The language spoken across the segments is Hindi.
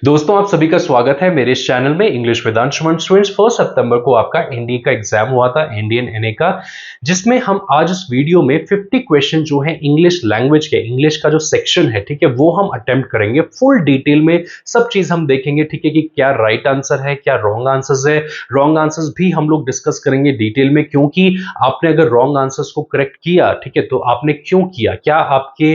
दोस्तों आप सभी का स्वागत है मेरे इस चैनल में इंग्लिश विद अंशुमन। स्टूडेंट्स 1 सितंबर को आपका एनडीए का एग्जाम हुआ था, इंडियन एनए का, जिसमें हम आज इस वीडियो में 50 क्वेश्चन जो है इंग्लिश लैंग्वेज के, इंग्लिश का जो सेक्शन है, ठीक है, वो हम अटेम्प्ट करेंगे। फुल डिटेल में सब चीज हम देखेंगे, ठीक है, कि क्या राइट आंसर है, क्या रॉन्ग आंसर्स है। रॉन्ग आंसर्स भी हम लोग डिस्कस करेंगे डिटेल में, क्योंकि आपने अगर रॉन्ग आंसर्स को करेक्ट किया, ठीक है, तो आपने क्यों किया, क्या आपके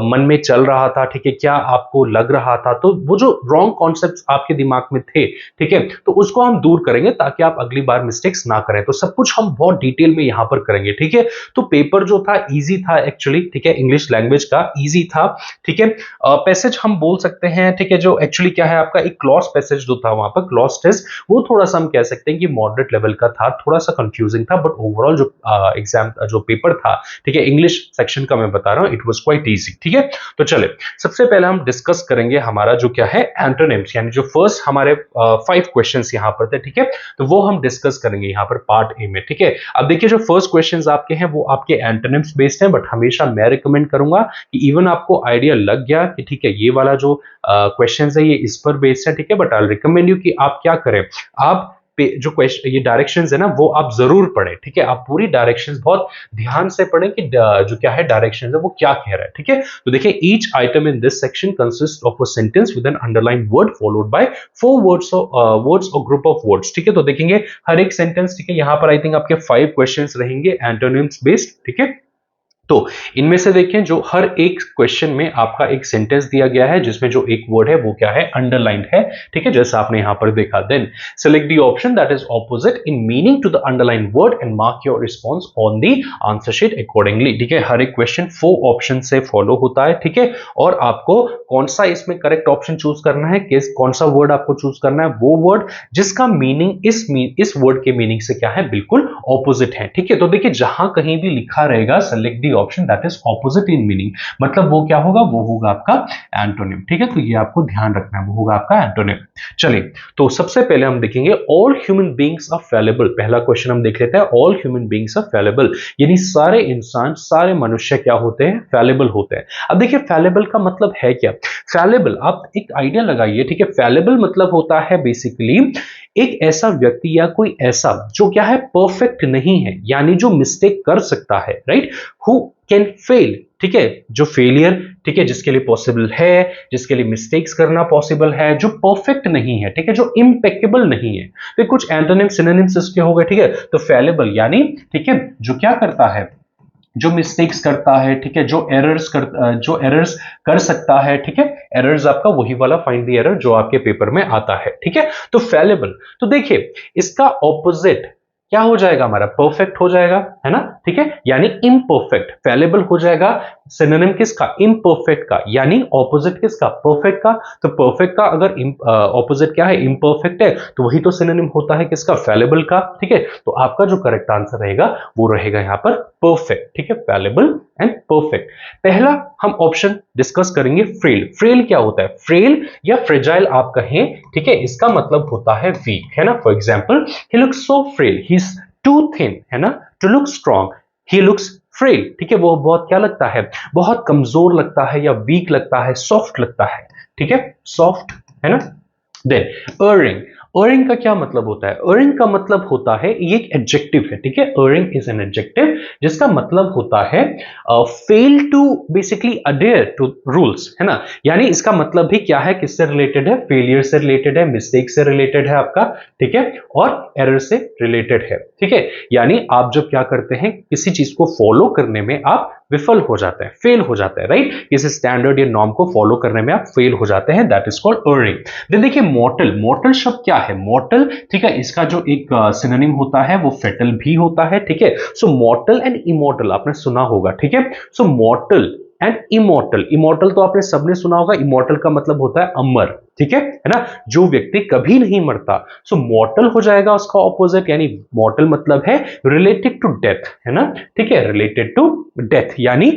मन में चल रहा था, ठीक है, क्या आपको लग रहा था, तो वो जो रॉन्ग कॉन्सेप्ट्स आपके दिमाग में थे, ठीक है, तो उसको हम दूर करेंगे ताकि आप अगली बार मिस्टेक्स ना करें। तो सब कुछ हम बहुत डिटेल में यहां पर करेंगे, ठीक है। तो पेपर जो था इजी था एक्चुअली, ठीक है, इंग्लिश लैंग्वेज का इजी था, ठीक है। पैसेज हम बोल सकते हैं, ठीक है, जो एक्चुअली क्या है आपका एक क्लॉज पैसेज जो था वहां पर क्लॉज टेस्ट, वो थोड़ा सा हम कह सकते हैं कि मॉडरेट लेवल का था, थोड़ा सा कंफ्यूजिंग था, बट ओवरऑल जो एग्जाम जो पेपर था, ठीक है, इंग्लिश सेक्शन का मैं बता रहा हूं, इट वाज क्वाइट इजी, ठीक है। तो चले सबसे पहले हम डिस्कस करेंगे हमारा जो क्या है एंटोनिम्स, यानी जो फर्स्ट हमारे 5 क्वेश्चंस यहां पर थे, ठीक है, तो वो हम डिस्कस करेंगे यहां पर पार्ट ए में, ठीक है। अब देखिए जो फर्स्ट क्वेश्चंस आपके हैं वो आपके एंटोनिम्स बेस्ड हैं, बट हमेशा मैं रिकमेंड करूंगा कि इवन आपको आइडिया लग गया कि ठीक है ये वाला जो क्वेश्चंस है ये इस पर बेस्ड है, ठीक है, बट आई रिकमेंड यू कि आप क्या करें, आप जो क्वेश्चन ये डायरेक्शंस है ना वो आप जरूर पढ़ें, ठीक है। आप पूरी डायरेक्शंस बहुत ध्यान से पढ़ें कि जो क्या है डायरेक्शंस है वो क्या कह रहा है, ठीक है। तो देखिए each item in this section consist of a sentence with an underline word followed by 4 words और ग्रुप ऑफ वर्ड्स, ठीक है। तो देखेंगे हर एक सेंटेंस, ठीक है, यहां पर आई थिंक आपके 5 क्वेश्चंस रहेंगे एंटोनिम्स बेस्ड, ठीक है। तो इनमें से देखें जो हर एक क्वेश्चन में आपका एक सेंटेंस दिया गया है जिसमें जो एक वर्ड है वो क्या है अंडरलाइंड है, ठीक है, जैसा आपने यहां पर देखा। Then select the option that is opposite in meaning to the underline word and mark your response on the answer sheet accordingly, ठीक है। हर एक क्वेश्चन 4 ऑप्शन से फॉलो होता है, ठीक है, और आपको कौन सा इसमें करेक्ट ऑप्शन चूज करना है, कौन सा वर्ड आपको चूज करना है, वो वर्ड जिसका मीनिंग इस वर्ड के मीनिंग से क्या है बिल्कुल ऑपोजिट है, ठीक है। तो देखिए जहां कहीं भी लिखा रहेगा select option that is opposite in meaning, मतलब वो क्या होगा, वो होगा आपका एंटोनिम, ठीक है। तो ये आपको ध्यान रखना है, वो होगा आपका एंटोनिम। चलिए तो सबसे पहले हम देखेंगे ऑल ह्यूमन बीइंग्स आर फैलेबल। पहला क्वेश्चन हम देख लेते हैं, ऑल ह्यूमन बीइंग्स आर फैलेबल, यानी सारे इंसान, सारे मनुष्य क्या होते हैं, फैलेबल होते हैं। अब देखिए फैलेबल का मतलब है क्या, फैलेबल आप एक आइडिया लगाइए, ठीक है। फैलेबल मतलब होता है बेसिकली एक ऐसा व्यक्ति या कोई ऐसा जो क्या है परफेक्ट नहीं है, यानी जो मिस्टेक कर सकता है, राइट, हु कैन फेल, ठीक है, जो फेलियर, ठीक है, जिसके लिए पॉसिबल है, जिसके लिए मिस्टेक्स करना पॉसिबल है, जो परफेक्ट नहीं है, ठीक है, जो इम्पेकेबल नहीं है। तो कुछ एंटोनिम्स सिनोनिम्स इसके हो गए, ठीक है। तो फैलेबल यानी, ठीक है, जो क्या करता है, जो मिस्टेक्स करता है, ठीक है, जो एरर्स कर सकता है, ठीक है। एरर्स आपका वही वाला फाइंड द एरर जो आपके पेपर में आता है, ठीक है। तो फैलेबल, तो देखिए इसका ऑपोजिट क्या हो जाएगा हमारा, परफेक्ट हो जाएगा, है ना, ठीक है, यानी इम्परफेक्ट। फैलेबल हो जाएगा सिनोनिम किसका, इम्परफेक्ट का, यानी ऑपोजिट किसका, परफेक्ट का। तो परफेक्ट का अगर ऑपोजिट क्या है, इम्परफेक्ट है, तो वही तो सिनोनिम होता है किसका, फैलेबल का, ठीक है। तो आपका जो करेक्ट आंसर रहेगा वो रहेगा यहां पर परफेक्ट, ठीक है, फैलेबल एंड परफेक्ट। पहला हम ऑप्शन डिस्कस करेंगे फ्रेल। फ्रेल क्या होता है, फ्रेल या फ्रेजाइल आप कहें, ठीक है, इसका मतलब होता है वीक, है ना। For example he looks so frail, he is too thin, है ना, to look strong, he looks frail, ठीक है, वो बहुत क्या लगता है, बहुत कमजोर लगता है या वीक लगता है, सॉफ्ट लगता है, ठीक है, सॉफ्ट, है ना। देन अर्रिंग, अर्रिंग का क्या मतलब होता है, अर्रिंग का मतलब होता है ये एक एडजेक्टिव है, ठीक है, अर्रिंग इज एन एडजेक्टिव जिसका मतलब होता है fail to basically adhere to rules, है ना, यानी इसका मतलब भी क्या है, किससे रिलेटेड है, फेलियर से रिलेटेड है, मिस्टेक से रिलेटेड है आपका, ठीक है, और एरर से रिलेटेड है, ठीक है। यानी आप जब क्या करते हैं किसी चीज को फॉलो करने में आप विफल हो जाते हैं, फेल हो जाते हैं, राइट, किसी स्टैंडर्ड या नॉर्म को फॉलो करने में आप फेल हो जाते हैं, that is called earning. Then देखिए मॉर्टल, मॉर्टल शब्द क्या है, मॉर्टल, ठीक है, इसका जो एक सिनोनिम होता है वो फेटल भी होता है, ठीक है। सो मॉर्टल एंड इमॉर्टल आपने सुना होगा, ठीक है। सो मॉर्टल एंड इमॉर्टल, इमॉर्टल तो आपने सबने सुना होगा, इमॉर्टल का मतलब होता है अमर, ठीक है ना, जो व्यक्ति कभी नहीं मरता। सो मॉर्टल हो जाएगा उसका ऑपोजिट, यानी मॉर्टल मतलब है रिलेटेड टू डेथ, है ना, ठीक है, रिलेटेड टू डेथ, यानी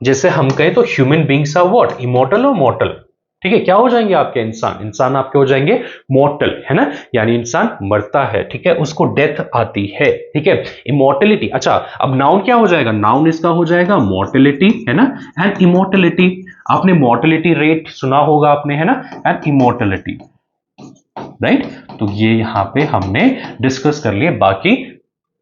जैसे हम कहें तो human beings are what, immortal और मॉर्टल, ठीक है, क्या हो जाएंगे आपके इंसान, इंसान आपके हो जाएंगे मॉर्टल, है ना, यानी इंसान मरता है, ठीक है, उसको डेथ आती है, ठीक है, इमॉर्टेलिटी। अच्छा अब नाउन क्या हो जाएगा, नाउन इसका हो जाएगा मॉर्टेलिटी, है ना, एंड इमॉर्टेलिटी। आपने मोर्टेलिटी रेट सुना होगा आपने, है ना, एंड इमोर्टेलिटी, राइट। तो ये यहां पे हमने डिस्कस कर लिए, बाकी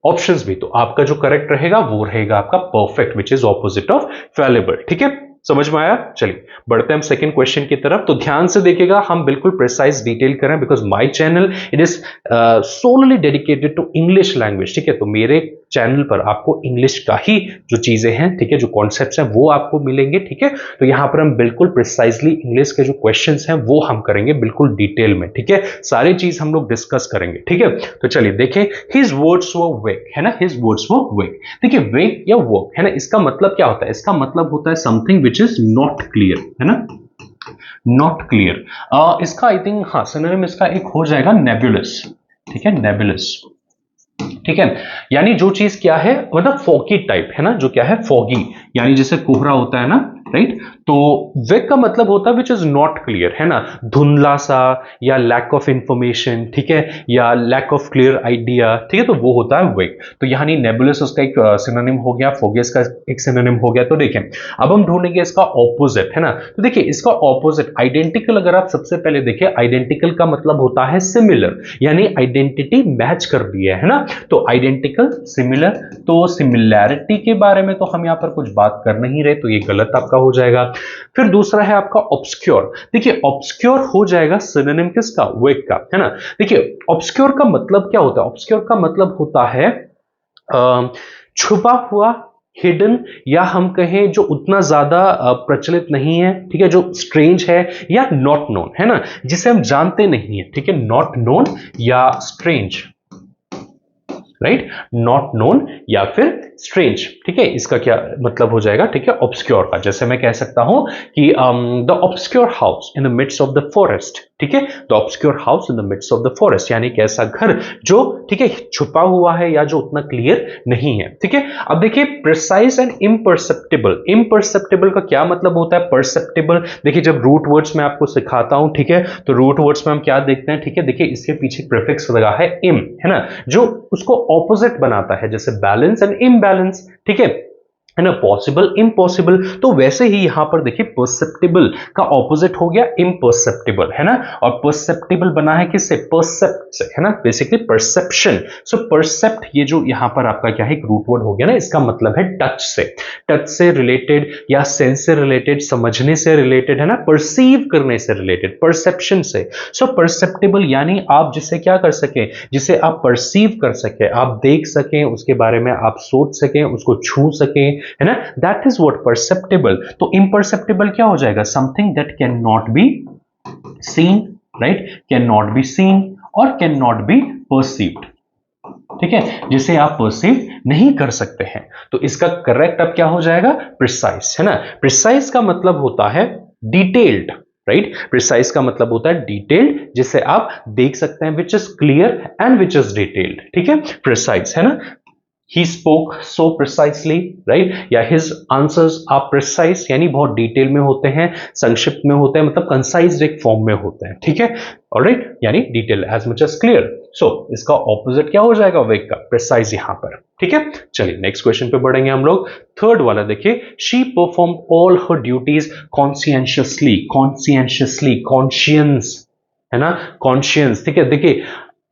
ऑप्शंस भी। तो आपका जो करेक्ट रहेगा वो रहेगा आपका perfect, which is opposite of fallible. ठीक है, समझ में आया? चलिए बढ़ते हैं हम सेकंड क्वेश्चन की तरफ। तो ध्यान से देखिएगा, हम बिल्कुल प्रिसाइज डिटेल करें, because my channel it is solely dedicated to English language. ठीक है, तो मेरे चैनल पर आपको इंग्लिश का ही जो चीजें हैं, ठीक है, जो कॉन्सेप्ट्स हैं वो आपको मिलेंगे। ठीक है, तो यहां पर हम बिल्कुल प्रिसाइजली इंग्लिश के जो क्वेश्चंस हैं वो हम करेंगे बिल्कुल डिटेल में। ठीक है, सारी चीज हम लोग डिस्कस करेंगे। ठीक है, तो चलिए देखें, हिज वर्ड्स वर वेक, है ना, हिज वर्ड्स वर वेक। देखिए वेक या वर्क, है ना, इसका मतलब क्या होता है? इसका मतलब होता है something which is not clear, है ना, नॉट क्लियर। इसका आई थिंक, हाँ, सिनोनिम इसका एक हो जाएगा नेबुलस। ठीक है, नेबुलस। ठीक है, यानी जो चीज क्या है, मतलब फॉगी टाइप, है ना, जो क्या है, फॉगी, यानी जैसे कोहरा होता है ना, राइट। तो वेक का मतलब होता है विच इज नॉट क्लियर, है ना, धुंधला सा, या लैक ऑफ इंफॉर्मेशन, ठीक है, या लैक ऑफ क्लियर आइडिया। ठीक है, तो वो होता है वेक। तो यानी नेबुलस उसका एक सिनोनिम हो गया, फॉगियस का एक सिनोनिम हो गया। तो देखें, अब हम ढूंढेंगे इसका ऑपोजिट, है ना। तो देखिए इसका ऑपोजिट आइडेंटिकल, अगर आप सबसे पहले देखिए, आइडेंटिकल का मतलब होता है सिमिलर, यानी आइडेंटिटी मैच कर दी है ना। तो आइडेंटिकल, सिमिलर, तो सिमिलैरिटी के बारे में तो हम यहां पर कुछ बात कर नहीं रहे, तो ये गलत आपका हो जाएगा। फिर दूसरा है आपका ऑब्सक्योर। देखिए ऑब्सक्योर हो जाएगा सिनोनिम किसका, वेक का, है ना। देखिए ऑब्सक्योर का मतलब क्या होता है? ऑब्सक्योर का मतलब होता है छुपा हुआ, हिडन, या हम कहें जो उतना ज्यादा प्रचलित नहीं है, ठीक है, जो स्ट्रेंज है, या नॉट नोन, है ना, जिसे हम जानते नहीं है। ठीक है, नॉट नोन या स्ट्रेंज, राइट, नॉट नोन या फिर स्ट्रेंज। ठीक है, इसका क्या मतलब हो जाएगा, ठीक है, ऑब्सक्योर का। जैसे मैं कह सकता हूं कि the obscure house in the midst of the forest. ठीक है, the obscure house in the midst of the forest, यानी कि ऐसा घर जो, ठीक है, छुपा हुआ है या जो उतना क्लियर नहीं है। ठीक है, अब देखिए प्रिसाइज एंड इम्परसेप्टिबल। इम्परसेप्टिबल का क्या मतलब होता है? परसेप्टिबल। देखिए जब रूट वर्ड्स में आपको सिखाता हूं, ठीक है, तो रूट वर्ड्स में हम क्या देखते हैं, ठीक है, देखिए इसके पीछे प्रीफिक्स लगा है इम, है ना, जो उसको ऑपोजिट बनाता है, जैसे बैलेंस एंड इम्बैलेंस। ठीक है ना, पॉसिबल, इम्पॉसिबल। तो वैसे ही यहां पर देखिए परसेप्टिबल का ऑपोजिट हो गया इम्परसेप्टिबल, है ना। और परसेप्टिबल बना है किससे? परसेप्ट से, है ना, बेसिकली परसेप्शन। सो परसेप्ट, ये जो यहां पर आपका क्या है, एक रूट वर्ड हो गया ना, इसका मतलब है टच से, टच से रिलेटेड या सेंस से रिलेटेड, समझने से रिलेटेड, है ना, परसीव करने से रिलेटेड, परसेप्शन से। सो परसेप्टिबल यानी आप जिसे क्या कर सके, जिसे आप परसीव कर सके, आप देख सकें, उसके बारे में आप सोच सकें, उसको छू सकें, है ना, दैट इज व्हाट परसेप्टिबल। तो इम्परसेप्टिबल क्या हो जाएगा? Something that can not be seen, right, can not be seen और कैन नॉट बी परसीव्ड। ठीक है, जिसे आप परसीव नहीं कर सकते हैं। तो इसका करेक्ट अब क्या हो जाएगा? प्रिसाइज, है ना। प्रिसाइज का मतलब होता है डिटेल्ड, राइट, प्रिसाइज का मतलब होता है डिटेल्ड, जिसे आप देख सकते हैं, which is clear and which is detailed. ठीक है, प्रिसाइज, है ना। He spoke so precisely, right? या his answers are precise, यानी बहुत डिटेल में होते हैं, संक्षिप्त में होते हैं, मतलब कंसाइज एक फॉर्म में होते हैं। ठीक है, ऑलराइट, यानी detail as much as clear. So इसका ऑपोजिट क्या हो जाएगा वेक का? प्रिसाइज यहां पर। ठीक है, चलिए नेक्स्ट क्वेश्चन पे बढ़ेंगे हम लोग। थर्ड वाला देखिए, she perform all her duties conscientiously. Conscientiously, conscience, है ना, कॉन्शियंस। ठीक है, देखिए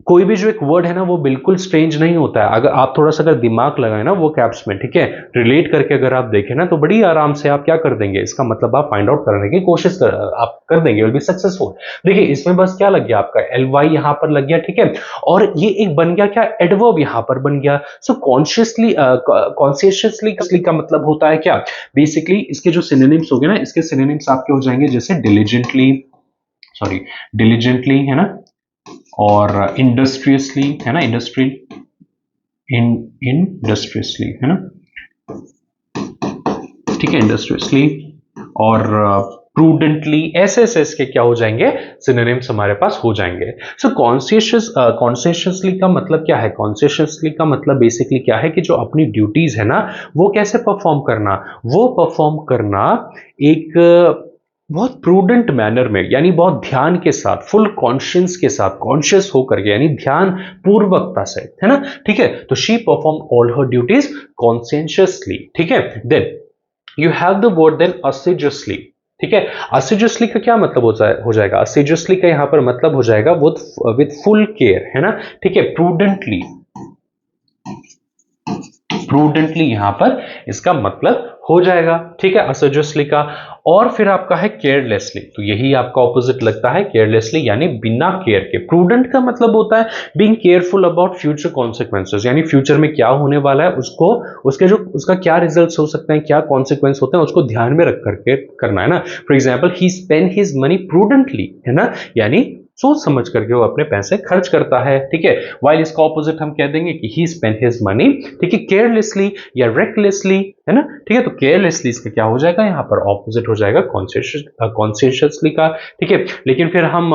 कोई भी जो एक वर्ड है ना वो बिल्कुल स्ट्रेंज नहीं होता है। अगर आप थोड़ा सा अगर दिमाग लगाए ना वो कैप्स में, ठीक है, रिलेट करके अगर आप देखें ना, तो बड़ी आराम से आप क्या कर देंगे, इसका मतलब आप फाइंड आउट करने की कोशिश आप कर देंगे, विल बी सक्सेसफुल। देखिए इसमें बस क्या लग गया आपका, एल वाई यहां पर लग गया, ठीक है, और ये एक बन गया क्या, एडवर्ब यहां पर बन गया। सो कॉन्शियसली, कॉन्शियसली का मतलब होता है क्या, बेसिकली इसके जो सिनोनिम्स हो गए ना, इसके सिनोनिम्स आपके हो जाएंगे जैसे डिलीजेंटली, सॉरी डिलीजेंटली, है ना, और इंडस्ट्रियसली, है ना, इंडस्ट्रियसली, है ना, ठीक है, इंडस्ट्रियसली, और प्रूडेंटली, ऐसे ऐसे इसके क्या हो जाएंगे, सिनोनिम्स हमारे पास हो जाएंगे। सो कॉन्शियसली का मतलब क्या है? कॉन्शियसली का मतलब बेसिकली क्या है कि जो अपनी ड्यूटीज है ना वो कैसे परफॉर्म करना, वो परफॉर्म करना एक बहुत प्रूडेंट मैनर में, यानी बहुत ध्यान के साथ, फुल कॉन्शियस के साथ, कॉन्शियस होकर के, यानी ध्यान पूर्वकता से, है ना। ठीक है, तो she perform all her duties consciously. ठीक है, then you have the word then assiduously, ठीक है। assiduously का क्या मतलब हो जाएगा? assiduously का यहां पर मतलब हो जाएगा विद फुल केयर, है ना, ठीक है। प्रूडेंटली यहां पर इसका मतलब हो जाएगा, ठीक है, assiduously का। और फिर आपका है केयरलेसली, तो यही आपका ऑपोजिट लगता है, केयरलेसली यानी बिना केयर के। प्रूडेंट का मतलब होता है being careful about future consequences, यानी फ्यूचर में क्या होने वाला है उसको, उसका क्या रिजल्ट्स हो सकते हैं, क्या कॉन्सिक्वेंस होते हैं, उसको ध्यान में रख करके करना, है ना। For example he spend his money prudently, है ना, यानी सोच समझ करके वो अपने पैसे खर्च करता है, ठीक है। वाइल इसका ऑपोजिट हम कह देंगे कि ही स्पेंड हिज मनी, ठीक है, केयरलेसली या रेकलेसली, है ना, ठीक है। तो केयरलेसली इसका क्या हो जाएगा, यहां पर ऑपोजिट हो जाएगा कॉन्शियसली का, ठीक है। लेकिन फिर हम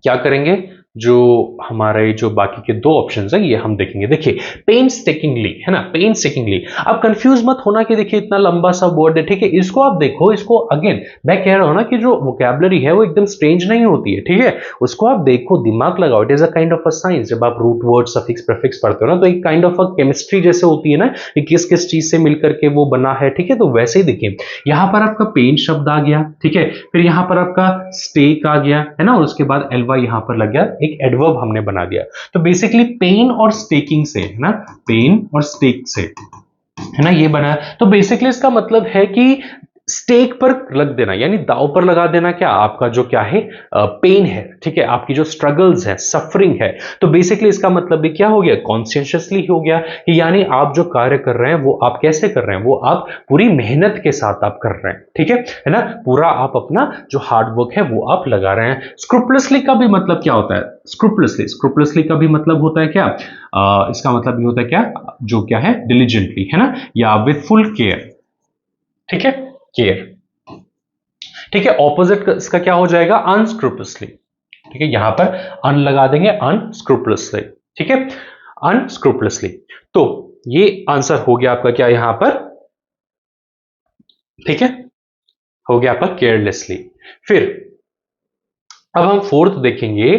क्या करेंगे, जो हमारे जो बाकी के दो ऑप्शंस हैं ये हम देखेंगे। देखिए पेनस्टेकिंगली, है ना, पेनस्टेकिंगली। अब कंफ्यूज मत होना कि देखिए इतना लंबा सा वर्ड है, ठीक है, इसको आप देखो, इसको अगेन मैं कह रहा हूं ना कि जो वोकैबुलरी है वो एकदम स्ट्रेंज नहीं होती है, ठीक है, उसको आप देखो, दिमाग लगाओ, it is a kind of a science. जब आप रूट वर्ड सफिक्स प्रीफिक्स पढ़ते हो ना, तो एक काइंड ऑफ अ केमिस्ट्री जैसे होती है ना, कि किस किस चीज से मिलकर के वो बना है, ठीक है। तो वैसे ही देखिए यहां पर आपका पेन शब्द आ गया, ठीक है, फिर यहां पर आपका स्टेक आ गया, है ना, और उसके बाद एलवाई यहां पर लग गया, एक एडवर्ब हमने बना दिया। तो बेसिकली पेन और स्टेकिंग से, है ना, पेन और स्टेक से, है ना, ये बना। तो बेसिकली इसका मतलब है कि स्टेक पर रख देना, यानी दाव पर लगा देना, क्या आपका जो क्या है पेन है, ठीक है, आपकी जो स्ट्रगल्स है, सफरिंग है। तो बेसिकली इसका मतलब भी क्या हो गया, कॉन्शियसली हो गया, यानी आप जो कार्य कर रहे हैं वो आप कैसे कर रहे हैं, वो आप पूरी मेहनत के साथ आप कर रहे हैं, ठीक है ना, पूरा आप अपना जो हार्ड वर्क है वो आप लगा रहे हैं। स्क्रूपलसली का भी मतलब क्या होता है, स्क्रूपलसली का भी मतलब होता है क्या, इसका मतलब भी होता है क्या, जो क्या है डिलीजेंटली, है ना, या विथ फुल केयर, ठीक है, केयर, ठीक है। ऑपोजिट इसका क्या हो जाएगा, अनस्क्रूपलसली, ठीक है, यहां पर अन लगा देंगे, अनस्क्रूपलसली, ठीक है, अनस्क्रूपलसली। तो ये आंसर हो गया आपका क्या यहां पर, ठीक है, हो गया आपका केयरलेसली। फिर अब हम फोर्थ देखेंगे,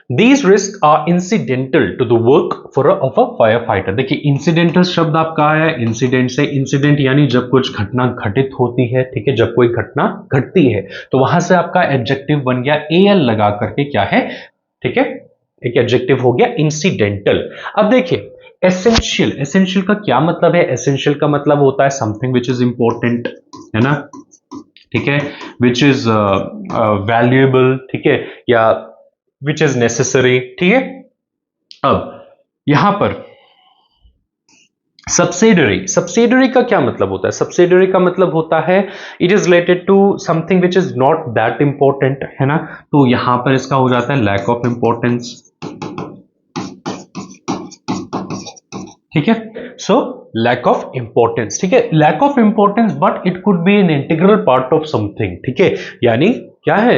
These risks are incidental to the work of a firefighter। देखिए इंसिडेंटल शब्द आपका आया है इंसिडेंट से, इंसिडेंट यानी जब कुछ घटना घटित होती है, ठीक है, जब कोई घटना घटती है, तो वहां से आपका एडजेक्टिव बन गया एल लगा करके, क्या है, ठीक है, एक एडजेक्टिव हो गया इंसिडेंटल। अब देखिए एसेंशियल, एसेंशियल का क्या मतलब है, एसेंशियल का मतलब होता है समथिंग विच इज इंपॉर्टेंट, है ना, ठीक है, विच इज वैल्यूएबल, ठीक है, या विच इज नेसेसरी, ठीक है। अब यहां पर सब्सिडरी, सब्सिडरी का क्या मतलब होता है, सब्सिडरी का मतलब होता है it is related to something which is not that important, है ना, तो यहां पर इसका हो जाता है लैक ऑफ इंपॉर्टेंस, ठीक है। सो लैक ऑफ इंपॉर्टेंस, ठीक है, lack of importance but it could be an integral part of something, ठीक है, यानी क्या है,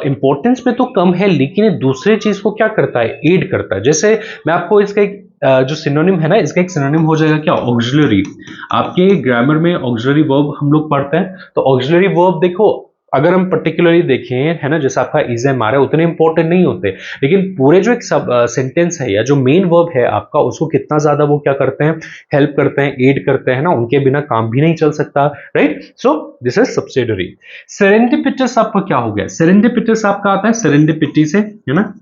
इंपॉर्टेंस में तो कम है लेकिन ये दूसरे चीज को क्या करता है, एड करता है। जैसे मैं आपको इसका एक जो सिनोनिम है ना, इसका एक सिनोनिम हो जाएगा क्या, ऑक्सिलरी। आपके ग्रामर में ऑक्सिलरी वर्ब हम लोग पढ़ते हैं, तो ऑक्सिलरी वर्ब देखो अगर हम पर्टिकुलरली देखें, है ना, जैसे आपका इज एम आ रहा है उतने इंपॉर्टेंट नहीं होते, लेकिन पूरे जो एक सब सेंटेंस है या जो मेन वर्ब है आपका, उसको कितना ज्यादा वो क्या करते हैं, हेल्प करते हैं, एड करते हैं ना, उनके बिना काम भी नहीं चल सकता, right. So this is subsidiary. Serendipitous आपका क्या हो गया, सेरेंडिपिटस आपका आता है सेरेंडिपिटी से, है ना,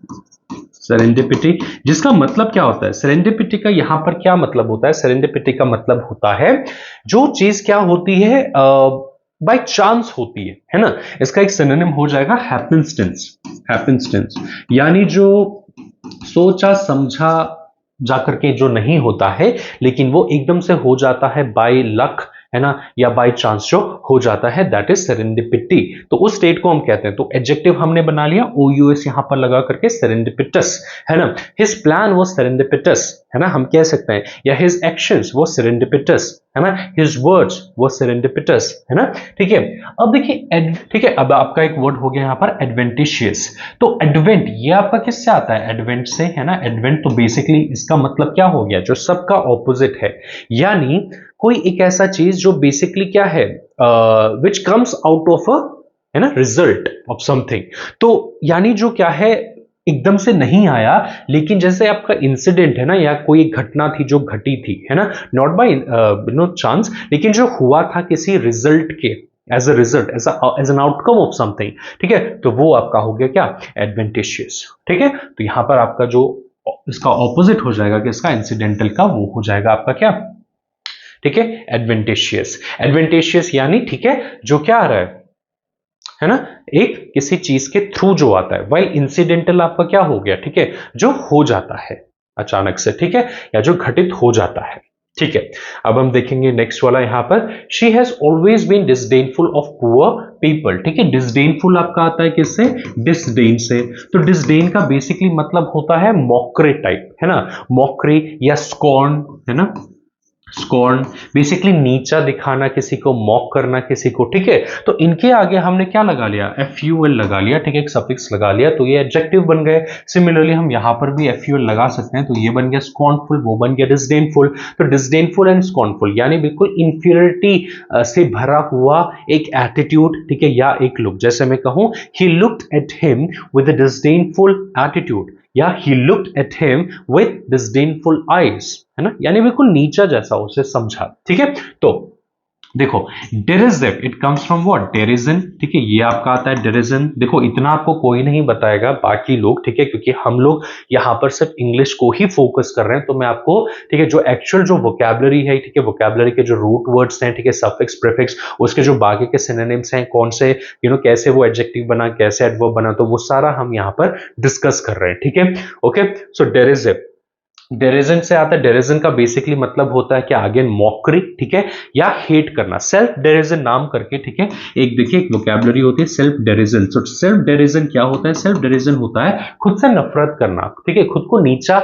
सेरेंडिपिटी, जिसका मतलब क्या होता है, सेरेंडिपिटी का यहां पर क्या मतलब होता है, सेरेंडिपिटी का मतलब होता है जो चीज क्या होती है, बाय चांस होती है ना। इसका एक सिनोनिम हो जाएगा हैपेंस्टेंस, हैपेंस्टेंस यानी जो सोचा समझा जाकर के जो नहीं होता है लेकिन वो एकदम से हो जाता है बाय लक, है ना, या बाय चांस जो हो जाता है, दैट इज सेरेंडिपिटी। तो उस स्टेट को हम कहते हैं, तो एडजेक्टिव हमने बना लिया OUS यहां पर लगा करके सेरेंडिपिटस, है ना, हिज प्लान वाज सेरेंडिपिटस, है ना, हम कह सकते हैं, या हिज एक्शंस वाज सेरेंडिपिटस, है ना, हिज वर्ड्स वाज सेरेंडिपिटस, है ना, ठीक है। अब देखिए ठीक है, अब आपका एक वर्ड हो गया यहां पर एडवेंटिशियस। तो एडवेंट ये आपका किससे आता है, एडवेंट से, है ना, एडवेंट तो बेसिकली इसका मतलब क्या हो गया, जो सबका ऑपोजिट है, यानी कोई एक ऐसा चीज जो बेसिकली क्या है, which comes out of a, है ना, रिजल्ट ऑफ समथिंग। तो यानी जो क्या है एकदम से नहीं आया, लेकिन जैसे आपका इंसिडेंट है ना, या कोई घटना थी जो घटी थी, है ना, नॉट बाय नो चांस, लेकिन जो हुआ था किसी रिजल्ट के, as a result, as an outcome of something, ठीक है, तो वो आपका हो गया क्या, एडवेंटिशियस, ठीक है। तो यहां पर आपका जो इसका ऑपोजिट हो जाएगा कि इसका इंसिडेंटल का, वो हो जाएगा आपका क्या, ठीक है, एडवेंटिशियस। एडवेंटिशियस यानी, ठीक है, जो क्या आ रहा है ना, एक किसी चीज के थ्रू जो आता है, वाइल इंसिडेंटल आपका क्या हो गया, ठीक है, जो हो जाता है अचानक से, ठीक है, या जो घटित हो जाता है, ठीक है। अब हम देखेंगे नेक्स्ट वाला यहां पर, she has always been disdainful of poor people, ठीक है। डिसडेनफुल आपका आता है किससे, डिसडेन से। तो डिसडेन का बेसिकली मतलब होता है मॉकरी टाइप, है ना, मॉकरी या स्कॉर्न, है ना, स्कॉर्न बेसिकली नीचा दिखाना किसी को, मॉक करना किसी को, ठीक है। तो इनके आगे हमने क्या लगा लिया, एफ्यूएल लगा लिया, ठीक है, एक सफिक्स लगा लिया, तो ये एडजेक्टिव बन गए। सिमिलरली हम यहां पर भी एफ्यूएल लगा सकते हैं, तो ये बन गया स्कॉर्नफुल, वो बन गया डिसडेनफुल। तो डिसडेनफुल एंड स्कॉर्नफुल यानी बिल्कुल इंफीरियरिटी से भरा हुआ एक एटीट्यूड, ठीक है, या एक लुक। जैसे मैं कहूं, he looked at him with a disdainful attitude, या he looked at him with disdainful eyes, है ना, यानी बिल्कुल नीचा जैसा उसे समझा, ठीक है। तो देखो, डेरिसिव इट कम्स फ्रॉम व्हाट, डेरिजन, ठीक है, ये आपका आता है डेरिजन। देखो इतना आपको कोई नहीं बताएगा, बाकी लोग, ठीक है, क्योंकि हम लोग यहां पर सिर्फ इंग्लिश को ही फोकस कर रहे हैं, तो मैं आपको, ठीक है, जो एक्चुअल जो वोकैबुलरी है, ठीक है, वोकैबुलरी के जो रूट वर्ड्स हैं, ठीक है, सफिक्स प्रीफिक्स, उसके जो बाकी के सिनोनिम्स हैं, कौन से, कैसे वो एडजेक्टिव बना, कैसे एडवर्ब बना, तो वो सारा हम यहां पर डिस्कस कर रहे हैं, ठीक है। ओके, सो डेरिसिव, डेरिजन से आता है, डेरिजन का बेसिकली मतलब होता है कि अगेन मॉकरी, ठीक है, या हेट करना, सेल्फ डेरिजन नाम करके, ठीक है, एक देखिए एक वोकैबुलरी होती है सेल्फ डेरिजन। सो सेल्फ डेरिजन क्या होता है, सेल्फ डेरिजन होता है खुद से नफरत करना, ठीक है, खुद को नीचा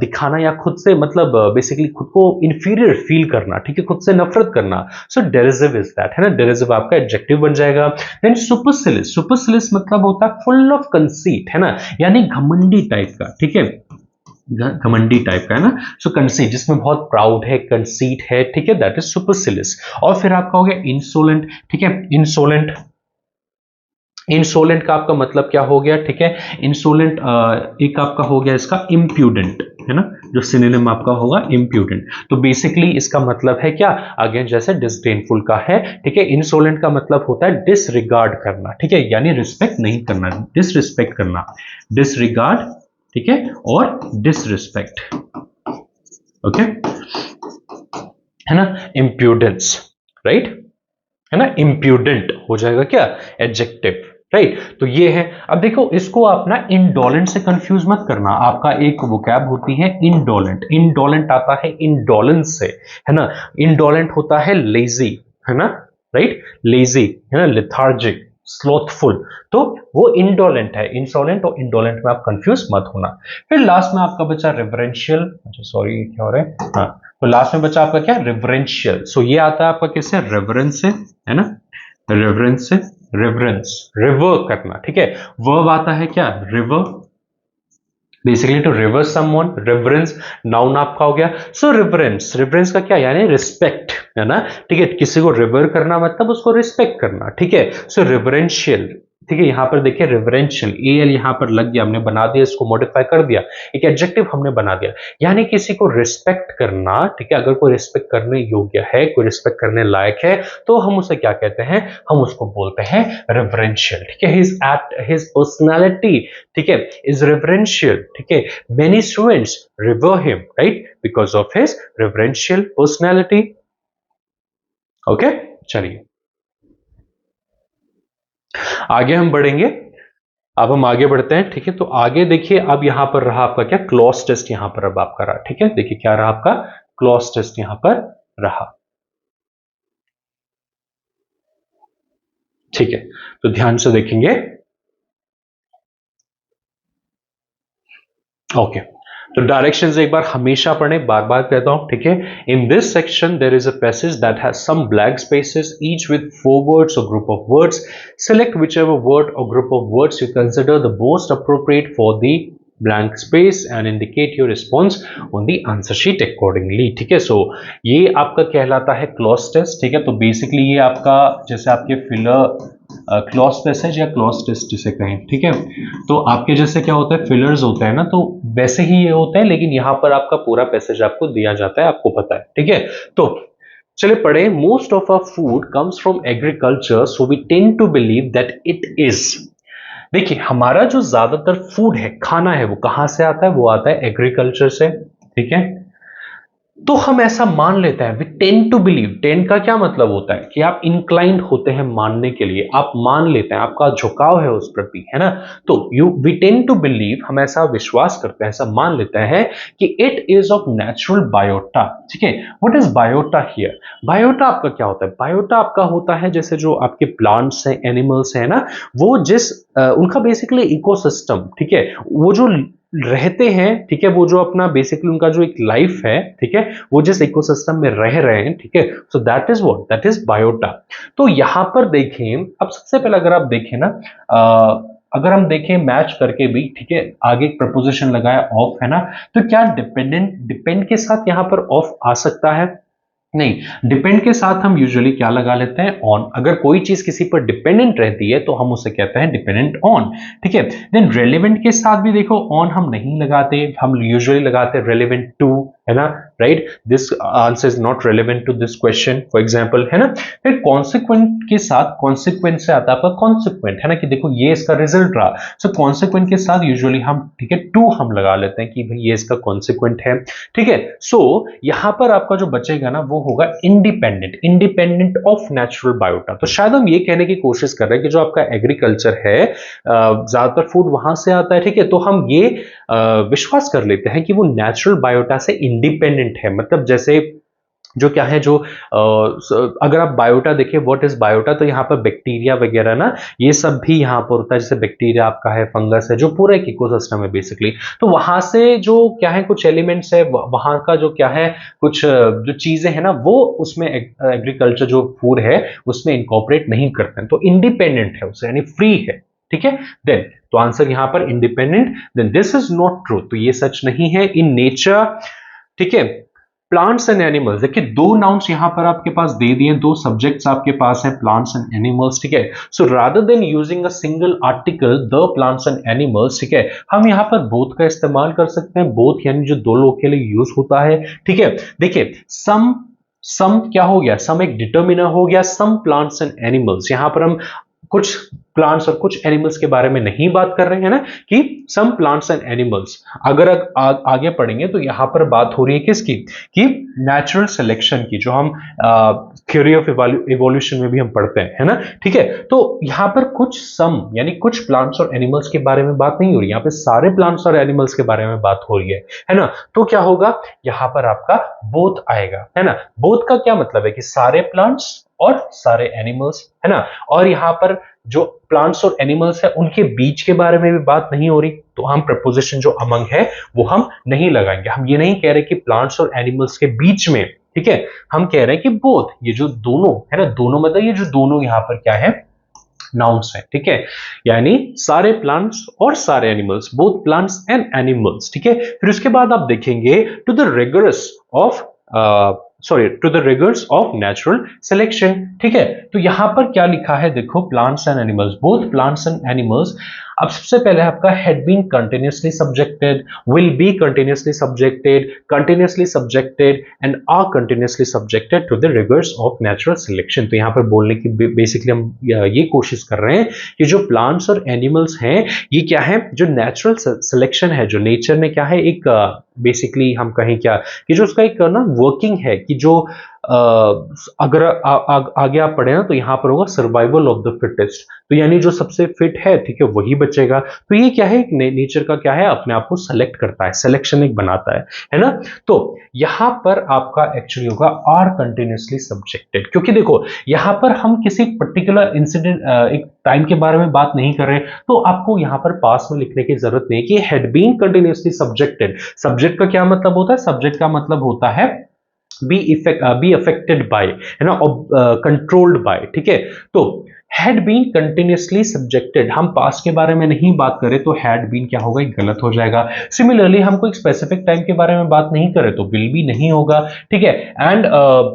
दिखाना, या खुद से मतलब बेसिकली खुद को इंफीरियर फील करना, ठीक है, खुद से नफरत करना। सो डेरिसिव इज दैट, है ना, डेरिसिव आपका एडजेक्टिव बन जाएगा। देन सुपरसिलिस, सुपरसिलिस मतलब होता है फुल ऑफ कंसीट, है ना, यानी घमंडी टाइप का, ठीक है, घमंडी टाइप का, है ना। सो कंसीट जिसमें बहुत प्राउड है, कंसीट है, ठीक है, दैट इज सुपरसिलिस। और फिर आपका हो गया इंसोलेंट, ठीक है, इंसोलेंट, इंसोलेंट का आपका मतलब क्या हो गया, ठीक है, इंसोलेंट एक आपका हो गया इसका इम्प्यूडेंट, है ना, जो सिनोनिम आपका होगा इम्प्यूडेंट। तो बेसिकली इसका मतलब है क्या, अगेन जैसे डिसडेनफुल का है, ठीक है, इंसोलेंट का मतलब होता है डिसरिगार्ड करना, ठीक है, यानी रिस्पेक्ट नहीं करना, डिसरिस्पेक्ट करना, डिसरिगार्ड, ठीक है, और डिसरिस्पेक्ट, ओके, है ना, इम्प्यूडेंस, राइट, है ना, इम्प्यूडेंट हो जाएगा क्या, एडजेक्टिव, राइट। तो ये है। अब देखो इसको आप ना इंडोलेंट से कंफ्यूज मत करना, आपका एक वोकैब होती है इंडोलेंट, इंडोलेंट आता है इंडोलेंस से, है ना, इंडोलेंट होता है लेजी, है ना, राइट, लेजी, है ना, लेथार्जिक, स्लोथफुल, तो वो इंडोलेंट है। इंसोलेंट और इंडोलेंट में आप कंफ्यूज मत होना। फिर लास्ट में आपका बचा रेवरेंशियल, अच्छा सॉरी क्या हो रहा है, हाँ, तो लास्ट में बचा आपका क्या, रेवरेंशियल। सो ये आता है आपका किससे, रेवरेंस से, है ना, रेवरेंस से, रेवरेंस, रिवर करना, ठीक है, वर्ब आता है क्या, revere, basically to revere someone, reverence noun आपका हो गया। सो रेवरेंस, रेवरेंस का क्या यानी रिस्पेक्ट, है ना, ठीक है, किसी को रिवर करना मतलब उसको रिस्पेक्ट करना, ठीक है। सो रेवरेंशियल, ठीक है, यहां पर देखिए रेवरेंशियल, एल यहां पर लग गया, हमने बना दिया, इसको मॉडिफाई कर दिया, एक एडजेक्टिव हमने बना दिया, यानी किसी को रिस्पेक्ट करना, ठीक है, अगर कोई रिस्पेक्ट करने योग्य है, कोई रिस्पेक्ट करने लायक है, तो हम उसे क्या कहते हैं, हम उसको बोलते हैं रेवरेंशियल, ठीक है, हिज पर्सनैलिटी, ठीक है, इज रेवरेंशियल, ठीक है, many students river him, right, because of his reverential personality. Okay, चलिए आगे हम बढ़ेंगे। अब हम आगे बढ़ते हैं, ठीक है, तो आगे देखिए अब यहां पर रहा आपका क्या, क्लॉज टेस्ट यहां पर अब आपका रहा, ठीक है, देखिए क्या रहा आपका, क्लॉज टेस्ट यहां पर रहा, ठीक है, तो ध्यान से देखेंगे। ओके, तो डायरेक्शंस एक बार हमेशा पढ़ें, बार बार कहता हूं, ठीक है। In this section there is a passage that has some blank spaces each with 4 words और group of words. Select whichever word or group of words you consider the most appropriate for the blank space and indicate your response on the answer sheet accordingly, ठीक है। सो ये आपका कहलाता है क्लॉज टेस्ट, ठीक है, तो बेसिकली ये आपका जैसे आपके फिलर क्लॉज पैसेज या क्लॉज टेस्ट जिसे कहें, ठीक है, तो आपके जैसे क्या होता है, फिलर्स होते हैं ना, तो वैसे ही ये होता है, लेकिन यहां पर आपका पूरा पैसेज आपको दिया जाता है, आपको पता है, ठीक है। तो चले पढ़े, most of our food comes from agriculture so we tend to believe that it is. देखिए हमारा जो ज्यादातर फूड है, खाना है, वो कहां से आता है? वो आता है एग्रीकल्चर से, ठीक है। तो हम ऐसा मान लेते हैं, we tend to believe. Tend का क्या मतलब होता है कि आप इंक्लाइंड होते हैं मानने के लिए, आप मान लेते हैं, आपका झुकाव है उस प्रति, है ना। तो वी टेंड टू बिलीव, हम ऐसा विश्वास करते हैं, ऐसा मान लेते हैं कि it is of natural biota, ठीक है। What is biota here? Biota आपका क्या होता है? बायोटा आपका होता है जैसे जो आपके प्लांट्स हैं, एनिमल्स हैं ना, वो जिस उनका बेसिकली इकोसिस्टम, ठीक है, वो जो रहते हैं, ठीक है, वो जो अपना बेसिकली उनका जो एक लाइफ है, ठीक है, वो जिस इकोसिस्टम में रह रहे हैं, ठीक है, so that is what, that is biota. तो यहां पर देखें, अब सबसे पहले अगर आप देखें ना, अगर हम देखें मैच करके भी, ठीक है, आगे एक प्रपोजिशन लगाया ऑफ, है ना, तो क्या डिपेंड के साथ यहां पर ऑफ आ सकता है? नहीं। डिपेंड के साथ हम यूजुअली क्या लगा लेते हैं? ऑन। अगर कोई चीज किसी पर डिपेंडेंट रहती है तो हम उसे कहते हैं डिपेंडेंट ऑन, ठीक है। देन रेलेवेंट के साथ भी देखो ऑन हम नहीं लगाते, हम यूजुअली लगाते हैं रेलेवेंट टू, है ना, right. This answer is not relevant to this question for example, है ना। फिर कॉन्सिक्वेंट के साथ, कॉन्सिक्वेंट से आता है आपका कॉन्सिक्वेंट, है ना, कि देखो ये इसका रिजल्ट रहा। सो कॉन्सिक्वेंट के साथ यूजुअली हम, ठीक है, टू हम लगा लेते हैं कि भाई ये इसका कॉन्सिक्वेंट है, ठीक है। सो यहां पर आपका जो बचेगा ना वो होगा independent, independent of natural biota. तो शायद हम ये कहने की कोशिश कर रहे हैं कि जो आपका एग्रीकल्चर है, ज्यादातर फूड वहां से आता है, ठीक है, तो हम ये विश्वास कर लेते हैं कि वो नेचुरल बायोटा से इंडिपेंडेंट है। मतलब जैसे जो क्या है, जो अगर आप बायोटा देखिए, व्हाट इज बायोटा, तो यहाँ पर बैक्टीरिया वगैरह ना, ये सब भी यहाँ पर होता है। जैसे बैक्टीरिया आपका है, फंगस है, जो पूरा एक इकोसिस्टम है बेसिकली। तो वहां से जो क्या है, कुछ एलिमेंट्स है, वहां का जो क्या है, कुछ जो चीजें हैं ना, वो उसमें एग्रीकल्चर जो फूड है उसमें इंकॉर्पोरेट नहीं करते हैं, तो इंडिपेंडेंट है उससे, यानी फ्री है, ठीक है। देन तो आंसर यहां पर independent. Then this is not true, तो ये सच नहीं है इन नेचर, ठीक है। प्लांट्स एंड एनिमल्स, देखिए दो नाउन्स यहां पर आपके पास दे दिए, दो सब्जेक्ट्स आपके पास है, प्लांट्स एंड एनिमल्स, ठीक है। So rather than using a single article the plants and animals, ठीक है, हम यहां पर बोथ का इस्तेमाल कर सकते हैं। बोथ यानी जो दो लोग के लिए यूज होता है, ठीक है। देखिए सम क्या हो गया, सम एक डिटर्मिनर हो गया, सम प्लांट्स एंड एनिमल्स। यहां पर हम कुछ प्लांट्स और कुछ एनिमल्स के बारे में नहीं बात कर रहे हैं ना, कि सम प्लांट्स एंड एनिमल्स। अगर आगे पढ़ेंगे तो यहां पर बात हो रही है किसकी, कि नेचुरल सिलेक्शन की, जो हम थ्योरी ऑफ इवोल्यूशन में भी हम पढ़ते हैं, है ना, ठीक है। तो यहां पर कुछ सम यानी कुछ प्लांट्स और एनिमल्स के बारे में बात नहीं हो रही, यहां पे सारे प्लांट्स और एनिमल्स के बारे में बात हो रही है ना। तो क्या होगा, यहां पर आपका बोथ आएगा, है ना। बोथ का क्या मतलब है कि सारे प्लांट्स और सारे एनिमल्स, है ना। और यहां पर जो प्लांट्स और एनिमल्स है उनके बीच के बारे में भी बात नहीं हो रही, तो हम प्रपोजिशन जो अमंग है वो हम नहीं लगाएंगे। हम ये नहीं कह रहे कि प्लांट्स और एनिमल्स के बीच में, ठीक है, हम कह रहे हैं कि बोथ, ये जो दोनों है ना, दोनों मतलब ये जो दोनों यहां पर क्या है, नाउन्स है, ठीक है, यानी सारे प्लांट्स और सारे animals, both plants and animals, ठीक है। फिर उसके बाद आप देखेंगे to the rigours of to the rigours of natural selection, ठीक है। तो यहां पर क्या लिखा है, देखो plants and animals, both plants and animals. अब सबसे पहले आपका had been continuously subjected, will be continuously subjected and are continuously subjected to the rigours of natural selection. तो यहां पर बोलने की बेसिकली हम ये कोशिश कर रहे हैं कि जो प्लांट्स और एनिमल्स हैं, ये क्या है, जो नेचुरल सिलेक्शन है, जो नेचर ने क्या है, एक बेसिकली हम कहें क्या कि जो उसका एक ना वर्किंग है, कि जो अगर आगे आप पढ़े ना तो यहां पर होगा सर्वाइवल ऑफ द फिटेस्ट, तो यानी जो सबसे फिट है, ठीक है, वही बचेगा। तो ये क्या है, एक नेचर का क्या है, अपने आप को सेलेक्ट करता है, सिलेक्शन एक बनाता है ना। तो यहां पर आपका एक्चुअली होगा आर कंटिन्यूअसली सब्जेक्टेड, क्योंकि देखो यहां पर हम किसी पर्टिकुलर इंसिडेंट, एक टाइम के बारे में बात नहीं कर रहे, तो आपको यहां पर पास में लिखने की जरूरत नहीं है कि had been continuously subjected. Subject का क्या मतलब होता है, सब्जेक्ट का मतलब होता है बी अफेक्टेड बाय, है ना, कंट्रोल्ड बाय, ठीक है। तो हैड बीन कंटिन्यूसली सब्जेक्टेड, हम पास्ट के बारे में नहीं बात करें तो हैड बीन क्या होगा, गलत हो जाएगा। सिमिलरली हम कोई स्पेसिफिक टाइम के बारे में बात नहीं करें तो विल बी नहीं होगा, ठीक है। एंड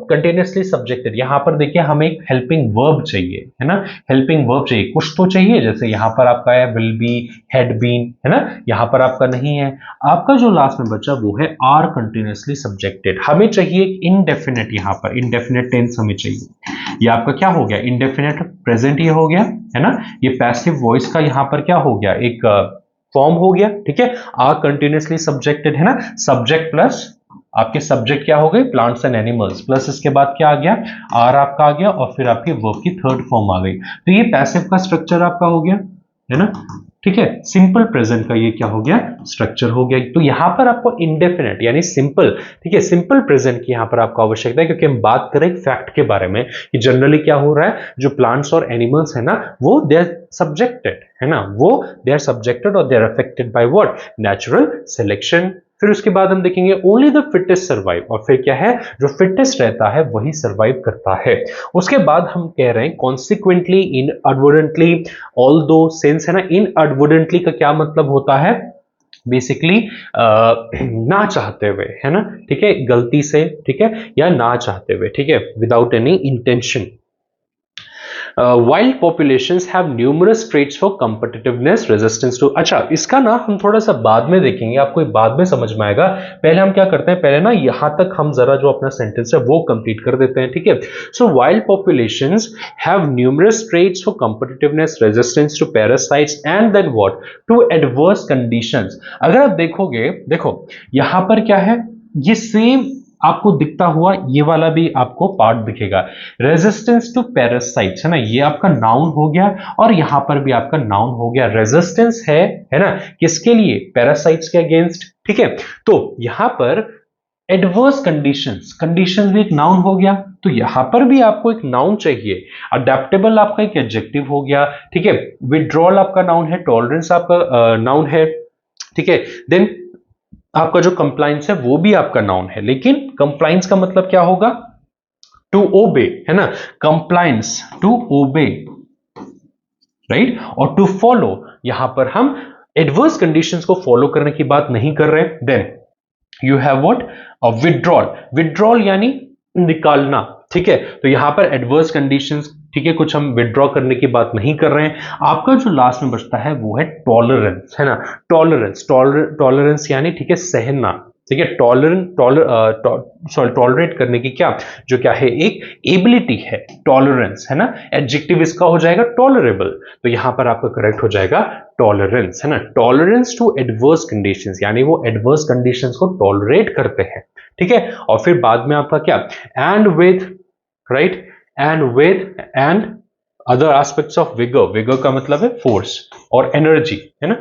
कंटिन्यूसली सब्जेक्टेड, यहां पर देखिए हमें एक हेल्पिंग वर्ब चाहिए, है ना, हेल्पिंग वर्ब चाहिए, कुछ तो चाहिए। जैसे यहां पर आपका है विल बी, हैड बीन, है ना, यहां पर आपका नहीं है। आपका जो लास्ट में बचा वो है आर कंटिन्यूसली सब्जेक्टेड, हमें चाहिए इनडेफिनेट, यहां पर इनडेफिनेट टेंस हमें चाहिए। ये आपका क्या हो गया, इंडेफिनेट प्रेजेंट ये हो गया, है ना, ये पैसिव वॉइस का यहां पर क्या हो गया, एक फॉर्म हो गया, ठीक है। आर कंटिन्यूसली सब्जेक्टेड, है ना, सब्जेक्ट प्लस आपके सब्जेक्ट क्या हो गए, प्लांट्स एंड एनिमल्स, प्लस इसके बाद क्या आ गया, आर आपका आ गया, और फिर आपकी वर्ब की थर्ड फॉर्म आ गई। तो ये पैसिव का स्ट्रक्चर आपका हो गया, है ना, ठीक है। सिंपल प्रेजेंट का ये क्या हो गया, स्ट्रक्चर हो गया। तो यहां पर आपको इंडेफिनेट यानी सिंपल, ठीक है, सिंपल प्रेजेंट की यहां पर आपको आवश्यकता है, क्योंकि हम बात करें फैक्ट के बारे में कि जनरली क्या हो रहा है, जो प्लांट्स और एनिमल्स है ना, वो दे आर सब्जेक्टेड, है ना, वो दे आर सब्जेक्टेड और they are affected by what, natural selection. फिर उसके बाद हम देखेंगे ओनली द फिटेस्ट सर्वाइव, और फिर क्या है, जो फिटेस्ट रहता है वही सर्वाइव करता है। उसके बाद हम कह रहे हैं कॉन्सिक्वेंटली, इनअडवर्टेंटली, ऑल्दो, सिंस, है ना। इनअडवर्टेंटली का क्या मतलब होता है, बेसिकली ना चाहते हुए, है ना, ठीक है, गलती से, ठीक है, या ना चाहते हुए, ठीक है, without any intention. Wild populations have numerous traits for competitiveness, resistance to, अच्छा इसका ना हम थोड़ा सा बाद में देखेंगे, आपको बाद में समझ में आएगा। पहले हम क्या करते हैं, पहले ना यहां तक हम जरा जो अपना सेंटेंस है वो कंप्लीट कर देते हैं, ठीक है। So wild populations have numerous traits for competitiveness, resistance to parasites and then what, to adverse conditions. अगर आप देखोगे, देखो यहां पर क्या है, ये सेम आपको दिखता हुआ ये वाला भी आपको पार्ट दिखेगा, रेजिस्टेंस टू पैरासाइट्स, है ना, ये आपका नाउन हो गया, और यहां पर भी आपका नाउन हो गया। रेजिस्टेंस है ना, किसके लिए, पैरासाइट्स के अगेंस्ट, ठीक है। तो यहां पर एडवर्स कंडीशंस, कंडीशंस भी एक नाउन हो गया, तो यहां पर भी आपको एक नाउन चाहिए। अडेप्टेबल आपका एक एडजेक्टिव हो गया, ठीक है। विड्रॉल आपका नाउन है, टॉलरेंस आपका नाउन है, ठीक है। देन आपका जो कंप्लायंस है वो भी आपका नाउन है, लेकिन कंप्लायंस का मतलब क्या होगा, टू ओबे, है ना, कंप्लायंस टू ओबे, राइट, और टू फॉलो, यहां पर हम एडवर्स कंडीशंस को फॉलो करने की बात नहीं कर रहे। Then you have what, a withdrawal, withdrawal यानी निकालना, ठीक है। तो यहां पर एडवर्स कंडीशंस, ठीक है, कुछ हम विड्रॉ करने की बात नहीं कर रहे हैं। आपका जो लास्ट में बचता है वो है टॉलरेंस, है ना, टॉलरेंस, टॉलरेंस यानी, ठीक है, सहना, ठीक है, टॉलरेट करने की क्या, जो क्या है, एक एबिलिटी है, टॉलरेंस, है ना। एडजेक्टिव इसका हो जाएगा टॉलरेबल, तो यहां पर आपका करेक्ट हो जाएगा टॉलरेंस, है ना। टॉलरेंस टू एडवर्स कंडीशंस, यानी वो एडवर्स कंडीशंस को टॉलरेट करते हैं, ठीक है। और फिर बाद में आपका क्या, and with, right, and with and other aspects of vigour, vigour का मतलब है फोर्स और एनर्जी, है ना।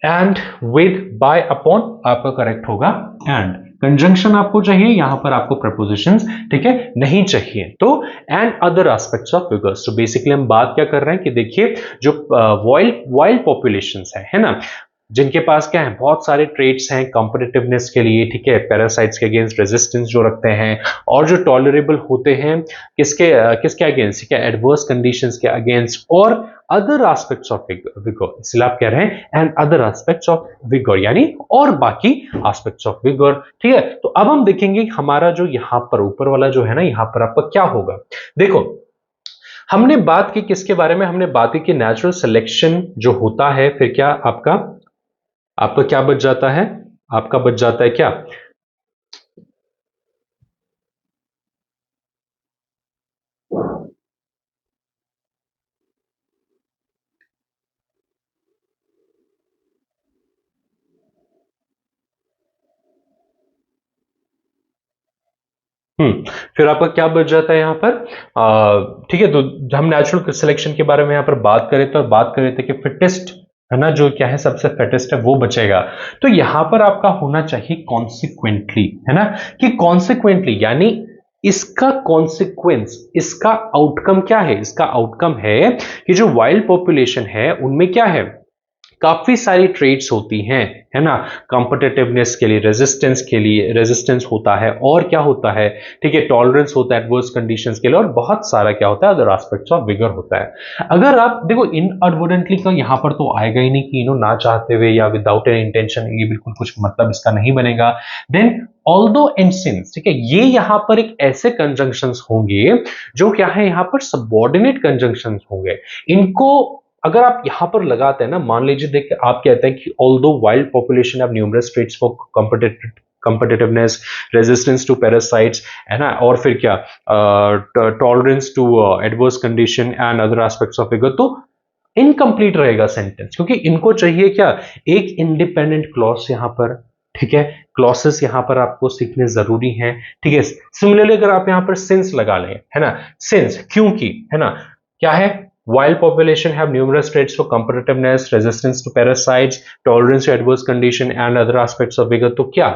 एंड विद, बाय, अपॉन आपका करेक्ट होगा एंड। कंजंक्शन आपको चाहिए, यहां पर आपको प्रपोजिशंस, ठीक है, नहीं चाहिए। तो and other aspects of figures, तो बेसिकली हम बात क्या कर रहे हैं कि देखिए जो वाइल्ड पॉपुलेशंस है ना, जिनके पास क्या है, बहुत सारे ट्रेट्स हैं कॉम्पिटिटिवनेस के लिए, ठीक है, पैरासाइट्स के अगेंस्ट रेजिस्टेंस जो रखते हैं, और जो टॉलरेबल होते हैं किसके किसके अगेंस्ट, ठीक है, एडवर्स कंडीशंस के अगेंस्ट, और अदर एस्पेक्ट्स ऑफ विगोर, इसलिए आप कह रहे हैं एंड अदर एस्पेक्ट्स ऑफ विगोर, यानी और बाकी एस्पेक्ट्स ऑफ विगोर, ठीक है। तो अब हम देखेंगे हमारा जो यहां पर ऊपर वाला जो है ना, यहां पर आपका क्या होगा। देखो हमने बात की किसके बारे में, हमने बात की नेचुरल सिलेक्शन जो होता है, फिर क्या आपका आपका क्या बच जाता है, आपका बच जाता है क्या, फिर आपका क्या बच जाता है यहां पर, ठीक है। तो हम नेचुरल सिलेक्शन के बारे में यहां पर बात करें तो बात कर रहे थे कि फिटेस्ट, है ना, जो क्या है सबसे फिटेस्ट है वो बचेगा। तो यहां पर आपका होना चाहिए कॉन्सिक्वेंटली, है ना, कि कॉन्सिक्वेंटली यानी इसका कॉन्सिक्वेंस, इसका आउटकम क्या है, इसका आउटकम है कि जो वाइल्ड पॉपुलेशन है उनमें क्या है, काफी सारी ट्रेड्स होती हैं, है ना, कॉम्पिटिटिवनेस के लिए, रेजिस्टेंस के लिए, रेजिस्टेंस होता है, और क्या होता है, ठीक है, टॉलरेंस होता है एडवर्स कंडीशंस के लिए, और बहुत सारा क्या होता है अदर एस्पेक्ट्स ऑफ विगर होता है। अगर आप देखो इनएडवर्टेंटली का यहां पर तो आएगा ही नहीं कि ना चाहते हुए या विदाउट एनी इंटेंशन, ये बिल्कुल कुछ मतलब इसका नहीं बनेगा। देन ऑल्दो एंड सिंस, ठीक है, ये यहां पर एक ऐसे कंजंक्शंस होंगे जो क्या है यहां पर सबऑर्डिनेट कंजंक्शंस होंगे। इनको अगर आप यहां पर लगाते हैं ना, मान लीजिए देखिए आप कहते हैं कि although wild population have numerous traits for competitiveness, resistance to parasites, है ना, और फिर क्या tolerance to adverse condition and other aspects of figure, तो इनकम्प्लीट रहेगा सेंटेंस, क्योंकि इनको चाहिए क्या, एक इंडिपेंडेंट क्लॉज यहां पर, ठीक है, क्लॉसेस यहां पर आपको सीखने जरूरी हैं, ठीक है। सिमिलरली अगर आप यहां पर सिंस लगा लें, है ना, सिंस क्योंकि, है ना, क्या है, wild population have numerous traits for competitiveness, resistance to parasites, tolerance to adverse condition and other aspects of vigor, तो क्या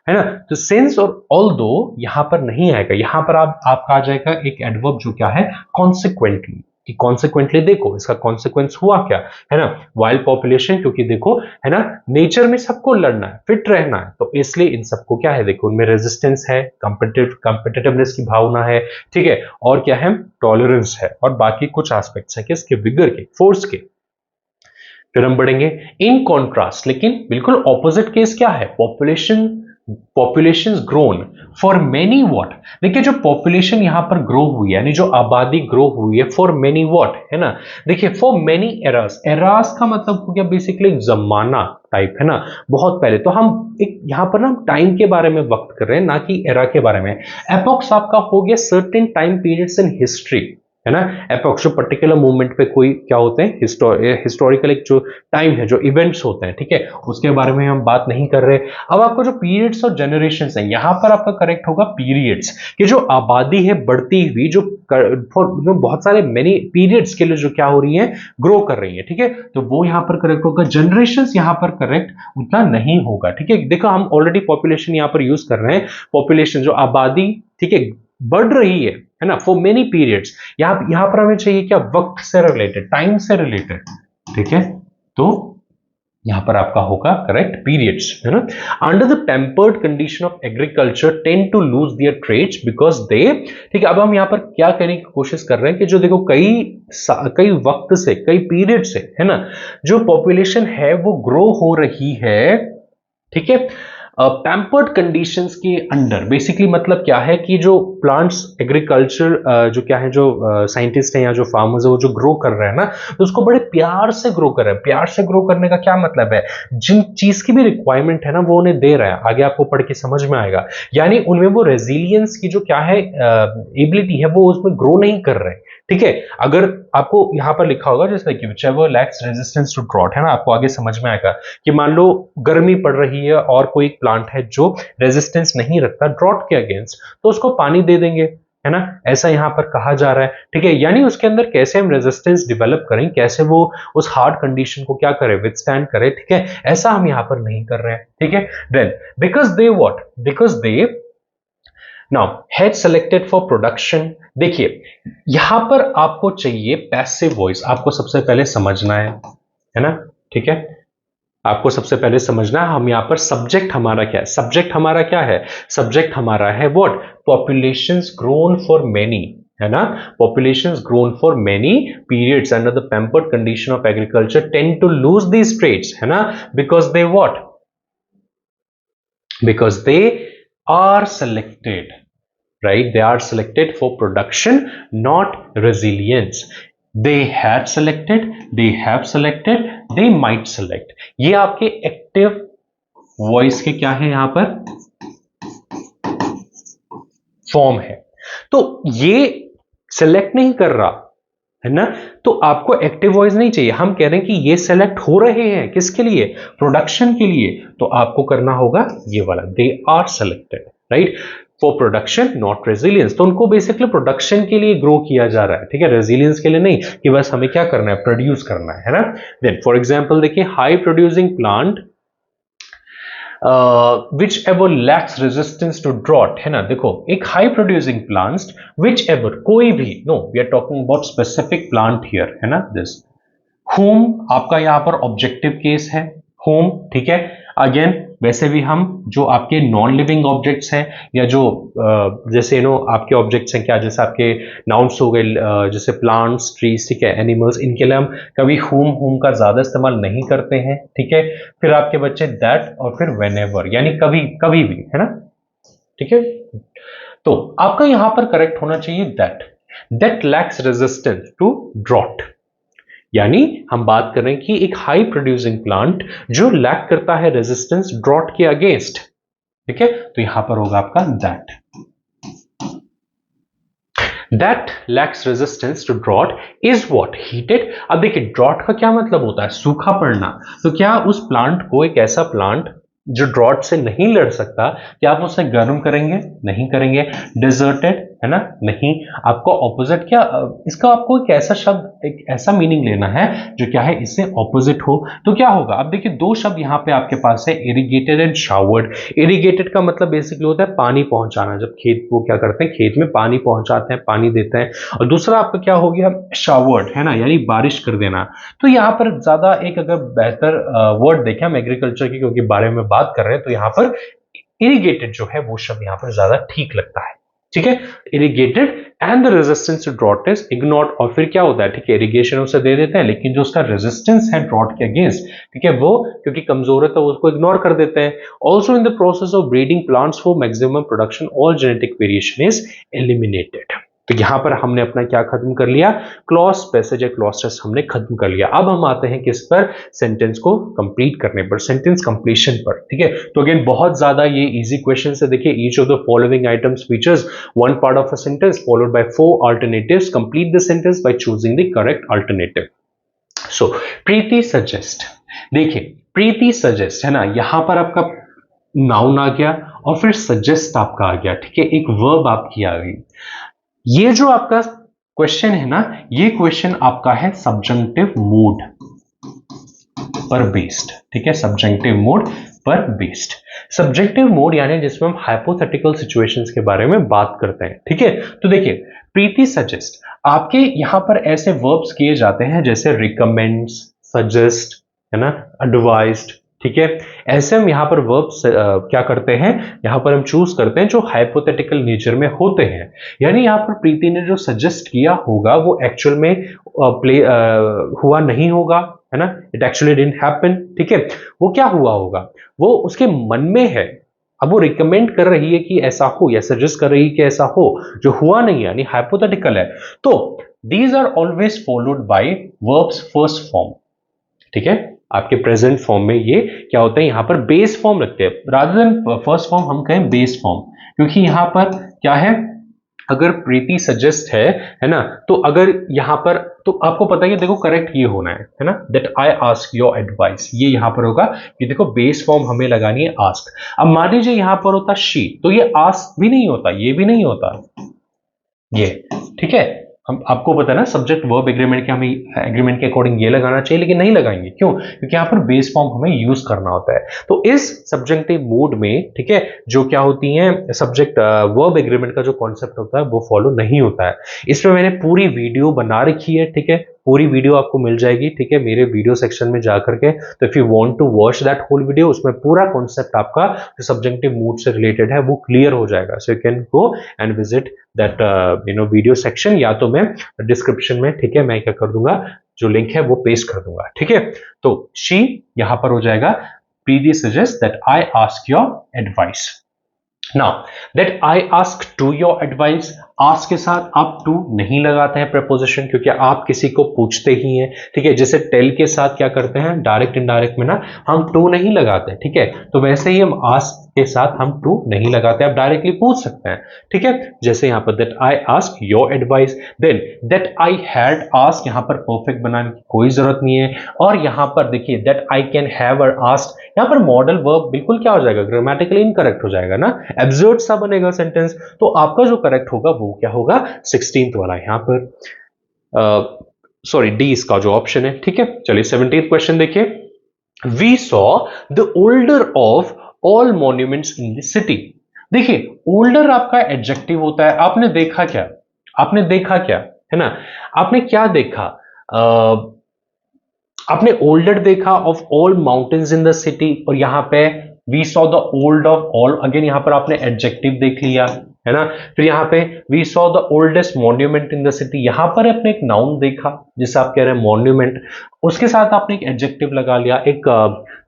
है ना, तो since और although यहां पर नहीं आएगा, यहां पर आपका आ जाएगा एक एडवर्ब जो क्या है consequently, कि consequently देखो इसका consequence हुआ क्या, है ना, वाइल्ड पॉपुलेशन, क्योंकि देखो है ना नेचर में सबको लड़ना है, फिट रहना है, तो इसलिए इन सबको क्या है, देखो उनमें रेजिस्टेंस है, कॉम्पिटिटिवनेस की भावना है, ठीक है, और क्या है, टॉलरेंस है, और बाकी कुछ एस्पेक्ट्स है किसके, विगर के, फोर्स के। फिर हम बढ़ेंगे इन कॉन्ट्रास्ट, लेकिन बिल्कुल ऑपोजिट केस क्या है, population grown for many what, देखिए जो पॉपुलेशन यहां पर ग्रो हुई है, यानी जो आबादी ग्रो हुई है, फॉर मेनी वॉट, है ना, देखिए फॉर मेनी एरास, एरास का मतलब हो गया बेसिकली जमाना टाइप, है ना, बहुत पहले, तो हम एक यहां पर ना टाइम के बारे में वक्त कर रहे हैं, ना कि एरा के बारे में। एपोक्स आपका हो गया certain time periods in history, है ना, एपोक्स जो पर्टिकुलर मूवमेंट पे कोई क्या होते हैं, हिस्टोरिकल एक जो टाइम है, जो इवेंट्स होते हैं, ठीक है, उसके बारे में हम बात नहीं कर रहे। अब आपको जो पीरियड्स और जनरेशंस हैं, यहां पर आपका करेक्ट होगा पीरियड्स, कि जो आबादी है बढ़ती हुई, जो बहुत सारे मेनी पीरियड्स के लिए जो क्या हो रही है, ग्रो कर रही है, ठीक है, तो वो यहां पर करेक्ट होगा। जनरेशंस यहां पर करेक्ट उतना नहीं होगा, ठीक है, देखो हम ऑलरेडी पॉपुलेशन यहां पर यूज कर रहे हैं, पॉपुलेशन जो आबादी, ठीक है, बढ़ रही है ना, फॉर मेनी पीरियड्स, यहां पर हमें चाहिए क्या, वक्त से रिलेटेड, टाइम से रिलेटेड, ठीक है, तो यहां पर आपका होगा करेक्ट पीरियड्स, है ना। Under the tempered condition of agriculture tend to lose their traits because they, ठीक है, अब हम यहां पर क्या करने की कोशिश कर रहे हैं कि जो देखो कई वक्त से, कई पीरियड से, है ना, जो पॉपुलेशन है वो ग्रो हो रही है, ठीक है, पैम्पर्ड कंडीशंस के अंडर, बेसिकली मतलब क्या है कि जो प्लांट्स एग्रीकल्चर जो क्या है, जो साइंटिस्ट हैं या जो फार्मर्स है वो जो ग्रो कर रहे हैं ना, तो उसको बड़े प्यार से ग्रो कर रहे हैं। प्यार से ग्रो करने का क्या मतलब है, जिन चीज की भी रिक्वायरमेंट है ना वो उन्हें दे रहा है, आगे आपको पढ़ के समझ में आएगा, यानी उनमें वो रेजिलियंस की जो क्या है एबिलिटी है वो उसमें ग्रो नहीं कर रहे, ठीक है। अगर आपको यहां पर लिखा होगा जैसे कि whichever lacks resistance to drought, है ना, आपको आगे समझ में आएगा कि मान लो गर्मी पड़ रही है और कोई प्लांट है जो रेजिस्टेंस नहीं रखता ड्रॉट के अगेंस्ट, तो उसको पानी दे देंगे, है ना, ऐसा यहां पर कहा जा रहा है, ठीक है, यानी उसके अंदर कैसे हम रेजिस्टेंस डेवलप करें, कैसे वो उस हार्ड कंडीशन को क्या करे, विथस्टैंड करे, ठीक है, ऐसा हम यहां पर नहीं कर रहे हैं, ठीक है। Then because they now had selected for production, देखिए यहां पर आपको चाहिए पैसिव वॉइस, आपको सबसे पहले समझना है ना, ठीक है, आपको सबसे पहले समझना है हम यहां पर सब्जेक्ट हमारा क्या है, सब्जेक्ट हमारा क्या है, सब्जेक्ट हमारा है what, populations grown for many, है ना, populations grown for many periods under the pampered condition of agriculture tend to lose these traits, है ना, because they what, because they are selected, right, they are selected for production, not resilience. They had selected, they have selected, they might select, ये आपके एक्टिव वॉइस के क्या है यहां पर फॉर्म है, तो ये सेलेक्ट नहीं कर रहा है ना, तो आपको एक्टिव वॉइस नहीं चाहिए, हम कह रहे हैं कि ये सेलेक्ट हो रहे हैं किसके लिए, प्रोडक्शन के लिए, तो आपको करना होगा ये वाला, they are selected, right, for production not resilience, तो उनको बेसिकली प्रोडक्शन के लिए ग्रो किया जा रहा है, ठीक है, रेजिलियंस के लिए नहीं कि बस हमें क्या करना है, प्रोड्यूस करना है ना। देन फॉर एग्जांपल देखिए high producing plant which ever lacks resistance to drought, है ना, देखो एक high producing plant which ever, कोई भी, no we are talking about specific plant here, है ना, दिस whom आपका यहां पर ऑब्जेक्टिव केस है, whom, ठीक है। अगेन वैसे भी हम जो आपके नॉन लिविंग ऑब्जेक्ट्स हैं या जो जैसे आपके ऑब्जेक्ट्स हैं क्या, जैसे आपके नाउन्स हो गए, जैसे प्लांट्स, ट्रीज, ठीक है, एनिमल्स, इनके लिए हम कभी whom का ज्यादा इस्तेमाल नहीं करते हैं, ठीक है। फिर आपके बच्चे that और फिर whenever, यानी कभी कभी भी, है ना, ठीक है। तो आपका यहां पर करेक्ट होना चाहिए that lacks resistance to drought, यानी हम बात कर रहे हैं कि एक हाई प्रोड्यूसिंग प्लांट जो लैक करता है रेजिस्टेंस ड्रॉट के अगेंस्ट, ठीक है। तो यहां पर होगा आपका that lacks resistance to drought is what heated। अब देखिए ड्रॉट का क्या मतलब होता है, सूखा पड़ना। तो क्या उस प्लांट को, एक ऐसा प्लांट जो ड्रॉट से नहीं लड़ सकता, क्या आप उसे गर्म करेंगे? नहीं करेंगे। डिजर्टेड, है ना, नहीं। आपको ऑपोजिट क्या, इसका आपको एक ऐसा शब्द, एक ऐसा मीनिंग लेना है जो क्या है, इससे ऑपोजिट हो। तो क्या होगा, अब देखिए दो शब्द यहां पे आपके पास है, इरिगेटेड एंड शावर्ड। इरिगेटेड का मतलब बेसिकली होता है पानी पहुंचाना, जब खेत को क्या करते हैं, खेत में पानी पहुंचाते हैं, पानी देते हैं। और दूसरा आपका क्या हो गया, शावर्ड, है ना, यानी बारिश कर देना। तो यहां पर ज्यादा एक अगर बेहतर वर्ड देखें हम एग्रीकल्चर की, क्योंकि बारे में बात कर रहे हैं, तो यहां पर इरिगेटेड जो है वो शब्द यहां पर ज्यादा ठीक लगता है, ठीक है। Irrigated and the resistance to drought is ignored. और फिर क्या होता है, ठीक है, इरिगेशन उसे दे देते हैं, लेकिन जो उसका रेजिस्टेंस है ड्रॉट के अगेंस्ट, ठीक है, वो क्योंकि कमजोर है तो उसको इग्नोर कर देते हैं। Also in the process of breeding plants for maximum production all genetic variation is eliminated. तो यहां पर हमने अपना क्या खत्म कर लिया, क्लॉज पैसेज या क्लॉज टेस्ट हमने खत्म कर लिया। अब हम आते हैं किस पर, सेंटेंस को कंप्लीट करने पर, सेंटेंस कंप्लीशन पर, ठीक है। तो अगेन बहुत ज्यादा ये इजी क्वेश्चन है। देखिए each of the following items features one part of a sentence followed by 4 alternatives, complete the sentence by choosing the correct alternative. So Preeti suggest, देखिए प्रीति सजेस्ट, है ना, यहां पर आपका नाउन आ गया और फिर सजेस्ट आपका आ गया, ठीक है, एक वर्ब आपकी आ गई। ये जो आपका क्वेश्चन है ना, ये क्वेश्चन आपका है सब्जंक्टिव मूड पर बेस्ड, ठीक है, सब्जंक्टिव मूड पर बेस्ड। सब्जेक्टिव मूड यानी जिसमें हम हाइपोथेटिकल सिचुएशंस के बारे में बात करते हैं, ठीक है। तो देखिए प्रीति सजेस्ट, आपके यहां पर ऐसे वर्ब्स किए जाते हैं जैसे रिकमेंड्स, सजेस्ट, है ना, एडवाइज्ड, ठीक है। ऐसे हम यहां पर वर्ब्स क्या करते हैं, यहां पर हम चूज करते हैं जो हाइपोथेटिकल नेचर में होते हैं। यानी यहां पर प्रीति ने जो सजेस्ट किया होगा वो एक्चुअल में हुआ नहीं होगा, है ना, इट एक्चुअली डिडंट हैपन, ठीक है। वो क्या हुआ होगा, वो उसके मन में है। अब वो रिकमेंड कर रही है कि ऐसा हो, या सजेस्ट कर रही है कि ऐसा हो, जो हुआ नहीं, यानी हाइपोथेटिकल है। तो these are always followed by verbs first form, ठीक है। आपके प्रेजेंट फॉर्म में ये क्या होता है, यहां पर बेस फॉर्म रखते हैं, रादर देन फर्स्ट फॉर्म हम कहें बेस फॉर्म, क्योंकि यहां पर क्या है, अगर प्रीति सजेस्ट है ना, तो अगर यहां पर, तो आपको पता है कि देखो करेक्ट ये होना है ना, that I ask your advice, ये यहां पर होगा कि देखो बेस फॉर्म हमें लगानी है आस्क। अब मान लीजिए यहां पर होता शी, तो ये आस्क भी नहीं होता, ये भी नहीं होता, ये, ठीक है। हम आपको पता है ना, सब्जेक्ट वर्ब एग्रीमेंट के, हमें एग्रीमेंट के अकॉर्डिंग ये लगाना चाहिए, लेकिन नहीं लगाएंगे, क्यों, क्योंकि यहां पर बेस फॉर्म हमें यूज करना होता है। तो इस सब्जेक्टिव मोड में, ठीक है, जो क्या होती है, सब्जेक्ट वर्ब एग्रीमेंट का जो कॉन्सेप्ट होता है वो फॉलो नहीं होता है। इसमें मैंने पूरी वीडियो बना रखी है, ठीक है, पूरी वीडियो आपको मिल जाएगी, ठीक है, मेरे वीडियो सेक्शन में जाकर के। तो if you want to watch that whole video, उसमें पूरा कॉन्सेप्ट आपका जो सब्जेक्टिव मूड से रिलेटेड है वो क्लियर हो जाएगा। So you can go and visit that video section, या तो मैं डिस्क्रिप्शन में, ठीक है, मैं क्या कर दूंगा, जो लिंक है वो पेस्ट कर दूंगा, ठीक है। तो शी यहां पर हो जाएगा, Preeti suggest that I ask your advice. Now that I ask to your advice, ask के साथ आप टू नहीं लगाते हैं प्रपोजिशन, क्योंकि आप किसी को पूछते ही हैं, ठीक है। जैसे टेल के साथ क्या करते हैं, डायरेक्ट इनडायरेक्ट में ना हम टू नहीं लगाते, ठीक है। तो वैसे ही हम आस्क के साथ हम टू नहीं लगाते, आप डायरेक्टली पूछ सकते हैं, ठीक है। जैसे यहां पर that I ask your advice, then that I had ask, यहां पर परफेक्ट बनाने की कोई जरूरत नहीं है। और यहां पर देखिए that I can have asked, यहां पर मॉडल वर्ब बिल्कुल क्या हो जाएगा, ग्रामेटिकली इनकरेक्ट हो जाएगा ना, एब्सर्ड सा बनेगा सेंटेंस। तो आपका जो करेक्ट होगा वो क्या होगा, 16th वाला यहां पर, सॉरी डी इसका जो ऑप्शन है, ठीक है। चलिए 17th क्वेश्चन देखिए, we saw the older of all monuments in the city. देखिए ओल्डर आपका एडजेक्टिव होता है, आपने देखा क्या, आपने देखा क्या, है ना, आपने क्या देखा, आपने ओल्डर देखा of all mountains in the city, और यहां पे we saw the old of all, again यहां पर आपने एडजेक्टिव देख लिया, है ना। फिर यहाँ पे we saw the oldest monument in the city, यहां पर आपने एक नाउन देखा जिसे आप कह रहे हैं मॉन्यूमेंट, उसके साथ आपने एक एडजेक्टिव लगा लिया, एक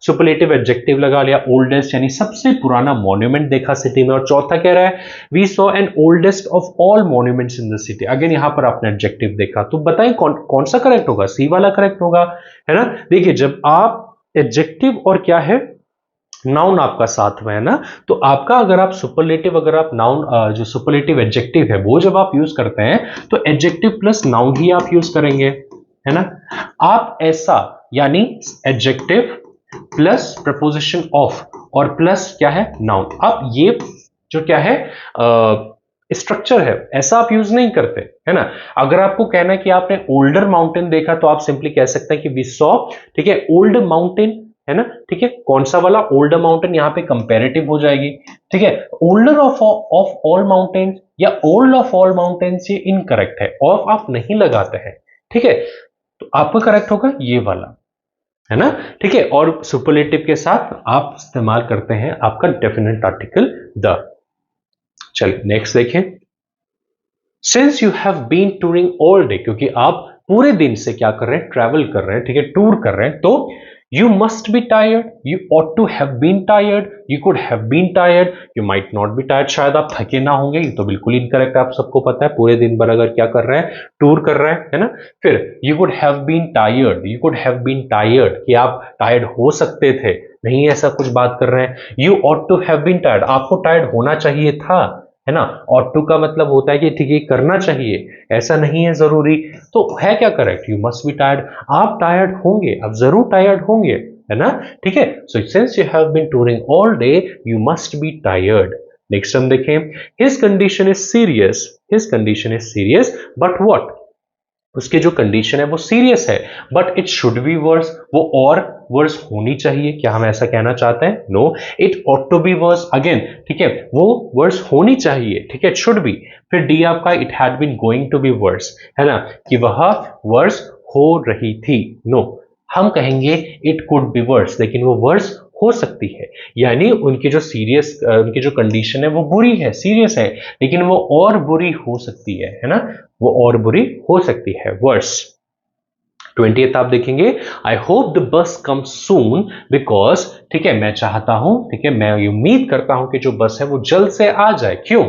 सुपरलेटिव एडजेक्टिव लगा लिया, ओल्डेस्ट यानी सबसे पुराना मॉन्यूमेंट देखा सिटी में। और चौथा कह रहा है we saw an oldest of all monuments in the city, again यहां पर आपने एडजेक्टिव देखा। तो बताएं कौन सा करेक्ट होगा, सी वाला करेक्ट होगा, है ना। देखिए जब आप एडजेक्टिव और क्या है नाउन आपका साथ में है ना, तो आपका अगर आप सुपरलेटिव, अगर आप नाउन जो सुपरलेटिव एडजेक्टिव है वो जब आप यूज करते हैं तो एडजेक्टिव प्लस नाउन ही आप यूज करेंगे, है ना। आप ऐसा यानी एडजेक्टिव प्लस प्रपोजिशन ऑफ और प्लस क्या है नाउन, आप ये जो क्या है स्ट्रक्चर है ऐसा आप यूज नहीं करते, है ना। अगर आपको कहना है कि आपने ओल्डर माउंटेन देखा तो आप सिंपली कह सकते हैं कि वी सॉ, ठीक है, ओल्ड माउंटेन, है ना, ठीक है। कौन सा वाला ओल्डर माउंटेन, यहां पे कंपैरेटिव हो जाएगी, ठीक है। ओल्डर ऑफ ऑल माउंटेन्स या ओल्ड ऑफ ऑल माउंटेन्स ये इनकरेक्ट है, ऑफ आप नहीं लगाते हैं, ठीक है। तो आपका करेक्ट होगा ये वाला, है ना, ठीक है। और सुपरलेटिव के साथ आप इस्तेमाल करते हैं आपका डेफिनेट आर्टिकल द। चलिए नेक्स्ट देखें, since you have been touring all day, क्योंकि आप पूरे दिन से क्या कर रहे हैं, ट्रैवल कर रहे हैं, ठीक है, टूर कर रहे हैं, तो you must be tired, you ought to have been tired, you could have been tired, you might not be tired, शायद आप थके ना होंगे, ये तो बिल्कुल इनकरेक्ट है, आप सबको पता है पूरे दिन भर अगर क्या कर रहे हैं, टूर कर रहे हैं, है ना। फिर you could have been tired, you could have been tired कि आप टायर्ड हो सकते थे, नहीं ऐसा कुछ बात कर रहे हैं। You ought to have been tired, आपको टायर्ड होना चाहिए था, है ना। ऑट टू का मतलब होता है कि ठीक है करना चाहिए, ऐसा नहीं है जरूरी, तो है क्या correct, you must be tired, आप टायर्ड होंगे, आप जरूर टायर्ड होंगे, है ना, ठीक है। So since you have been touring all day you must be tired. Next हम देखें, his condition is serious, his condition is serious but what, उसके जो कंडीशन है वो सीरियस है, but it should be worse, वो और वर्स होनी चाहिए, क्या हम ऐसा कहना चाहते हैं, no, it ought to be worse, again ठीक है, वो वर्स होनी चाहिए, ठीक है, इट शुड बी। फिर डी आपका it had been going to be worse, है ना, कि वह वर्स हो रही थी, नो, हम कहेंगे इट कुड बी वर्स, लेकिन वो वर्स हो सकती है, यानी उनकी जो सीरियस उनकी जो कंडीशन है वो बुरी है, सीरियस है, लेकिन वो और बुरी हो सकती है ना, वो और बुरी हो सकती है, वर्स। 20th आप देखेंगे, I hope the bus come soon because, ठीक है, मैं चाहता हूं, ठीक है, मैं उम्मीद करता हूं कि जो बस है वो जल्द से आ जाए, क्यों,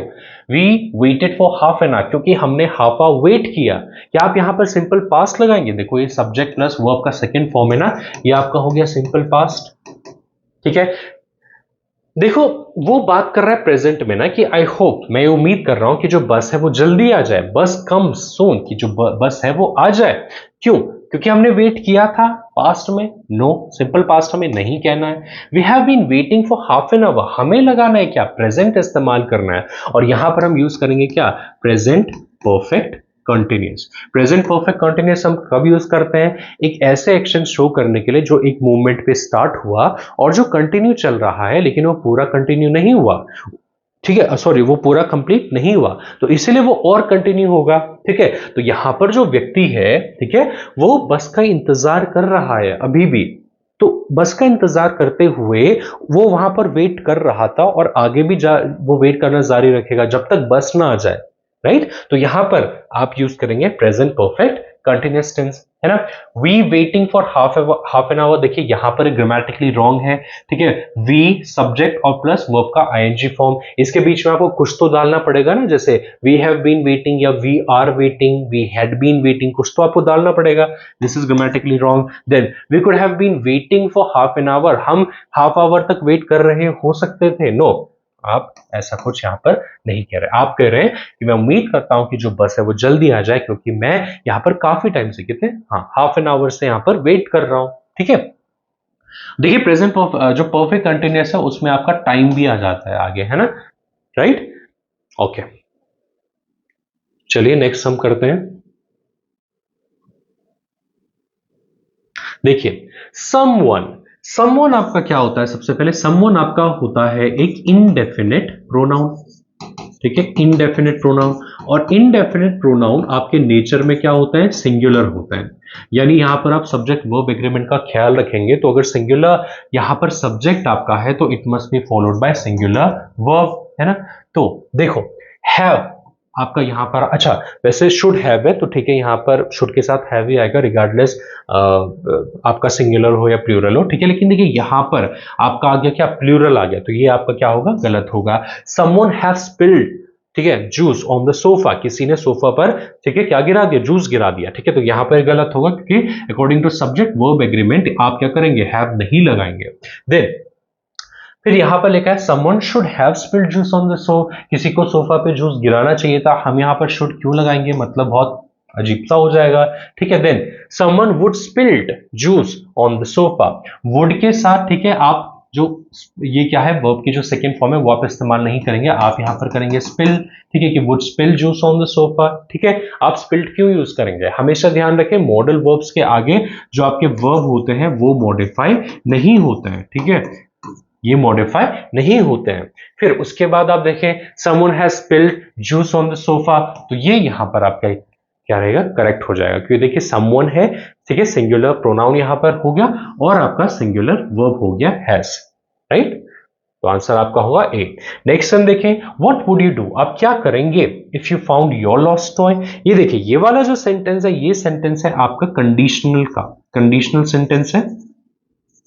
we waited for half an hour, क्योंकि हमने हाफ आवर वेट किया। क्या आप यहां पर सिंपल पास्ट लगाएंगे, देखो ये सब्जेक्ट प्लस वर्ब का सेकंड फॉर्म है ना, ये आपका हो गया सिंपल पास्ट, ठीक है। देखो वो बात कर रहा है प्रेजेंट में ना, कि आई होप, मैं उम्मीद कर रहा हूं कि जो बस है वो जल्दी आ जाए, बस कम सून, कि जो बस है वो आ जाए, क्यों, क्योंकि हमने वेट किया था पास्ट में, नो, सिंपल पास्ट हमें नहीं कहना है। We have been waiting for half an hour, हमें लगाना है क्या, प्रेजेंट इस्तेमाल करना है, और यहां पर हम यूज करेंगे क्या, present perfect continuous. Present perfect continuous हम कब यूज करते हैं, एक ऐसे एक्शन शो करने के लिए जो एक मूवमेंट पे स्टार्ट हुआ और जो कंटिन्यू चल रहा है, लेकिन वो पूरा कंटिन्यू नहीं हुआ, ठीक है, सॉरी, वो पूरा कंप्लीट नहीं हुआ, तो इसीलिए वो और कंटिन्यू होगा, ठीक है। तो यहां पर जो व्यक्ति है, ठीक है, वो बस का इंतजार कर रहा है अभी भी, तो बस का इंतजार करते हुए वो वहां पर वेट कर रहा था और आगे भी वो वेट करना जारी रखेगा जब तक बस ना आ जाए, राइट। तो यहां पर आप यूज करेंगे प्रेजेंट परफेक्ट कंटिन्यूअस टेंस, है ना। We waiting for half an hour, देखिए यहां पर ग्रामेटिकली रॉन्ग है, ठीक है, वी सब्जेक्ट और प्लस वर्ब का आईएनजी फॉर्म, इसके बीच में आपको कुछ तो डालना पड़ेगा ना, जैसे वी हैव बीन वेटिंग या we are waiting, we had been waiting, कुछ तो आपको डालना पड़ेगा, this is grammatically wrong. Then we could have been waiting for half an hour, हम हाफ आवर तक वेट कर रहे हो सकते थे, नो, आप ऐसा कुछ यहां पर नहीं कह रहे, आप कह रहे हैं कि मैं उम्मीद करता हूं कि जो बस है वो जल्दी आ जाए, क्योंकि मैं यहां पर काफी टाइम से, कितने, हाँ, हाफ एन आवर से यहां पर वेट कर रहा हूं, ठीक है। देखिए प्रेजेंट जो परफेक्ट कंटिन्यूअस है उसमें आपका टाइम भी आ जाता है आगे, है ना, राइट, ओके। चलिए नेक्स्ट हम करते हैं, देखिए समवन, समवन आपका क्या होता है, सबसे पहले समवन आपका होता है एक इनडेफिनेट प्रोनाउन, ठीक है, इनडेफिनेट प्रोनाउन। और इनडेफिनेट प्रोनाउन आपके नेचर में क्या होता है, सिंगुलर होता है। यानी यहां पर आप सब्जेक्ट वर्ब एग्रीमेंट का ख्याल रखेंगे, तो अगर सिंगुलर यहां पर सब्जेक्ट आपका है तो it must be followed by singular verb, है ना। तो देखो, हैव आपका यहां पर, अच्छा वैसे शुड हैव है तो ठीक है, यहां पर शुड के साथ हैव ही आएगा रिगार्डलेस आपका सिंगुलर हो या प्लूरल हो, ठीक है। लेकिन देखिए यहां पर आपका आ गया क्या, प्लूरल आ गया, तो ये आपका क्या होगा, गलत होगा। समवन हैव स्पिल्ड, ठीक है, जूस ऑन द सोफा, किसी ने सोफा पर, ठीक है, क्या गिरा दिया, जूस गिरा दिया, ठीक है। तो यहां पर गलत होगा क्योंकि according to subject verb agreement आप क्या करेंगे, हैव नहीं लगाएंगे। देन फिर यहां पर लिखा है someone should have spilled juice on the so, किसी को सोफा पे जूस गिराना चाहिए था, हम यहां पर शुड क्यों लगाएंगे, मतलब बहुत अजीब सा हो जाएगा, ठीक है। Then someone would spilled juice on the sofa, would के साथ, ठीक है, आप जो ये क्या है, वर्ब की जो सेकंड फॉर्म है वो आप इस्तेमाल नहीं करेंगे, आप यहां पर करेंगे स्पिल, ठीक है, कि would spill juice on the sofa, ठीक है। आप स्पिल्ड क्यों यूज करेंगे, हमेशा ध्यान रखें मॉडल वर्ब्स के आगे जो आपके वर्ब होते हैं वो मॉडिफाई नहीं होते हैं, ठीक है, ये मॉडिफाई नहीं होते हैं। फिर उसके बाद आप देखें someone has spilled juice on the sofa, तो ये यहां पर आपका क्या रहेगा, करेक्ट हो जाएगा, क्योंकि देखिए समवन है, ठीक है, सिंगुलर प्रोनाउन यहां पर हो गया और आपका सिंगुलर वर्ब हो गया हैज, राइट। तो आंसर आपका होगा ए। नेक्स्ट हम देखें, व्हाट वुड यू डू, आप क्या करेंगे if you found your lost toy. ये देखिए ये वाला जो सेंटेंस है, ये सेंटेंस है आपका कंडीशनल का, कंडीशनल सेंटेंस है,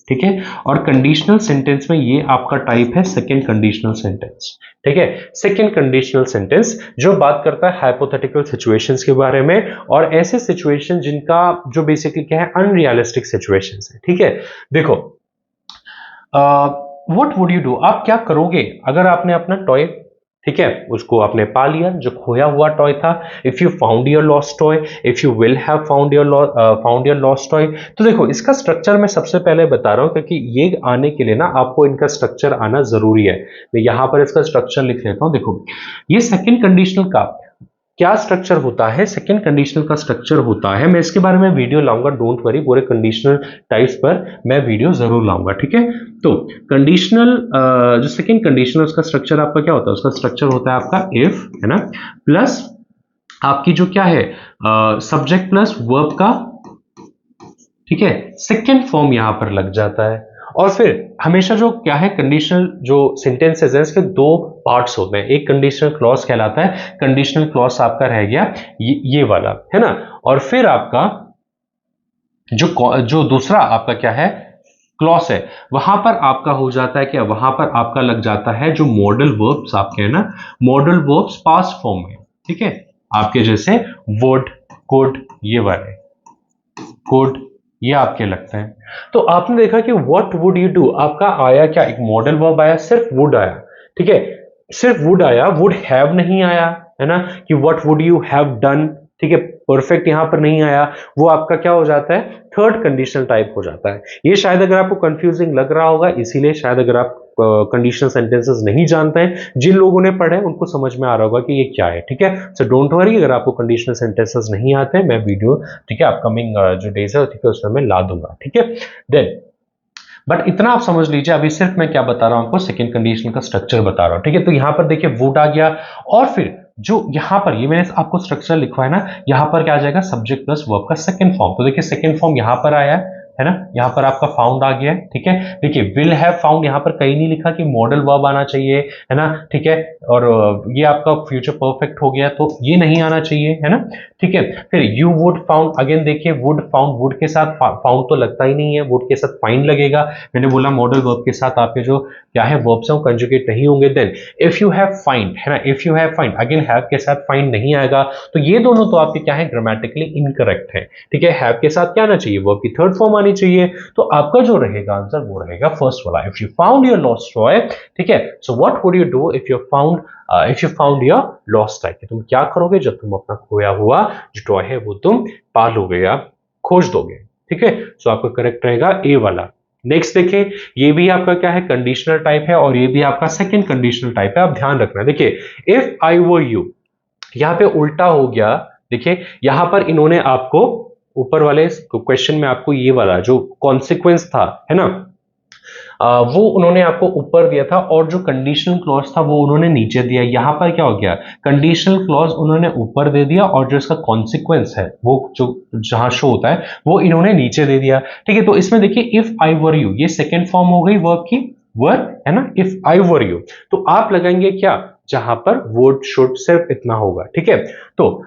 ठीक है। और कंडीशनल सेंटेंस में ये आपका टाइप है सेकंड कंडीशनल सेंटेंस, ठीक है। सेकंड कंडीशनल सेंटेंस जो बात करता है हाइपोथेटिकल सिचुएशंस के बारे में, और ऐसे सिचुएशन जिनका जो बेसिकली क्या है, अनरियलिस्टिक सिचुएशंस है, ठीक है। देखो व्हाट वुड यू डू, आप क्या करोगे अगर आपने अपना टॉय, ठीक है, उसको आपने पा लिया, जो खोया हुआ टॉय था। If you found your lost toy, if you will have found your lost toy. तो देखो इसका स्ट्रक्चर मैं सबसे पहले बता रहा हूं, क्योंकि ये आने के लिए ना आपको इनका स्ट्रक्चर आना जरूरी है। मैं यहां पर इसका स्ट्रक्चर लिख लेता हूं। देखो ये सेकंड कंडीशनल का क्या स्ट्रक्चर होता है, सेकंड कंडीशनल का स्ट्रक्चर होता है, मैं इसके बारे में वीडियो लाऊंगा, डोंट वरी, पूरे कंडीशनल टाइप्स पर मैं वीडियो जरूर लाऊंगा, ठीक है। तो कंडीशनल जो सेकंड कंडीशनल उसका स्ट्रक्चर आपका क्या होता है, उसका स्ट्रक्चर होता है आपका इफ, है ना, प्लस आपकी जो क्या है सब्जेक्ट प्लस वर्ब का, ठीक है, सेकंड फॉर्म यहां पर लग जाता है। और फिर हमेशा जो क्या है, कंडीशनल जो सेंटेंसेस है इसके दो पार्ट्स होते हैं, एक कंडीशनल क्लॉज कहलाता है, कंडीशनल क्लॉज आपका रह गया ये वाला, है ना। और फिर आपका जो दूसरा आपका क्या है क्लॉज है, वहां पर आपका हो जाता है क्या, वहां पर आपका लग जाता है जो मॉडल वर्ब्स आपके है ना, मॉडल वर्ब्स पास्ट फॉर्म में, ठीक है, आपके जैसे वुड, कुड, ये वाले कुड, ये आपके लगते हैं। तो आपने देखा कि व्हाट वुड यू डू आपका आया क्या, एक मॉडल वर्ब आया, सिर्फ वुड आया, ठीक है, सिर्फ वुड आया, वुड हैव नहीं आया, है ना, कि what would you have done, ठीक है, परफेक्ट यहां पर नहीं आया, वो आपका क्या हो जाता है, थर्ड कंडीशनल टाइप हो जाता है। ये शायद अगर आपको कंफ्यूजिंग लग रहा होगा, इसीलिए शायद अगर आप कंडीशनल सेंटेंसेस नहीं जानते हैं, जिन लोगों ने पढ़े उनको समझ में आ रहा होगा कि ये क्या है, ठीक है। सो डोंट वरी, अगर आपको कंडीशनल सेंटेंसेस नहीं आते हैं, मैं वीडियो, ठीक है, अपकमिंग जो डेज है, ठीक है, उसमें मैं ला दूंगा, ठीक है। देन बट इतना आप समझ लीजिए, अभी सिर्फ मैं क्या बता रहा हूं आपको, सेकंड कंडीशन का स्ट्रक्चर बता रहा हूं, ठीक है। तो यहां पर देखिए वुड आ गया, और फिर जो यहां पर ये मैंने आपको स्ट्रक्चर लिखवा है ना, यहां पर क्या आ जाएगा, सब्जेक्ट प्लस वर्ब का सेकंड फॉर्म। तो देखिए सेकंड फॉर्म यहां पर आया है ना, यहां पर आपका फाउंड आ गया है, ठीक है। देखिए विल हैव फाउंड, यहां पर कहीं नहीं लिखा कि मॉडल वर्ब आना चाहिए, है ना, ठीक है। और ये आपका फ्यूचर परफेक्ट हो गया, तो ये नहीं आना चाहिए, है ना, ठीक है। फिर यू वुड फाउंड, अगेन देखिए वुड फाउंड, वुड के साथ फाउंड तो लगता ही नहीं है, वुड के साथ फाइंड लगेगा। मैंने बोला मॉडल वर्ब के साथ आपके जो क्या है वर्ब्स हैं वो कंजुगेट नहीं होंगे। Then if you have find, है ना, if you have find, again have के साथ फाइंड नहीं आएगा, तो ये दोनों तो आपके क्या है, ग्रामेटिकली इनकरेक्ट है, ठीक है। हैव के साथ क्या आना चाहिए, वर्ब की थर्ड फॉर्म आनी चाहिए। तो आपका जो रहेगा आंसर वो रहेगा फर्स्ट वाला, if you found your lost toy, ठीक है। So what would you do if you found your lost toy, तुम क्या करोगे जब तुम अपना खोया हुआ जो टॉय है वो तुम पालोगे या खोज दोगे, ठीक है। सो आपका करेक्ट रहेगा ए वाला। नेक्स्ट देखें, ये भी आपका क्या है, कंडीशनल टाइप है, और ये भी आपका सेकंड कंडीशनल टाइप है, आप ध्यान रखना। देखिए इफ आई वर यू, यहां पे उल्टा हो गया, देखिए यहां पर इन्होंने आपको ऊपर वाले क्वेश्चन में आपको ये वाला जो कॉन्सिक्वेंस था, है ना, वो उन्होंने आपको ऊपर दिया था और जो कंडीशनल क्लॉज था वो उन्होंने नीचे दिया। यहां पर क्या हो गया, कंडीशनल क्लॉज उन्होंने ऊपर दे दिया और जो इसका कॉन्सिक्वेंस है वो जो जहां शो होता है वो इन्होंने नीचे दे दिया। ठीक है, तो इसमें देखिए इफ आई वर यू, ये सेकेंड फॉर्म हो गई वर्ब की, वर है ना, इफ आई वर यू, तो आप लगाएंगे क्या, जहां पर वुड शुड सिर्फ इतना होगा। ठीक है, तो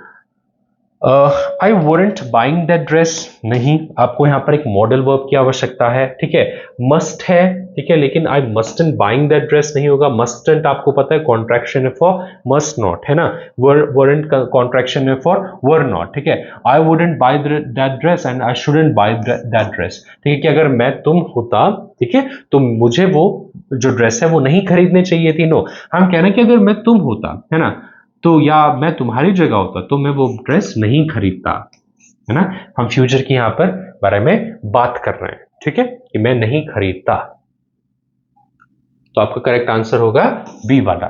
आई वोरेंट बाइंग दैट ड्रेस, नहीं, आपको यहां पर एक मॉडल वर्ब की आवश्यकता है। ठीक है, मस्ट है, ठीक है, लेकिन आई मस्टंट बाइंग दैट ड्रेस नहीं होगा। मस्टंट आपको पता है कॉन्ट्रैक्शन है फॉर मस्ट नॉट, है ना, वोरेंट कॉन्ट्रैक्शन है फॉर वर नॉट। ठीक है, I wouldn't by that dress and I shouldn't by that dress. ठीक है, कि अगर मैं तुम होता, ठीक है, तो मुझे वो जो ड्रेस है वो नहीं खरीदनी चाहिए थी। नो, हम कह रहे हैं कि अगर मैं तुम होता, है ना, तो या मैं तुम्हारी जगह होता तो मैं वो ड्रेस नहीं खरीदता, है ना। हम फ्यूचर की यहां पर बारे में बात कर रहे हैं, ठीक है, कि मैं नहीं खरीदता। तो आपका करेक्ट आंसर होगा बी वाला।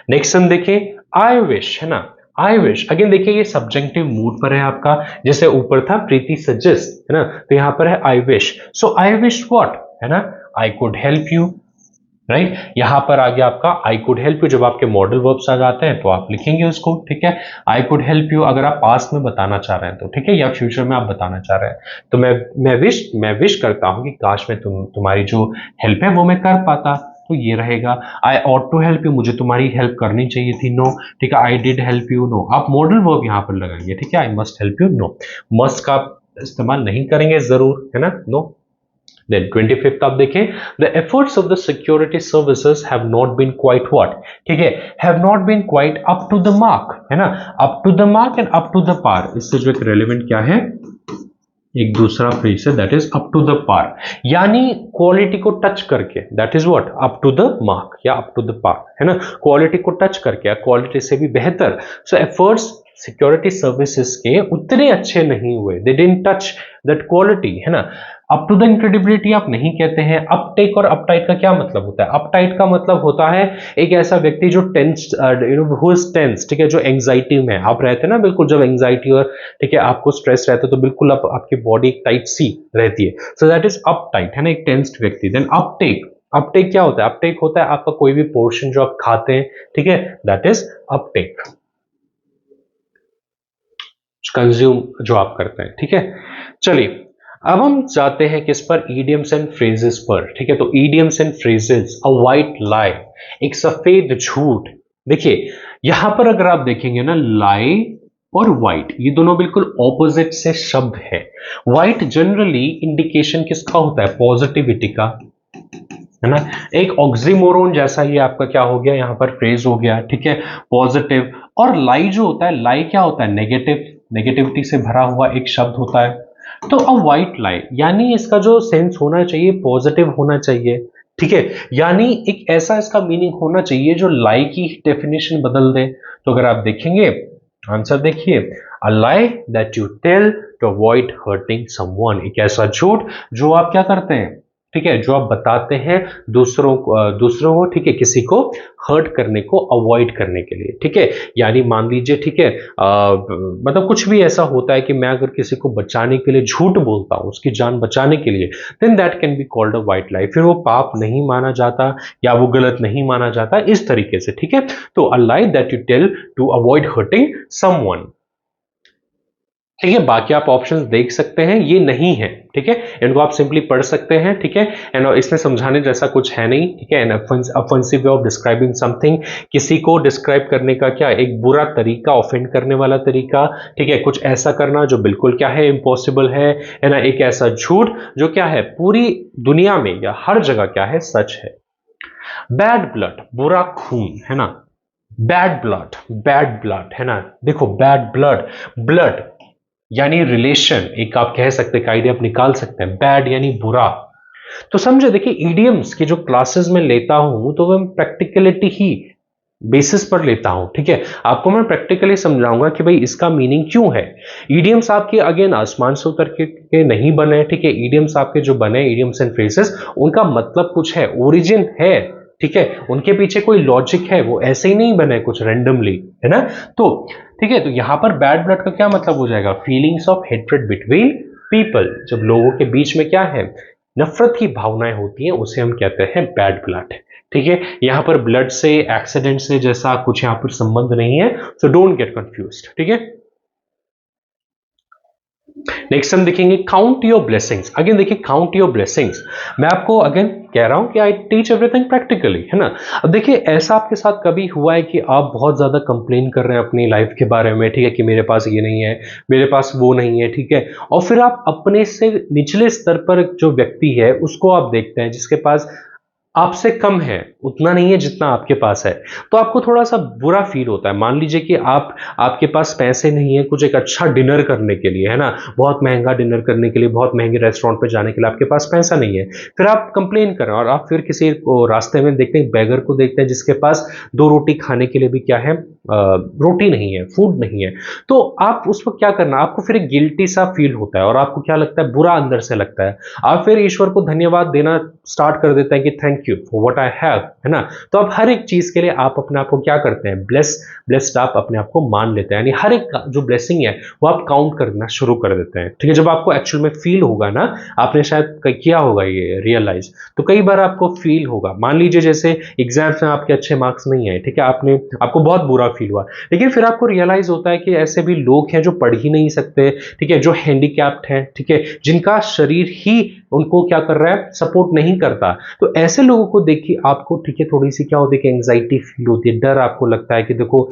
नेक्स्ट हम देखें, आई विश, है ना, आई विश, अगेन देखिए ये सब्जेक्टिव मूड पर है आपका, जैसे ऊपर था प्रीति सजेस्ट, है ना, तो यहां पर है I wish. So I wish what, है ना, I could help you, right. यहां पर आ गया आपका आई कुड हेल्प यू, जब आपके मॉडल वर्ब्स आ जाते हैं तो आप लिखेंगे उसको। ठीक है, आई कुड हेल्प यू अगर आप पास्ट में बताना चाह रहे हैं तो, ठीक है, या फ्यूचर में आप बताना चाह रहे हैं तो मैं विश करता हूं कि काश मैं तुम्हारी जो हेल्प है वो मैं कर पाता, तो ये रहेगा। I ought to help you, मुझे तुम्हारी हेल्प करनी चाहिए थी, नो। ठीक है, I did help you, no. आप मॉडल वर्ब यहां पर लगाएंगे, ठीक है, I must help you, no. Must का आप इस्तेमाल नहीं करेंगे जरूर, है ना, नो। Then 25th आप देखें, the efforts of the security services have not been quite what, ठीक है, have not been quite up to the mark, है ना, up to the mark and up to the par, इससे जो एक relevant क्या है, एक दूसरा फ्रेज है, that is up to the par, यानी क्वालिटी को टच करके, that is what, up to the mark या अप टू द पार, है ना, क्वालिटी को टच करके या क्वालिटी से भी बेहतर। सो एफर्ट्स सिक्योरिटी सर्विसेज के उतने अच्छे नहीं हुए, they didn't touch that quality, है ना। अप टू द इनक्रेडिबिलिटी आप नहीं कहते हैं। अपटेक और अपटाइट का क्या मतलब होता है, अपटाइट का मतलब होता है एक ऐसा व्यक्ति जो टेंस, हु इज टेंस, ठीक है, जो एंजाइटी में आप रहते हैं ना, बिल्कुल जब एंजाइटी और, ठीक है, आपको स्ट्रेस रहता है तो बिल्कुल आपकी बॉडी टाइट सी रहती है, सो दैट इज अपटाइट, है ना, एक टेंस्ड व्यक्ति। देन अपटेक, अपटेक क्या होता है, अपटेक होता है आपका कोई भी पोर्शन जो आप खाते हैं, ठीक है, दैट इज अपटेक, कंज्यूम जो आप करते हैं, ठीक है। चलिए अब हम जाते हैं किस पर, ईडियम्स एंड फ्रेजेस पर, ठीक है। तो idioms and phrases, a white lie, एक सफेद झूठ। देखिए यहां पर अगर आप देखेंगे ना, लाई और व्हाइट ये दोनों बिल्कुल ऑपोजिट से शब्द है। व्हाइट जनरली इंडिकेशन किसका होता है, पॉजिटिविटी का, है ना, एक ऑक्सीमोरोन जैसा ही आपका क्या हो गया यहां पर फ्रेज हो गया, ठीक है, पॉजिटिव। और लाई जो होता है, लाई क्या होता है, नेगेटिव, नेगेटिविटी से भरा हुआ एक शब्द होता है। तो अ व्हाइट लाई यानी इसका जो सेंस होना चाहिए पॉजिटिव होना चाहिए, ठीक है, यानी एक ऐसा इसका मीनिंग होना चाहिए जो लाई की डेफिनेशन बदल दे। तो अगर आप देखेंगे आंसर देखिए, a lie that you tell to avoid hurting someone, एक ऐसा झूठ जो आप क्या करते हैं, ठीक है, जो आप बताते हैं दूसरों को, ठीक है, किसी को हर्ट करने को अवॉइड करने के लिए, ठीक है। यानी मान लीजिए, ठीक है, मतलब कुछ भी ऐसा होता है कि मैं अगर किसी को बचाने के लिए झूठ बोलता हूं, उसकी जान बचाने के लिए, then that can be called a white lie, फिर वो पाप नहीं माना जाता या वो गलत नहीं माना जाता, इस तरीके से, ठीक है। तो a lie that you tell to avoid hurting someone, ठीक है। बाकी आप ऑप्शंस देख सकते हैं, ये नहीं है, ठीक है, इनको आप सिंपली पढ़ सकते हैं, ठीक है। एंड इसमें समझाने जैसा कुछ है नहीं, ठीक है। An offensive way of describing something, किसी को डिस्क्राइब करने का क्या एक बुरा तरीका, ऑफेंड करने वाला तरीका, ठीक है, कुछ ऐसा करना जो बिल्कुल क्या है, इम्पॉसिबल है ना, एक ऐसा झूठ जो क्या है पूरी दुनिया में या हर जगह क्या है, सच है। बैड ब्लड, बुरा खून, है ना, बैड ब्लड, बैड ब्लड, है ना, देखो बैड ब्लड, ब्लड यानी रिलेशन, एक आप कह सकते हैं, आइडिया आप निकाल सकते हैं, बैड यानी बुरा। तो समझे, देखिए ईडियम्स की जो क्लासेस में लेता हूं तो मैं प्रैक्टिकलिटी ही बेसिस पर लेता हूं, ठीक है। आपको मैं प्रैक्टिकली समझाऊंगा कि भाई इसका मीनिंग क्यों है। ईडियम्स आपके अगेन आसमान से उतर के नहीं बने, ठीक है। ईडियम्स आपके जो बने, ईडियम्स एंड फ्रेजेस, उनका मतलब कुछ है, ओरिजिन है, ठीक है, उनके पीछे कोई लॉजिक है, वो ऐसे ही नहीं बने कुछ रैंडमली, है ना। तो ठीक है, तो यहां पर बैड ब्लड का क्या मतलब हो जाएगा, feelings of hatred between people, जब लोगों के बीच में क्या है, नफरत की भावनाएं होती हैं उसे हम कहते हैं बैड ब्लड। ठीक है, यहां पर ब्लड से, एक्सीडेंट से जैसा कुछ यहां पर संबंध नहीं है, सो डोंट गेट कंफ्यूज्ड। ठीक है, नेक्स्ट हम देखेंगे काउंट योर ब्लेसिंग्स। अगेन देखिए, काउंट योर ब्लेसिंग्स, मैं आपको अगेन कह रहा हूं कि आई टीच एवरीथिंग प्रैक्टिकली, है ना। अब देखिए, ऐसा आपके साथ कभी हुआ है कि आप बहुत ज्यादा कंप्लेन कर रहे हैं अपनी लाइफ के बारे में, ठीक है, कि मेरे पास ये नहीं है, मेरे पास वो नहीं है, ठीक है, और फिर आप अपने से निचले स्तर पर जो व्यक्ति है उसको आप देखते हैं जिसके पास आपसे कम है, उतना नहीं है जितना आपके पास है, तो आपको थोड़ा-सा बुरा फ़ील होता है। मान लीजिए कि आपके पास पैसे नहीं है कुछ एक अच्छा डिनर करने के लिए, है ना? बहुत महँगा डिनर करने के लिए, बहुत महँगे रेस्टोरेंट पे जाने के लिए आपके पास पैसा नहीं है। फिर आप कंप्लेन कर रहे हैं और आप फिर किसी को रास्ते में देखते हैं, बेगर को देखते हैं जिसके पास 2 रोटी खाने के लिए भी क्या है, रोटी नहीं है, फूड नहीं है। तो आप उस वक़्त क्या करना, आपको फिर एक गिल्टी सा फ़ील होता है और आपको क्या लगता है, बुरा अंदर से लगता है। आप फिर ईश्वर को धन्यवाद देना स्टार्ट कर देते हैं कि thank you for what I have, है ना। तो आप हर एक चीज के लिए आप अपने आप को क्या करते हैं, ब्लेस्ड आप अपने आप को मान लेते हैं, यानी हर एक जो ब्लेसिंग है वो आप काउंट करना शुरू कर देते हैं। ठीक है, जब आपको एक्चुअल में फील होगा ना, आपने शायद किया होगा ये रियलाइज, तो कई बार आपको फील होगा, मान लीजिए जैसे एग्जाम्स में आपके अच्छे मार्क्स नहीं आए, ठीक है, आपको बहुत बुरा फील हुआ, लेकिन फिर आपको रियलाइज होता है कि ऐसे भी लोग हैं जो पढ़ ही नहीं सकते, ठीक है, जो हैंडीकैप्ड हैं, ठीक है, जिनका शरीर ही उनको क्या कर रहा है, सपोर्ट नहीं करता। तो ऐसे लोगों को देखिए आपको, ठीक है, थोड़ी सी क्या होती है कि एंग्जाइटी फील होती है, डर आपको लगता है कि देखो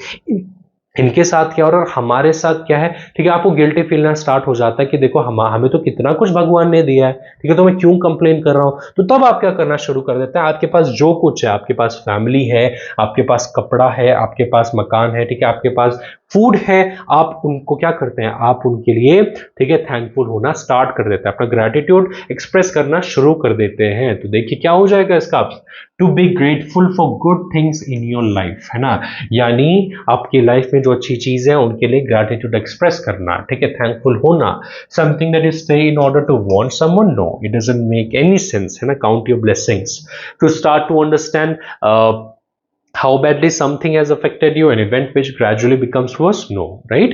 इनके साथ क्या हो रहा है और हमारे साथ क्या है, ठीक है, आपको गिल्टी फीलना स्टार्ट हो जाता है कि देखो हमें तो कितना कुछ भगवान ने दिया है, ठीक है, तो मैं क्यों कंप्लेन कर रहा हूं। तो तब आप क्या करना शुरू कर देते हैं, आपके पास जो कुछ है, आपके पास फैमिली है, आपके पास कपड़ा है, आपके पास मकान है, ठीक है, आपके पास फूड है, आप उनको क्या करते हैं, आप उनके लिए, ठीक है, थैंकफुल होना स्टार्ट कर देते हैं, अपना ग्रेटिट्यूड एक्सप्रेस करना शुरू कर देते हैं। तो देखिए क्या हो जाएगा इसका, to be grateful for good things in your life, है ना, यानी आपकी लाइफ में जो अच्छी चीज है उनके लिए ग्रेटिट्यूड एक्सप्रेस करना, ठीक है, थैंकफुल होना। समथिंग दैट इज से in order to want someone, no it doesn't make any sense, है ना। Count your blessings to start to understand how badly something has affected you, an event which gradually becomes worse, no, right?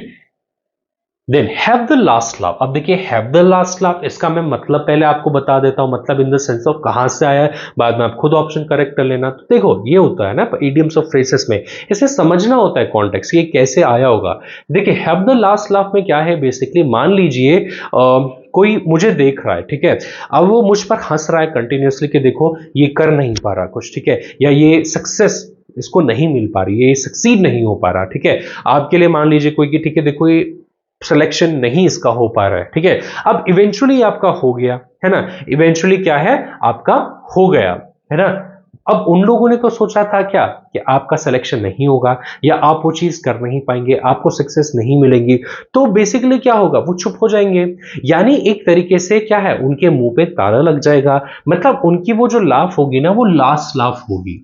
Then have the last laugh. अब देखिए, हैव द लास्ट लाफ, इसका मैं मतलब पहले आपको बता देता हूं, मतलब इन द सेंस ऑफ कहां से आया है, बाद में आप खुद ऑप्शन करेक्ट कर लेना। तो देखो ये होता है ना इडियम्स ऑफ फ्रेसेस में, इसे समझना होता है कॉन्टेक्स्ट, ये कैसे आया होगा। देखिए, हैव द लास्ट लाफ में क्या है, बेसिकली मान लीजिए कोई मुझे देख रहा है, ठीक है, अब वो मुझ पर हंस रहा है कंटिन्यूअसली कि देखो ये कर नहीं पा रहा कुछ, ठीक है, या ये सक्सेस इसको नहीं मिल पा रही, ये सक्सीड नहीं हो पा रहा, ठीक है। आपके लिए मान लीजिए कोई कि ठीक है, देखो ये सिलेक्शन नहीं इसका हो पा रहा है, ठीक है, अब इवेंचुअली आपका हो गया, है ना, इवेंचुअली क्या है, आपका हो गया, है ना। अब उन लोगों ने तो सोचा था क्या कि आपका सिलेक्शन नहीं होगा या आप वो चीज कर नहीं पाएंगे, आपको सक्सेस नहीं मिलेगी, तो बेसिकली क्या होगा, वो चुप हो जाएंगे, यानी एक तरीके से क्या है, उनके मुंह पे ताला लग जाएगा, मतलब उनकी वो जो लाफ होगी ना, वो लास्ट लाफ होगी,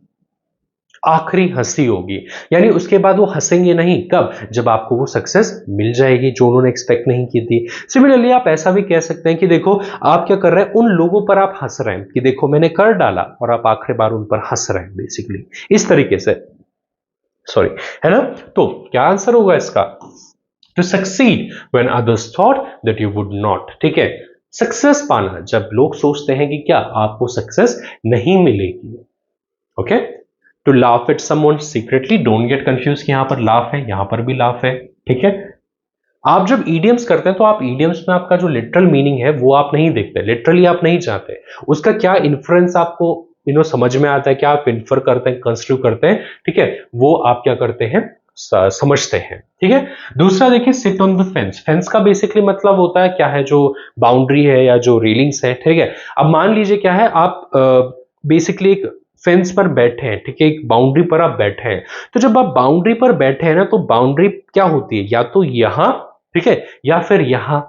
आखिरी हंसी होगी, यानी उसके बाद वो हंसेंगे नहीं, कब, जब आपको वो सक्सेस मिल जाएगी जो उन्होंने एक्सपेक्ट नहीं की थी। सिमिलरली आप ऐसा भी कह सकते हैं कि देखो आप क्या कर रहे हैं, उन लोगों पर आप हंस रहे हैं कि देखो मैंने कर डाला, और आप आखिरी बार उन पर हंस रहे हैं, बेसिकली इस तरीके से, सॉरी, है ना। तो क्या आंसर होगा इसका, to succeed when others thought that you would not, ठीक है, सक्सेस पाना जब लोग सोचते हैं कि क्या आपको सक्सेस नहीं मिलेगी, okay. To laugh at someone secretly, don't get confuse कि यहां पर लाफ है, यहां पर भी लाफ है, ठीक है। आप जब ईडियम्स करते हैं तो आप ईडियम्स में आपका जो लिटरल मीनिंग है वो आप नहीं देखते, लिटरली आप नहीं चाहते, उसका क्या इन्फ्लुएंस आपको समझ में आता है, क्या आप इन्फर करते हैं, कंस्ट्रू करते हैं, ठीक है, वो आप क्या करते हैं, समझते हैं, ठीक है। दूसरा देखिए, seat on the fence. Fence का बेसिकली मतलब होता है क्या है, जो बाउंड्री है या जो रेलिंग्स है, ठीक है। अब मान लीजिए क्या है, आप बेसिकली एक फेंस पर बैठे हैं, ठीक है, एक बाउंड्री पर आप बैठे हैं, तो जब आप बाउंड्री पर बैठे हैं ना, तो बाउंड्री क्या होती है, या तो यहां, ठीक है, या फिर यहां,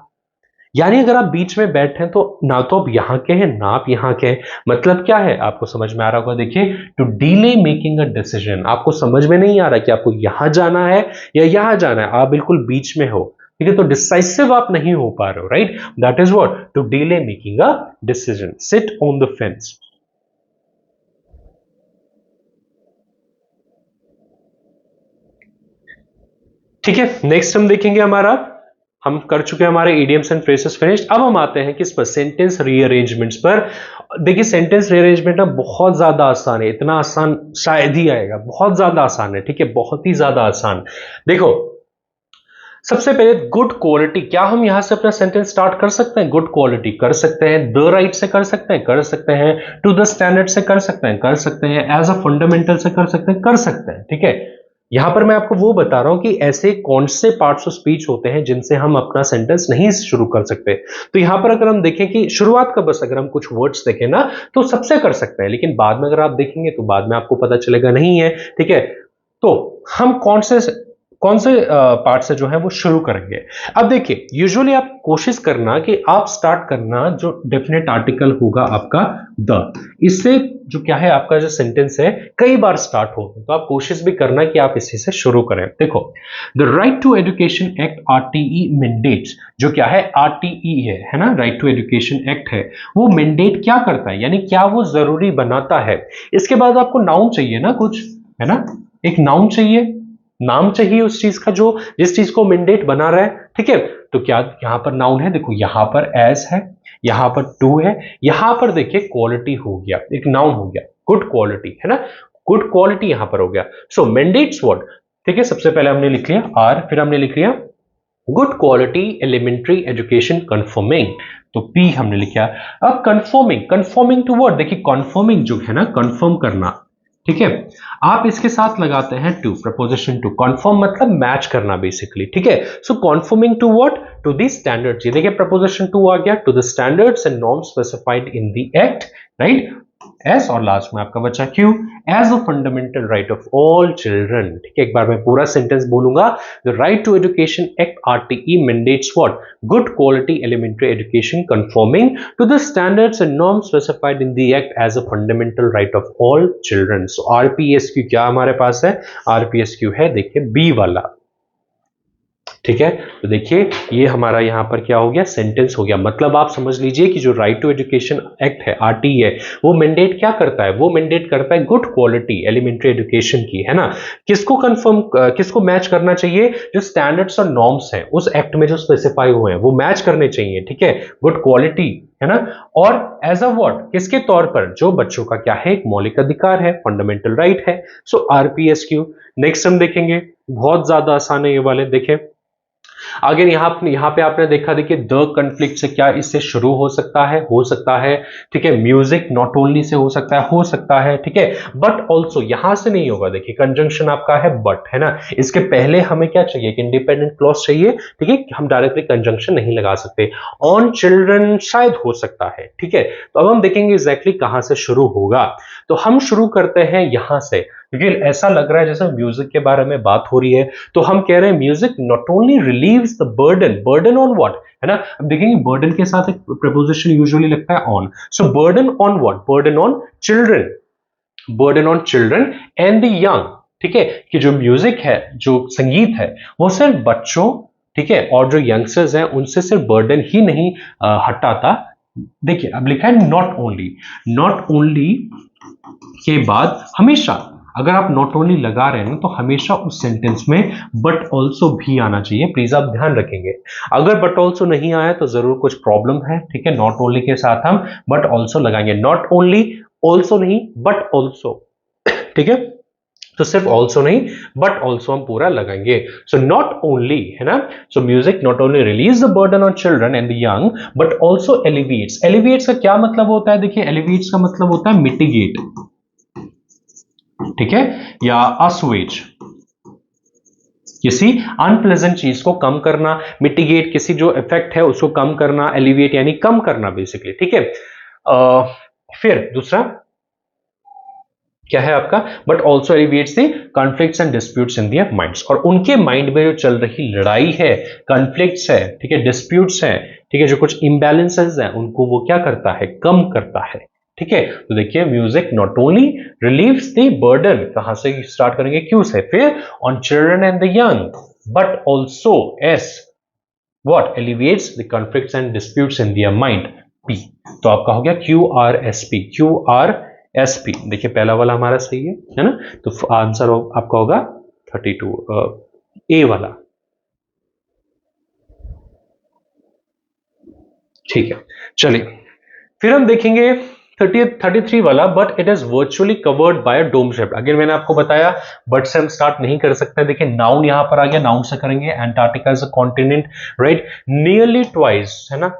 यानी अगर आप बीच में बैठे हैं तो ना तो आप यहां के हैं ना आप यहां के हैं, मतलब क्या है, आपको समझ में आ रहा होगा। देखिए, to delay making a decision, आपको समझ में नहीं आ रहा कि आपको यहां जाना है या यहां जाना है, आप बिल्कुल बीच में हो, ठीक है, तो डिसाइसिव आप नहीं हो पा रहे हो, right, that is what, to delay making a decision, sit on the fence. ठीक है, नेक्स्ट हम देखेंगे हमारा हम कर चुके हैं हमारे इडियम्स एंड फ्रेजेस फिनिश। अब हम आते हैं किस पर, सेंटेंस रीअरेंजमेंट्स पर। देखिए सेंटेंस रीअरेंजमेंट ना बहुत ज्यादा आसान है, इतना आसान शायद ही आएगा, बहुत ज्यादा आसान है, ठीक है, बहुत ही ज्यादा आसान। देखो सबसे पहले गुड क्वालिटी, क्या हम यहां से अपना सेंटेंस स्टार्ट कर सकते हैं? गुड क्वालिटी कर सकते हैं, द राइट से कर सकते हैं, कर सकते हैं, टू द स्टैंडर्ड से कर सकते हैं, कर सकते हैं, एज अ फंडामेंटल से कर सकते हैं, कर सकते हैं, ठीक है। यहां पर मैं आपको वो बता रहा हूं कि ऐसे कौन से पार्ट्स ऑफ स्पीच होते हैं जिनसे हम अपना सेंटेंस नहीं शुरू कर सकते। तो यहां पर अगर हम देखें कि शुरुआत का बस अगर हम कुछ वर्ड्स देखें ना तो सबसे कर सकते हैं, लेकिन बाद में अगर आप देखेंगे तो बाद में आपको पता चलेगा नहीं है, ठीक है। तो हम कौन से पार्ट से जो है वो शुरू करेंगे। अब देखिए यूजुअली आप कोशिश करना कि आप स्टार्ट करना जो डेफिनेट आर्टिकल होगा आपका द, इससे जो क्या है आपका जो सेंटेंस है कई बार स्टार्ट हो, तो आप कोशिश भी करना कि आप इसी से शुरू करें। देखो the right to education act RTE mandates, जो क्या है आरटीई है ना, राइट टू एजुकेशन एक्ट है, वो मैंडेट क्या करता है, यानी क्या वो जरूरी बनाता है। इसके बाद आपको नाउन चाहिए ना कुछ, है ना, एक नाउन चाहिए, नाम चाहिए उस चीज का जो जिस चीज को मैंडेट बना रहा है, ठीक है। तो क्या यहां पर नाउन है, देखो यहां पर एज है, यहां पर टू है, यहां पर देखिए क्वालिटी हो गया, एक नाउन हो गया गुड क्वालिटी, है ना, गुड क्वालिटी यहां पर हो गया। सो मैंडेट्स व्हाट, ठीक है, सबसे पहले हमने लिख लिया आर, फिर हमने लिख लिया good quality elementary education conforming, तो पी हमने लिखा। अब कंफर्मिंग, कंफर्मिंग टू व्हाट, देखिए कंफर्मिंग जो है ना, कंफर्म करना, ठीक है, आप इसके साथ लगाते हैं टू, प्रपोजिशन टू, कॉन्फर्म मतलब मैच करना बेसिकली, ठीक है। So confirming to what, to the standards, ये देखिए प्रपोजिशन टू आ गया, to the standards and norms specified in the act, right, S और लास्ट में आपका बचा Q, as a fundamental right of all children, ठीक है। एक बार मैं पूरा सेंटेंस बोलूंगा, the right to education act RTE mandates what, good quality elementary education conforming to the standards and norms specified in the act as a fundamental right of all children. So RPSQ क्या हमारे पास है, आरपीएसक्यू है देखिए बी वाला, ठीक है। तो देखिए ये हमारा यहां पर क्या हो गया, सेंटेंस हो गया। मतलब आप समझ लीजिए कि जो राइट टू एजुकेशन एक्ट है आरटी है, वो मैंडेट क्या करता है, वो मैंडेट करता है गुड क्वालिटी एलिमेंट्री एजुकेशन की, है ना। किसको कंफर्म, किसको मैच करना चाहिए, जो स्टैंडर्ड्स और नॉर्म्स हैं उस एक्ट में जो स्पेसिफाई हुए हैं वो मैच करने चाहिए, ठीक है, गुड क्वालिटी, है ना। और एज अ व्हाट, किसके तौर पर, जो बच्चों का क्या है एक मौलिक अधिकार है, फंडामेंटल राइट है। सो आरपीएसक्यू। नेक्स्ट हम देखेंगे, बहुत ज्यादा आसान है ये वाले, देखें अगर यहां पे आपने देखा, देखिए द कन्फ्लिक्ट से क्या इससे शुरू हो सकता है, हो सकता है, ठीक है। म्यूजिक नॉट ओनली से हो सकता है, ठीक है, बट ऑल्सो यहां से नहीं होगा, देखिए कंजंक्शन आपका है बट, है ना। इसके पहले हमें क्या चाहिए, कि इंडिपेंडेंट क्लॉज चाहिए, ठीक है, हम डायरेक्टली कंजंक्शन नहीं लगा सकते। ऑन चिल्ड्रन शायद हो सकता है, ठीक है। तो अब हम देखेंगे एग्जैक्टली कहां से शुरू होगा। तो हम शुरू करते हैं यहां से, क्योंकि ऐसा लग रहा है जैसे म्यूजिक के बारे में बात हो रही है, तो हम कह रहे हैं music not only relieves the burden, burden on what, है ना। अब देखेंगे बर्डन के साथ एक प्रपोजिशन यूजुअली लगता है on, so burden on what, burden on children, burden on children and the young, ठीक है, कि जो म्यूजिक है, जो संगीत है, वो सिर्फ बच्चों, ठीक है, और जो यंगस्टर्स हैं उनसे सिर्फ बर्डन ही नहीं हटाता। देखिए अब लिखा है नॉट ओनली, नॉट ओनली के बाद हमेशा अगर आप नॉट ओनली लगा रहे हैं तो हमेशा उस सेंटेंस में बट ऑल्सो भी आना चाहिए, प्लीज आप ध्यान रखेंगे। अगर बट ऑल्सो नहीं आया तो जरूर कुछ प्रॉब्लम है, ठीक है। नॉट ओनली के साथ हम बट ऑल्सो लगाएंगे, नॉट ओनली, ऑल्सो नहीं, बट ऑल्सो, ठीक है। तो सिर्फ ऑल्सो नहीं बट ऑल्सो हम पूरा लगाएंगे। सो नॉट ओनली, है ना, so music not only release the burden on children and the young but also alleviates, alleviates का क्या मतलब होता है, देखिए एलिविएट्स का मतलब होता है मिटिगेट, ठीक है, या असुएज, किसी अनप्लेजेंट चीज को कम करना, मिटिगेट किसी जो इफेक्ट है उसको कम करना, एलिविएट यानी कम करना बेसिकली, ठीक है। फिर दूसरा क्या है आपका, but also alleviates the conflicts and disputes in their minds, और उनके माइंड में जो चल रही लड़ाई है, कॉन्फ्लिक्ट्स है, ठीक है, डिस्प्यूट्स है, ठीक है, जो कुछ इम्बैलेंसेस हैं उनको वो क्या करता है, कम करता है, ठीक है। तो देखिए music not only relieves the burden, कहां से स्टार्ट करेंगे, क्यू से, फिर on children and the young, but also S what alleviates the conflicts and disputes in their mind, P. तो आपका हो गया Q R S P, Q R S P, देखिए पहला वाला हमारा सही है ना। तो आंसर आपका होगा 32 ए वाला। ठीक है, चलिए फिर हम देखेंगे 33 वाला, but it is virtually covered by dome shape. Again मैंने आपको बताया बट से हम स्टार्ट नहीं कर सकते। देखिए नाउन यहां पर आ गया, नाउन से करेंगे। Antarctica is a continent, right, nearly twice, है ना,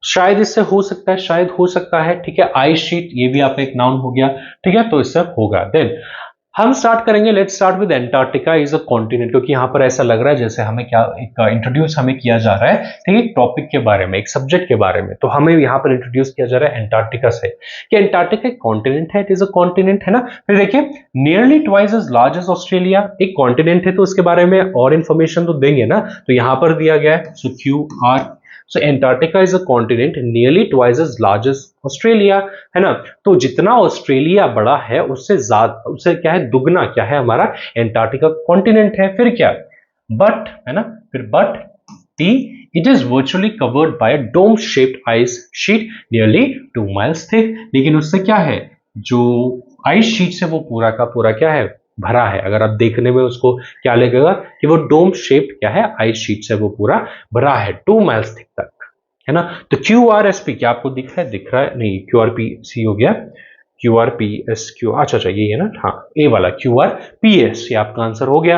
शायद इससे हो सकता है, शायद हो सकता है, ठीक है। आइस शीट, ये भी आपका एक नाउन हो गया, ठीक है, तो इससे होगा। देन हम स्टार्ट करेंगे, let's start with Antarctica is a continent, क्योंकि यहां पर ऐसा लग रहा है जैसे हमें क्या एक इंट्रोड्यूस हमें किया जा रहा है, ठीक है, एक टॉपिक के बारे में, एक सब्जेक्ट के बारे में। तो हमें यहां पर इंट्रोड्यूस किया जा रहा है एंटार्क्टिका से कि एंटार्क्टिका एक कॉन्टिनेंट है, इट इज अ कॉन्टिनेंट, है ना। फिर देखिए nearly twice as large as Australia, एक कॉन्टिनेंट है तो उसके बारे में और इंफॉर्मेशन तो देंगे ना, तो यहां पर दिया गया है, so QR। So Antarctica is a continent nearly twice as large as Australia, है ना। तो जितना ऑस्ट्रेलिया बड़ा है उससे ज्यादा, उससे क्या है, दुगना क्या है हमारा एंटार्क्टिका कॉन्टिनेंट है। फिर क्या, बट, है ना, फिर बट टी it is virtually covered by dome shaped ice sheet nearly 2 miles thick. लेकिन उससे क्या है, जो आइस शीट से वो पूरा का पूरा क्या है, भरा है। अगर आप देखने में उसको क्या लगेगा कि वो डोम शेप क्या है, आइस शीट से वो पूरा भरा है 2 miles थिक तक, है ना। तो QRSP क्या आपको दिख रहा है, दिख रहा है नहीं, QRPC हो गया, QRPSQ, अच्छा ये है ना, हाँ ए वाला QRPS, ये आपका आंसर हो गया,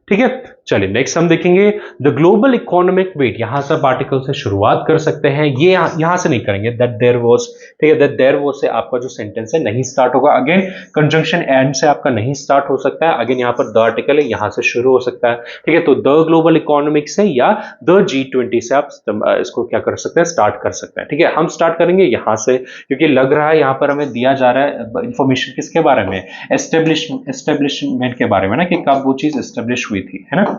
ठीक है। चलिए नेक्स्ट हम देखेंगे द ग्लोबल इकोनॉमिक वेट। यहां से आर्टिकल से शुरुआत कर सकते हैं, ये यहां से नहीं करेंगे, दैट देयर वाज, ठीक है, दैट देयर वाज से आपका जो सेंटेंस है नहीं स्टार्ट होगा। अगेन कंजंक्शन एंड से आपका नहीं स्टार्ट हो सकता है। अगेन यहां पर द आर्टिकल है, यहां से शुरू हो सकता है, ठीक है। तो द ग्लोबल इकोनॉमिक से या द G20 से आप इसको क्या कर सकते हैं, स्टार्ट कर सकते हैं, ठीक है। हम स्टार्ट करेंगे यहां से, क्योंकि लग रहा है यहां पर हमें दिया जा रहा है इंफॉर्मेशन किसके बारे में, एस्टेब्लिशमेंट के बारे में ना, कि कब वो चीज एस्टेब्लिश हुई थी, है ना,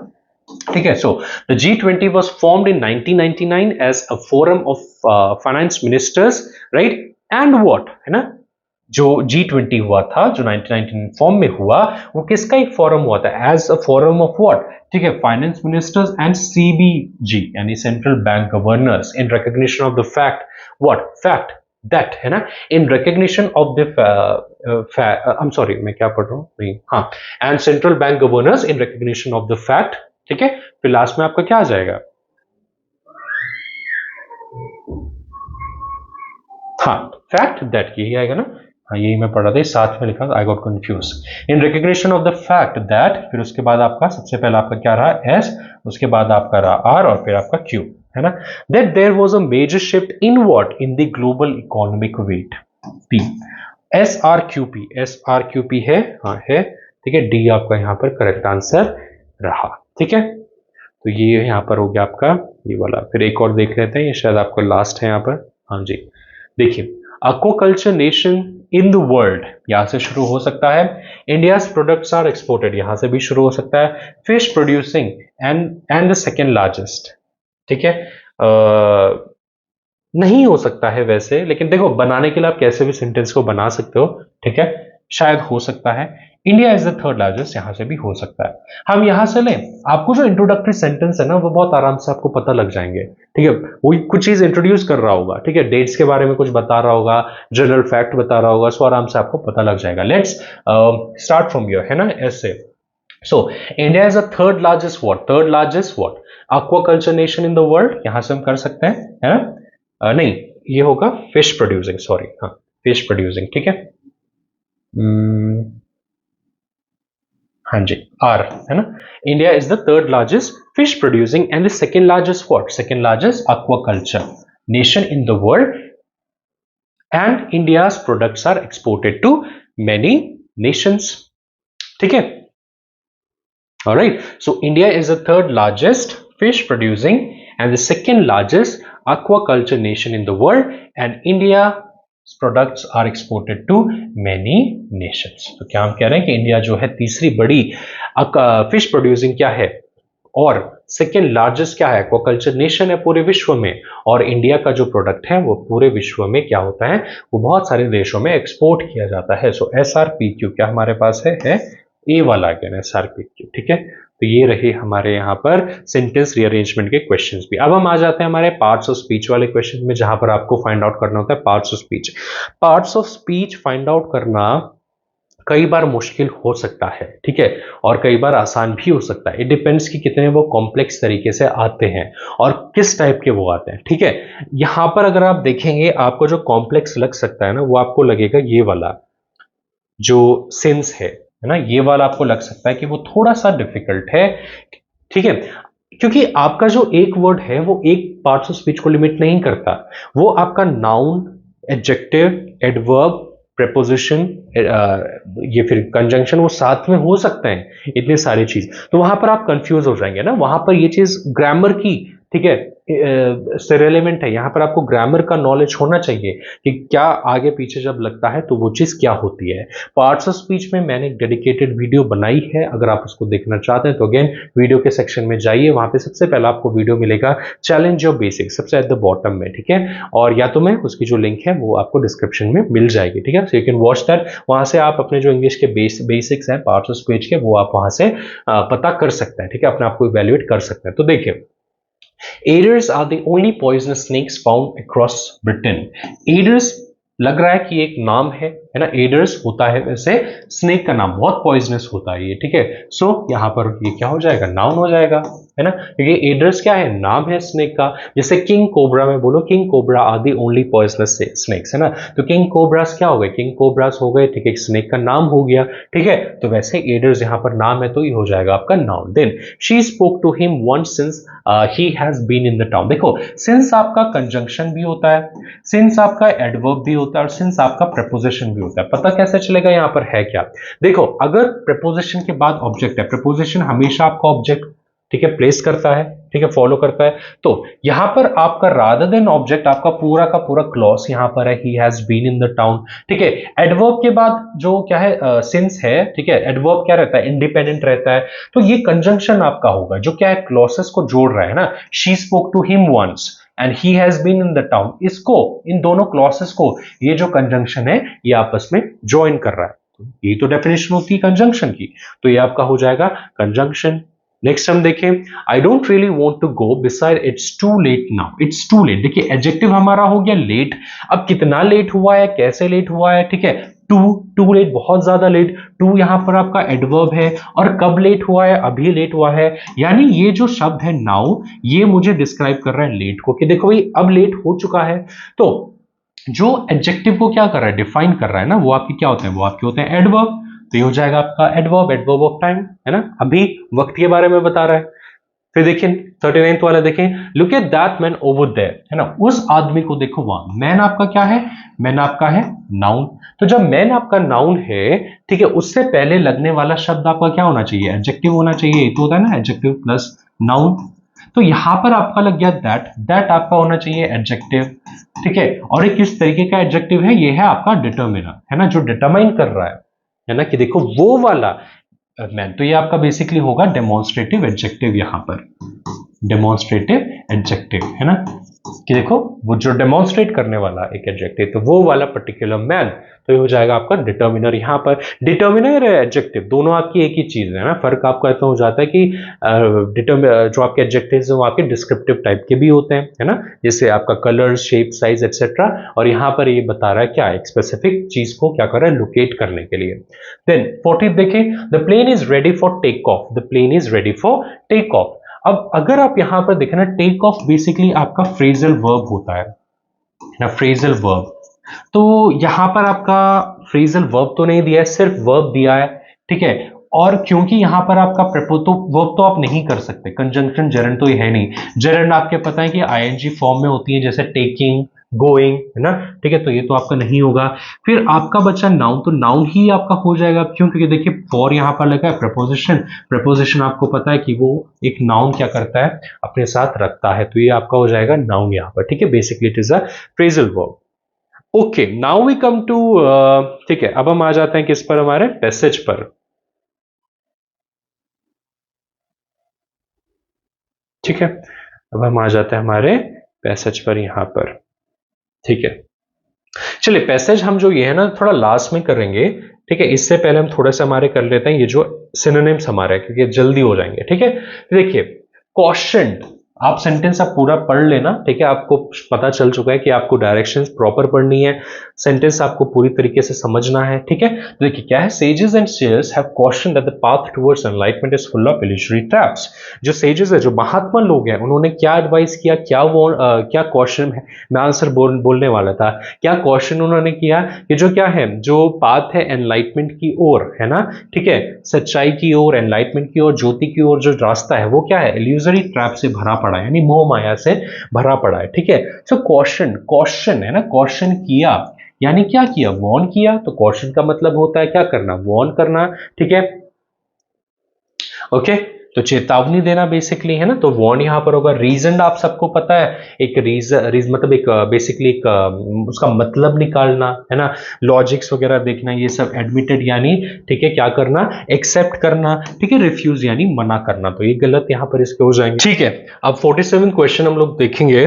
ठीक है। So the G20 was formed in 1999 as a forum of finance ministers, right? And what, है ना, जो G20 हुआ था, जो 1999 फॉर्म में हुआ, वो किसका एक फोरम हुआ था, as a forum of what, ठीक है, फाइनेंस मिनिस्टर्स एंड CBG यानी central bank governors, in recognition of the fact, what fact, that, है ना, in recognition of the I am sorry मैं क्या पढ़ रहा हूँ, नहीं, हाँ, and central bank governors in recognition of the fact, ठीक है। फिर लास्ट में आपका क्या आ जाएगा, हाँ, फैक्ट दैट, यही आएगा ना, हाँ यही मैं पढ़ रहा था, साथ में लिखा, I got confuse, in recognition of the fact that, फिर उसके बाद आपका सबसे पहला आपका क्या रहा, एस, उसके बाद आपका रहा आर, और फिर आपका क्यू, है ना, that there was a major shift in what, in the global economic weight, P, SRQP है, हाँ है, ठीक है। डी आपका यहाँ पर करेक्ट आंसर रहा, ठीक है। तो ये यहाँ पर हो गया आपका ये वाला। फिर एक और देख लेते हैं, ये शायद आपका लास्ट है यहाँ पर, हाँ जी, देखिए aquaculture nation in the world, यहां से शुरू हो सकता है। इंडियाज प्रोडक्ट्स आर एक्सपोर्टेड, यहां से भी शुरू हो सकता है। Fish producing and the second largest, ठीक है, नहीं हो सकता है वैसे, लेकिन देखो बनाने के लिए आप कैसे भी सेंटेंस को बना सकते हो, ठीक है, शायद हो सकता है। India is the third largest, यहां से भी हो सकता है। हम यहां से लें, आपको जो इंट्रोडक्टरी सेंटेंस है ना, वो बहुत आराम से आपको पता लग जाएंगे, ठीक है। वो कुछ चीज इंट्रोड्यूस कर रहा होगा, ठीक है, डेट्स के बारे में कुछ बता रहा होगा, जनरल फैक्ट बता रहा होगा, सो आराम से आपको पता लग जाएगा। लेट्स स्टार्ट फ्रॉम योर, है ना, ऐसे। So India is the third largest what, third largest what, aquaculture nation in the world, यहां से हम कर सकते हैं, है ना, नहीं ये होगा फिश प्रोड्यूसिंग, सॉरी, हाँ फिश प्रोड्यूसिंग, ठीक है, हाँ जी, आर, है ना। India is the third largest fish producing and the second largest what, second largest aquaculture nation in the world, and India's products are exported to many nations, ठीक है। Alright, so India is the third largest fish producing and the second largest aquaculture nation in the world, and India's products are exported to many nations. तो क्या हम कह रहे हैं कि इंडिया जो है तीसरी बड़ी फिश प्रोड्यूसिंग क्या है, और सेकेंड लार्जेस्ट क्या है, एक्वाकल्चर नेशन है पूरे विश्व में, और इंडिया का जो प्रोडक्ट है वो पूरे विश्व में क्या होता है, वो बहुत सारे देशों में एक्सपोर्ट किया जाता है। सो SRPQ क्या हमारे पास है ए वाला अगेन SRPQ, ठीक है। तो ये रहे हमारे यहाँ पर सेंटेंस रीअरेंजमेंट के क्वेश्चंस भी। अब हम आ जाते हैं हमारे पार्ट्स ऑफ स्पीच वाले क्वेश्चन में, जहां पर आपको फाइंड आउट करना होता है parts of speech. Parts of speech find out करना कई बार मुश्किल हो सकता है, ठीक है, और कई बार आसान भी हो सकता है। इट डिपेंड्स कि कितने वो कॉम्प्लेक्स तरीके से आते हैं और किस टाइप के वो आते हैं, ठीक है। यहां पर अगर आप देखेंगे आपको जो कॉम्प्लेक्स लग सकता है ना, वो आपको लगेगा ये वाला जो सिंस है ना, ये वाला आपको लग सकता है कि वो थोड़ा सा डिफिकल्ट है, ठीक है, क्योंकि आपका जो एक वर्ड है वो एक पार्ट्स ऑफ स्पीच को लिमिट नहीं करता, वो आपका नाउन, एडजेक्टिव, एडवर्ब, प्रेपोजिशन, ये फिर कंजंक्शन वो साथ में हो सकते हैं, इतने सारी चीज। तो वहां पर आप कंफ्यूज हो जाएंगे ना, वहां पर ये चीज ग्रामर की, ठीक है, से रेलेवेंट है। यहाँ पर आपको ग्रामर का नॉलेज होना चाहिए कि क्या आगे पीछे जब लगता है तो वो चीज क्या होती है। पार्ट्स ऑफ स्पीच में मैंने एक डेडिकेटेड वीडियो बनाई है, अगर आप उसको देखना चाहते हैं तो अगेन वीडियो के सेक्शन में जाइए, वहां पे सबसे पहला आपको वीडियो मिलेगा चैलेंज योर बेसिक्स, सबसे एट द बॉटम में, ठीक है, और या तो मैं उसकी जो लिंक है वो आपको डिस्क्रिप्शन में मिल जाएगी, ठीक है, so you can watch that. वहां से आप अपने जो इंग्लिश के बेसिक्स हैं पार्ट्स ऑफ स्पीच के, वो आप वहां से पता कर सकते हैं, ठीक है, अपने आप को इवेल्युएट कर सकते हैं। तो देखिए, Aders are the only poisonous snakes found across Britain. Aders लग रहा है कि एक नाम है ना, एडर्स होता है वैसे स्नेक का नाम, बहुत पॉइजनस होता है ये, ठीक है। सो यहाँ पर ये क्या हो जाएगा, नाउन हो जाएगा, है ना, क्योंकि एडर्स क्या है, नाम है स्नेक का। जैसे किंग कोबरा में बोलो, king cobra are the only poisonous snakes, है ना, तो किंग कोबरास क्या हो गए, किंग कोबरास हो गए, ठीक है, स्नेक का नाम हो गया, ठीक है। तो वैसे एडर्स यहाँ पर नाम है तो ये हो जाएगा आपका noun. Then she spoke to him once since he has been in the town. देखो, सिंस आपका कंजंक्शन भी होता है, सिंस आपका एडवर्ब भी होता है, और सिंस आपका प्रपोजिशन भी होता है। पता कैसे चलेगा यहाँ पर है क्या, देखो, अगर प्रपोजिशन के बाद ऑब्जेक्ट है, प्रपोजिशन हमेशा आपका ऑब्जेक्ट, ठीक है, प्लेस करता है, ठीक है, फॉलो करता है, तो यहां पर आपका रादर देन ऑब्जेक्ट आपका पूरा का पूरा क्लॉज यहां पर है, he has been in the town, ठीक है। एडवर्ब के बाद जो क्या है, सिंस है, ठीक है, एडवर्ब क्या रहता है, इंडिपेंडेंट रहता है, तो ये कंजंक्शन आपका होगा जो क्या है, क्लॉसेस को जोड़ रहा है ना, she spoke to him once and he has been in the town, इसको, इन दोनों क्लॉसेस को ये जो कंजंक्शन है ये आपस में ज्वाइन कर रहा है, ये तो डेफिनेशन होती है कंजंक्शन की, तो ये आपका हो जाएगा कंजंक्शन। नेक्स्ट हम देखें, I don't really want to go beside it's too late now, it's too late, देखिए एडजेक्टिव हमारा हो गया लेट, अब कितना लेट हुआ है, कैसे लेट हुआ है, ठीक है, टू लेट, बहुत ज्यादा लेट, टू यहां पर आपका एडवर्ब है, और कब लेट हुआ है, अभी लेट हुआ है, यानी ये जो शब्द है नाउ, ये मुझे डिस्क्राइब कर रहा है लेट को, कि देखो भाई अब लेट हो चुका है। तो जो एडजेक्टिव को क्या कर रहा है, डिफाइन कर रहा है ना, वो आपके क्या होते हैं, वो आपके होते हैं एडवर्ब, तो ये हो जाएगा आपका एडवर्ब, एडवर्ब ऑफ टाइम, है ना, अभी वक्त के बारे में बता रहा है। फिर देखिए 39th वाला देखें, look at that man over there, है ना, उस आदमी को देखो वहां। मैन आपका क्या है, मैन आपका है नाउन, तो जब मैन आपका नाउन है, ठीक है, उससे पहले लगने वाला शब्द आपका क्या होना चाहिए, एडजेक्टिव होना चाहिए, तो होता है ना एडजेक्टिव प्लस नाउन, तो यहां पर आपका लग गया दैट, दैट आपका होना चाहिए एडजेक्टिव, ठीक है, और एक किस तरीके का एडजेक्टिव है, ये है आपका डिटर्मिनर, है ना, जो डिटरमाइन कर रहा है ना, कि देखो वो वाला मैन, तो ये आपका बेसिकली होगा डेमोन्स्ट्रेटिव एडजेक्टिव, यहां पर डेमोन्स्ट्रेटिव एडजेक्टिव, है ना, कि देखो वो जो डेमोन्स्ट्रेट करने वाला एक एडजेक्टिव, तो वो वाला पर्टिकुलर मैन, तो ये हो जाएगा आपका डिटर्मिनर। यहां पर डिटर्मिनर है एडजेक्टिव, दोनों आपकी एक ही चीज है ना, फर्क आपका ऐसा हो जाता है कि जो आपके एडजेक्टिव्स हैं वो आपके डिस्क्रिप्टिव टाइप के भी होते हैं, है ना, जैसे आपका कलर, शेप, साइज एक्सेट्रा, और यहां पर ये बता रहा है क्या, एक स्पेसिफिक चीज को क्या कर रहा है, लोकेट करने के लिए। देन 40 देखें, the plane is ready for take off, the plane is ready for take off. अब अगर आप यहां पर देखें ना, टेक ऑफ बेसिकली आपका फ्रेजल वर्ब होता है ना, फ्रेजल वर्ब, तो यहां पर आपका फ्रेजल वर्ब तो नहीं दिया है, सिर्फ वर्ब दिया है, ठीक है, और क्योंकि यहां पर आपका तो वर्ब तो आप नहीं कर सकते, कंजंक्शन जरंड तो ये है नहीं, जरंड आपके पता है कि आईएनजी फॉर्म में होती है, जैसे टेकिंग, गोइंग, है ना, ठीक है, तो ये तो आपका नहीं होगा। फिर आपका बचा नाउन, तो नाउन ही आपका हो जाएगा, क्यों, क्योंकि देखिए फॉर यहां पर लगा है, प्रपोजिशन, प्रपोजिशन आपको पता है कि वो एक नाउन क्या करता है, अपने साथ रखता है, तो ये आपका हो जाएगा नाउन यहां पर, ठीक है, basically it is a phrasal verb. Okay, now we come to, ठीक है, अब हम आ जाते हैं किस पर, हमारे पैसेज पर, ठीक है, अब हम आ जाते हैं हमारे पैसेज पर यहां पर, ठीक है। चलिए पैसेज हम जो ये है ना थोड़ा लास्ट में करेंगे, ठीक है, इससे पहले हम थोड़ा सा हमारे कर लेते हैं ये जो सिनोनिम्स हमारे, क्योंकि जल्दी हो जाएंगे, ठीक है। देखिए कॉशन्ड, आप सेंटेंस आप पूरा पढ़ लेना, ठीक है, आपको पता चल चुका है कि आपको डायरेक्शंस प्रॉपर पढ़नी है, सेंटेंस आपको पूरी तरीके से समझना है, ठीक है। तो देखिए क्या है, sages and shares have question that the path towards enlightenment is full of illusory traps. जो सेजेस है, जो महात्मा लोग हैं, उन्होंने क्या एडवाइस किया, क्या क्वेश्चन है, मैं आंसर बोलने वाला था। क्या क्वेश्चन उन्होंने किया कि जो क्या है, जो पाथ है एनलाइटमेंट की ओर, है ना, ठीक है, सच्चाई की ओर, एनलाइटमेंट की ओर, ज्योति की ओर, जो रास्ता है वो क्या है, इल्यूजरी ट्रैप से भरा पड़ा है, यानी मोह माया से भरा पड़ा है, ठीक है। सो क्वेश्चन है ना, क्वेश्चन किया यानी क्या किया, वॉर्न किया। तो क्वेश्चन का मतलब होता है क्या करना, वॉर्न करना, ठीक है, ओके। तो चेतावनी देना बेसिकली, है ना। तो वॉर्न यहां पर होगा। रीजन आप सबको पता है, एक रीजन मतलब एक बेसिकली एक उसका मतलब निकालना, है ना, लॉजिक्स वगैरह देखना, ये सब। एडमिटेड यानी, ठीक है, क्या करना, एक्सेप्ट करना, ठीक है। रिफ्यूज यानी मना करना। तो ये गलत यहां पर इसके हो जाएंगे, ठीक है। अब 47 क्वेश्चन हम लोग देखेंगे।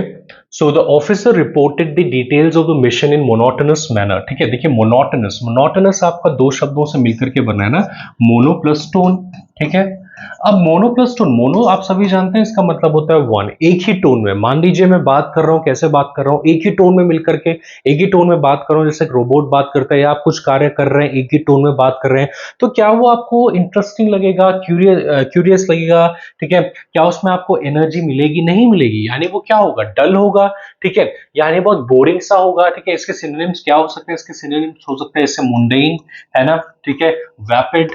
So the officer reported the details of the mission in monotonous manner, ठीक है। देखिए मोनोटोनस आपका दो शब्दों से मिलकर के बना है ना, मोनो प्लस टोन, ठीक है। अब मोनो प्लस टोन, मोनो आप सभी जानते हैं इसका मतलब होता है वन, एक ही टोन में। मान लीजिए मैं बात कर रहा हूं, कैसे बात कर रहा हूं, एक ही टोन में मिलकर के, एक ही टोन में बात कर रहा हूं, जैसे रोबोट बात करता है, या आप कुछ कार्य कर रहे हैं, एक ही टोन में बात कर रहे हैं, तो क्या वो आपको इंटरेस्टिंग लगेगा, क्यूरियस लगेगा, ठीक है। क्या उसमें आपको एनर्जी मिलेगी, नहीं मिलेगी, यानी वो क्या होगा, डल होगा, ठीक है, यानी बहुत बोरिंग सा होगा, ठीक है। इसके सिनोनिम्स क्या हो सकते हैं, इसके सिनोनिम्स हो सकते हैं इससे मुंडेन, है ना, ठीक है, वैपिड,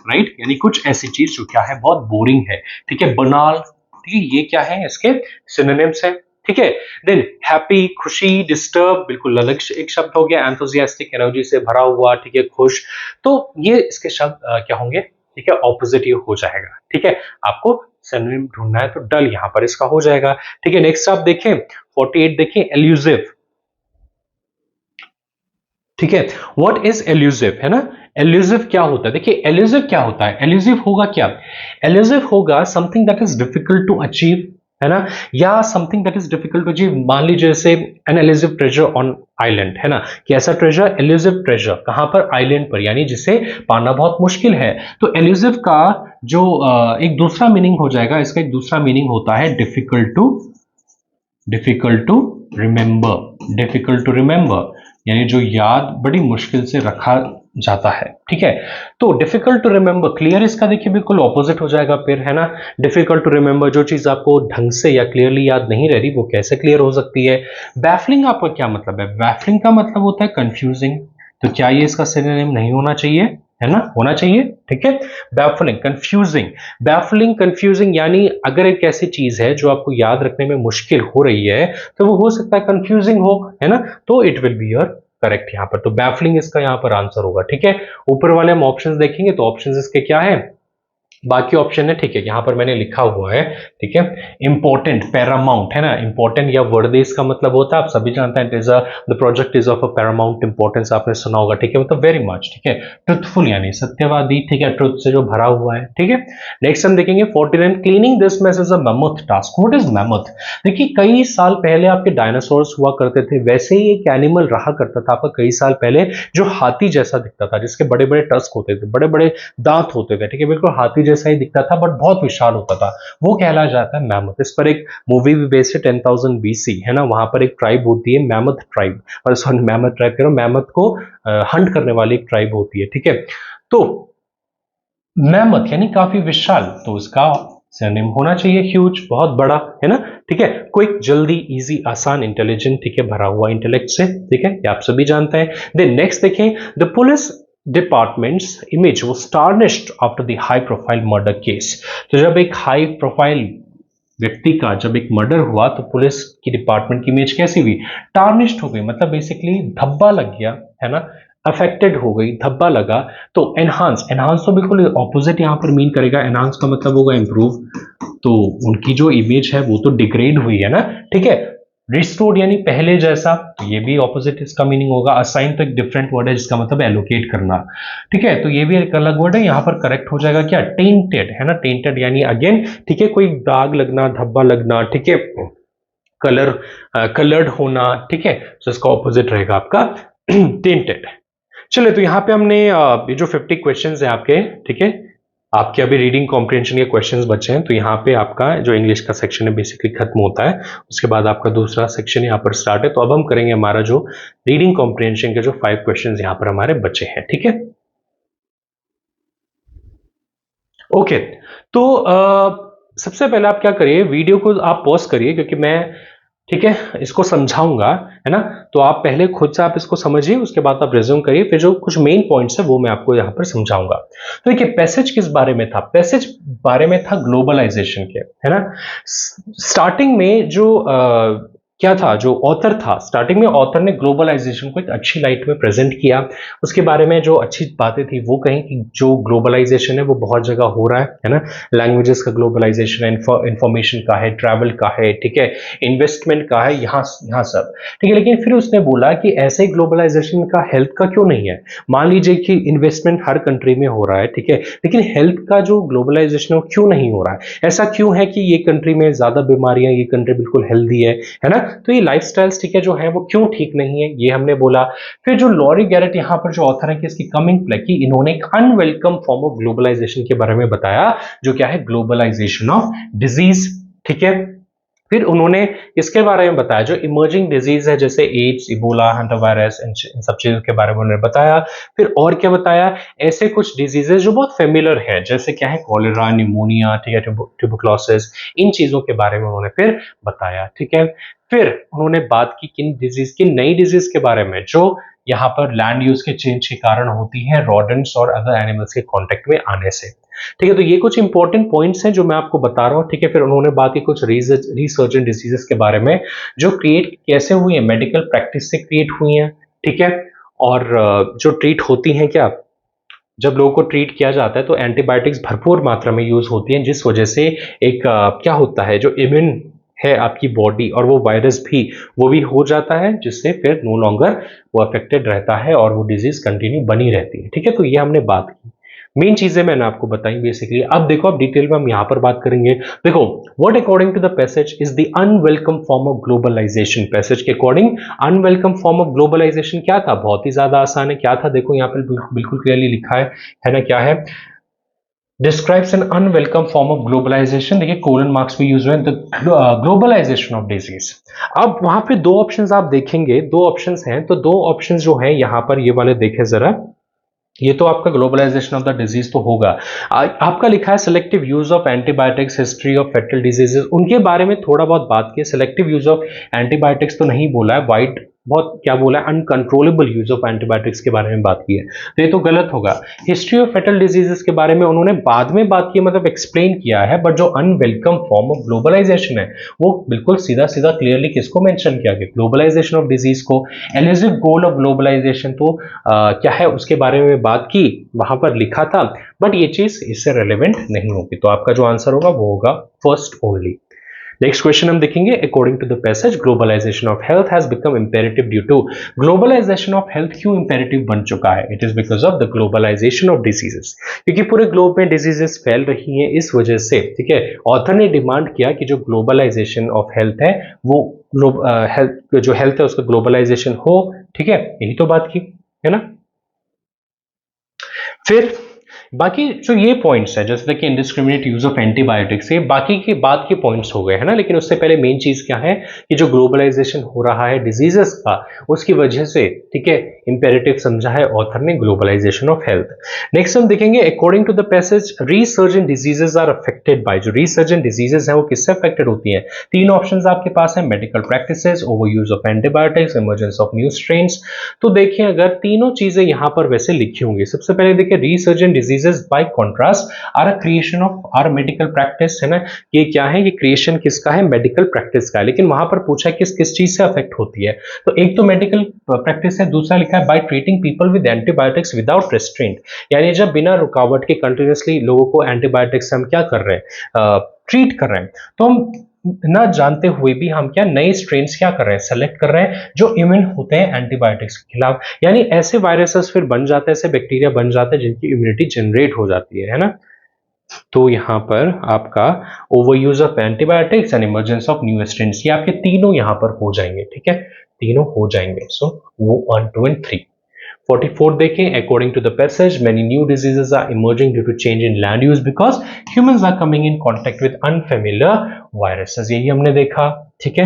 राइट, यानी कुछ ऐसी चीज जो क्या है, बहुत बोरिंग है, ठीक है, बनाल, ठीक है, ये क्या है, इसके सिनोनिम्स है, ठीक है। देन हैप्पी, खुशी, डिस्टर्ब, बिल्कुल अलग एक शब्द हो गया। एंथुसियास्टिक, एनर्जी से भरा हुआ, ठीक है, खुश। तो ये इसके शब्द क्या होंगे, ठीक है, ऑपोजिट हो जाएगा, ठीक है। आपको सिनोनिम ढूंढना है तो डल यहां पर इसका हो जाएगा, ठीक है। नेक्स्ट आप देखें 48, देखें एल्यूसिव, ठीक है। व्हाट इज एल्यूसिव, है ना। एल्यूसिव क्या होता है, देखिए एल्यूसिव क्या होता है, एल्यूसिव होगा क्या, एल्यूसिव होगा something that is difficult to achieve, है ना, या something that is difficult to achieve. मान लीजिए जैसे an elusive treasure on island, है ना, कि ऐसा ट्रेजर, एल्यूसिव ट्रेजर कहां पर, आइलैंड पर, यानी जिसे पाना बहुत मुश्किल है। तो एल्यूसिव का जो एक दूसरा मीनिंग हो जाएगा, इसका एक दूसरा मीनिंग होता है difficult to remember, difficult to remember, यानी जो याद बड़ी मुश्किल से रखा जाता है, ठीक है। तो डिफिकल्ट टू रिमेंबर, क्लियर इसका देखिए बिल्कुल ऑपोजिट हो जाएगा फिर, है ना। डिफिकल्ट टू रिमेंबर, जो चीज आपको ढंग से या क्लियरली याद नहीं रह रही, वो कैसे क्लियर हो सकती है। बैफलिंग आपका क्या मतलब है, बैफलिंग का मतलब होता है कंफ्यूजिंग। तो क्या ये इसका सिनोनिम नहीं होना चाहिए, है ना, होना चाहिए, ठीक है। बैफलिंग, कंफ्यूजिंग, बैफलिंग, कंफ्यूजिंग, यानी अगर एक ऐसी चीज है जो आपको याद रखने में मुश्किल हो रही है, तो वो हो सकता है कंफ्यूजिंग हो, है ना, तो it will be your correct यहां पर। तो बैफलिंग इसका यहां पर आंसर होगा, ठीक है। ऊपर वाले हम ऑप्शंस देखेंगे तो ऑप्शंस इसके क्या है, बाकी ऑप्शन है, ठीक है, यहां पर मैंने लिखा हुआ है, ठीक है। इंपॉर्टेंट, पैरामाउंट, है ना, इंपॉर्टेंट या वर्दी इसका मतलब होता है, आप सभी जानते हैं, the project is of a Paramount importance, आपने सुना होगा, ठीक है, मतलब वेरी मच, ठीक है। ट्रुथफुल यानी सत्यवादी, ठीक है, ट्रुथ से जो भरा हुआ है, ठीक है। नेक्स्ट हम देखेंगे 49, cleaning this mess is a mammoth task. What is mammoth, देखिए कई साल पहले आपके डायनासोर्स हुआ करते थे, वैसे ही एक एनिमल रहा करता था आपका कई साल पहले, जो हाथी जैसा दिखता था, जिसके बड़े बड़े टस्क होते थे, बड़े बड़े दांत होते थे, ठीक है, बिल्कुल हाथी जैसा ही दिखता था, बट बहुत विशाल होता था, वो कहला जाता है मैमथ। इस पर एक मूवी भी बेस्ड है 10,000 BC, है ना, वहां पर एक ट्राइब होती है मैमथ ट्राइब, और सॉरी मैमथ ट्राइब कह रहा हूं, मैमथ को हंट करने वाली एक ट्राइब होती है, ठीक है। तो मैमथ यानी काफी विशाल, तो इसका सिनोनिम होना चाहिए ह्यूज, बहुत बड़ा, है ना, ठीक है। क्विक, जल्दी, इजी, आसान, इंटेलिजेंट, ठीक है, भरा हुआ इंटेलेक्ट से, ठीक है, ये आप सभी जानते हैं। देन नेक्स्ट देखें, the police departments image was tarnished after the high profile murder case। तो जब एक हाई प्रोफाइल व्यक्ति का जब एक मर्डर हुआ, तो पुलिस की डिपार्टमेंट की इमेज कैसी हुई, टार्निश्ड हो गई, मतलब बेसिकली धब्बा लग गया, है ना, अफेक्टेड हो गई, धब्बा लगा। तो एनहांस, एनहांस तो बिल्कुल ऑपोजिट यहां पर मीन करेगा, एनहांस का मतलब होगा इंप्रूव, तो उनकी जो इमेज है वो तो डिग्रेड हुई है ना, ठीक है। रिस्टोर्ड यानी पहले जैसा, तो ये भी ऑपोजिट इसका मीनिंग होगा। असाइन तो एक डिफरेंट वर्ड है जिसका मतलब एलोकेट करना, ठीक है, तो ये भी एक अलग वर्ड है, यहां पर करेक्ट हो जाएगा क्या, टेंटेड, है ना, टेंटेड यानी अगेन, ठीक है, कोई दाग लगना, धब्बा लगना, ठीक है, कलर्ड होना, ठीक है, तो इसका ऑपोजिट रहेगा आपका टेंटेड। चलिए, तो यहाँ पे हमने ये जो 50 क्वेश्चंस हैं आपके, ठीक है, आपके अभी रीडिंग कॉम्प्रिहेंशन के क्वेश्चंस बचे हैं, तो यहाँ पे आपका जो इंग्लिश का सेक्शन है बेसिकली खत्म होता है। उसके बाद आपका दूसरा सेक्शन यहाँ पर स्टार्ट है। तो अब हम करेंगे हमारा जो रीडिंग कॉम्प्रिहेंशन के जो 5 क्वेश्चंस यहाँ पर हमारे बचे हैं, ठीक है। ओके, तो सबसे पहले आप क्या करिए, वीडियो को आप पॉज करिए, क्योंकि मैं, ठीक है, इसको समझाऊंगा, है ना। तो आप पहले खुद से आप इसको समझिए, उसके बाद आप रिज्यूम करिए, फिर जो कुछ मेन पॉइंट्स है वो मैं आपको यहां पर समझाऊंगा। तो देखिए, पैसेज किस बारे में था? पैसेज बारे में था ग्लोबलाइजेशन के, है ना। स्टार्टिंग में जो क्या था, जो ऑथर था, स्टार्टिंग में ऑथर ने ग्लोबलाइजेशन को एक अच्छी लाइट में प्रेजेंट किया। उसके बारे में जो अच्छी बातें थी वो कहीं कि जो ग्लोबलाइजेशन है वो बहुत जगह हो रहा है ना। लैंग्वेजेस का ग्लोबलाइजेशन है, इंफॉर्मेशन का है, ट्रैवल का है, ठीक है, इन्वेस्टमेंट का है, यहाँ यहाँ सब, ठीक है। लेकिन फिर उसने बोला कि ऐसे ग्लोबलाइजेशन का हेल्थ का क्यों नहीं है? मान लीजिए कि इन्वेस्टमेंट हर कंट्री में हो रहा है, ठीक है, लेकिन हेल्थ का जो ग्लोबलाइजेशन है वो क्यों नहीं हो रहा है? ऐसा क्यों है कि ये कंट्री में ज्यादा बीमारियां, ये कंट्री बिल्कुल हेल्दी है ना। तो ये लाइफस्टाइल्स, ठीक है, जो है वो क्यों ठीक नहीं है, ये हमने बोला। फिर जो लॉरी गैरेट यहाँ पर जो ऑथर है कि इसकी कमिंग प्ले की, इन्होंने एक अनवेलकम फॉर्म ऑफ ग्लोबलाइजेशन के बारे में बताया, जो क्या है, ग्लोबलाइजेशन ऑफ डिजीज, ठीक है। फिर उन्होंने इसके बारे में बताया जो इमर्जिंग डिजीज है, जैसे एड्स, इबोला, हैंटावायरस, इन सब चीजों के बारे में उन्होंने बताया। फिर और क्या बताया, ऐसे कुछ डिजीजेस जो बहुत फेमिलर हैं, जैसे क्या है, कॉलेरा, निमोनिया, ठीक है, ट्यूबरक्लोसिस, इन चीजों के बारे में उन्होंने फिर बताया, ठीक है। फिर उन्होंने बात की किन डिजीज की, नई डिजीज के बारे में जो यहाँ पर लैंड यूज के चेंज के कारण होती है, रॉडेंट्स और अदर एनिमल्स के कांटेक्ट में आने से, ठीक है। तो ये कुछ इंपॉर्टेंट पॉइंट्स हैं जो मैं आपको बता रहा हूँ, ठीक है। फिर उन्होंने बात की कुछ रिसर्जेंट डिसीजेस के बारे में, जो क्रिएट कैसे हुई है, मेडिकल प्रैक्टिस से क्रिएट हुई हैं, ठीक है। और जो ट्रीट होती हैं, क्या जब लोगों को ट्रीट किया जाता है तो एंटीबायोटिक्स भरपूर मात्रा में यूज होती हैं, जिस वजह से एक क्या होता है, जो इम्यून है आपकी बॉडी, और वो वायरस भी, वो भी हो जाता है, जिससे फिर नो लॉन्गर वो अफेक्टेड रहता है और वो डिजीज कंटिन्यू बनी रहती है, ठीक है। तो ये हमने बात की, मेन चीजें मैंने आपको बताई बेसिकली। अब देखो, अब डिटेल में हम यहां पर बात करेंगे। देखो, what according to the passage is the unwelcome form of globalisation. Passage के according unwelcome form of globalisation क्या था? बहुत ही ज्यादा आसान है। क्या था? देखो यहाँ पर बिल्कुल क्लियरली लिखा है ना, क्या है, describes an unwelcome form of globalization। देखिए कोलन मार्क्स भी यूज हुए, ग्लोबलाइजेशन ऑफ डिजीज। अब वहां पे दो ऑप्शंस आप देखेंगे, दो ऑप्शंस हैं, तो दो ऑप्शंस जो है यहाँ पर ये वाले देखें जरा, ये तो आपका ग्लोबलाइजेशन ऑफ द डिजीज तो होगा। आपका लिखा है selective use of antibiotics, history of fatal diseases, उनके बारे में थोड़ा बहुत बात की। सिलेक्टिव यूज ऑफ एंटीबायोटिक्स तो नहीं बोला है, वाइड बहुत क्या बोला है, अनकंट्रोलेबल यूज ऑफ एंटीबायोटिक्स के बारे में बात की है, तो ये तो गलत होगा। हिस्ट्री ऑफ फेटल डिजीजेस के बारे में उन्होंने बाद में बात की, मतलब एक्सप्लेन किया है, बट जो अनवेलकम फॉर्म ऑफ ग्लोबलाइजेशन है वो बिल्कुल सीधा सीधा क्लियरली किसको मेंशन किया गया, ग्लोबलाइजेशन ऑफ डिजीज को। एलिजिव गोल ऑफ ग्लोबलाइजेशन तो क्या है उसके बारे में बात की, वहां पर लिखा था, बट ये चीज इससे रेलेवेंट नहीं होगी। तो आपका जो आंसर होगा वो होगा फर्स्ट ओनली। नेक्स्ट क्वेश्चन हम देखेंगे, according to the passage globalisation of health has become imperative due to. Globalisation of health क्यों इंपेरेटिव बन चुका है? It is because of the globalisation of diseases, क्योंकि पूरे ग्लोब में डिजीजेस फैल रही हैं, इस वजह से, ठीक है, ऑथर ने डिमांड किया कि जो ग्लोबलाइजेशन ऑफ हेल्थ है वो हेल्थ जो हेल्थ है उसका ग्लोबलाइजेशन हो, ठीक है, यही तो बात की है ना। फिर बाकी जो ये पॉइंट्स है, जैसे कि इंडिस्क्रिमिनेट यूज ऑफ एंटीबायोटिक्स, ये बाकी के बाद के पॉइंट्स हो गए, है ना। लेकिन उससे पहले मेन चीज क्या है कि जो ग्लोबलाइजेशन हो रहा है डिजीजेस का, उसकी वजह से, ठीक है, इंपेरेटिव समझा है ऑथर ने ग्लोबलाइजेशन ऑफ हेल्थ। नेक्स्ट हम देखेंगे, according to the passage resurgent diseases are affected by. जो रिसर्जेंट डिजीजेस है वो किससे अफेक्टेड होती हैं? तीन ऑप्शंस आपके पास है, medical practices, over use of antibiotics, emergence of new strains. तो देखिए, अगर तीनों चीजें यहां पर वैसे लिखी होंगी, सबसे पहले देखिए, resurgent diseases by contrast are a creation of our medical practice, है ना। ये क्या है, ये क्रिएशन किसका है? मेडिकल प्रैक्टिस का है। लेकिन वहां पर पूछा किस किस चीज से अफेक्ट होती है, तो एक तो मेडिकल प्रैक्टिस है, दूसरा लिखा है by treating people with antibiotics without restaurant, यानी जब बिना रुकावट के कंटिन्यूअसली लोगों को एंटीबायोटिक्स हम क्या कर रहे हैं, ट्रीट कर रहे हैं, तो हम ना जानते हुए भी हम क्या नए स्ट्रेन्स क्या कर रहे हैं, सेलेक्ट कर रहे हैं जो इम्यून होते हैं एंटीबायोटिक्स के खिलाफ, यानी ऐसे वायरसेस फिर बन जाते हैं, ऐसे बैक्टीरिया बन जाते हैं जिनकी इम्यूनिटी जनरेट हो जाती है ना। तो यहां पर आपका over use of antibiotics and emergence of new strains, ये आपके तीनों यहां पर हो जाएंगे, ठीक है, तीनों हो जाएंगे। सो वो 1, 2 एंड 3। 44 देखें, according to the passage many new diseases are emerging due to change in land use because humans are coming in contact with unfamiliar viruses. यही हमने देखा, ठीक है,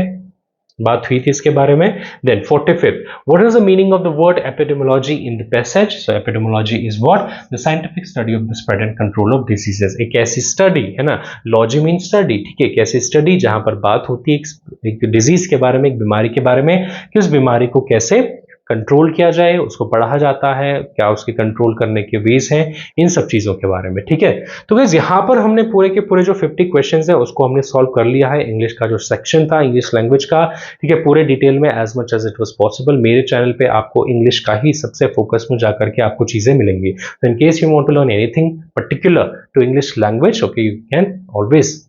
बात हुई थी इसके बारे में। Then 45th, what is the meaning of the word epidemiology in the passage? So epidemiology is what? The scientific study of the spread and control of diseases। एक ऐसी स्टडी है ना, लॉजी मीन स्टडी, ठीक है, एक ऐसी स्टडी जहां पर बात होती है एक डिजीज के बारे में, एक बीमारी के बारे में, कि उस बीमारी को कैसे कंट्रोल किया जाए, उसको पढ़ा जाता है, क्या उसके कंट्रोल करने के वेज हैं, इन सब चीजों के बारे में, ठीक है। तो गाइस यहाँ पर हमने पूरे के पूरे जो 50 क्वेश्चंस हैं उसको हमने सॉल्व कर लिया है। इंग्लिश का जो सेक्शन था इंग्लिश लैंग्वेज का, ठीक है, पूरे डिटेल में as much as it was possible. मेरे चैनल पे आपको इंग्लिश का ही सबसे फोकस में जाकर के आपको चीजें मिलेंगी। तो in case you want to learn anything particular to English language, okay, you can always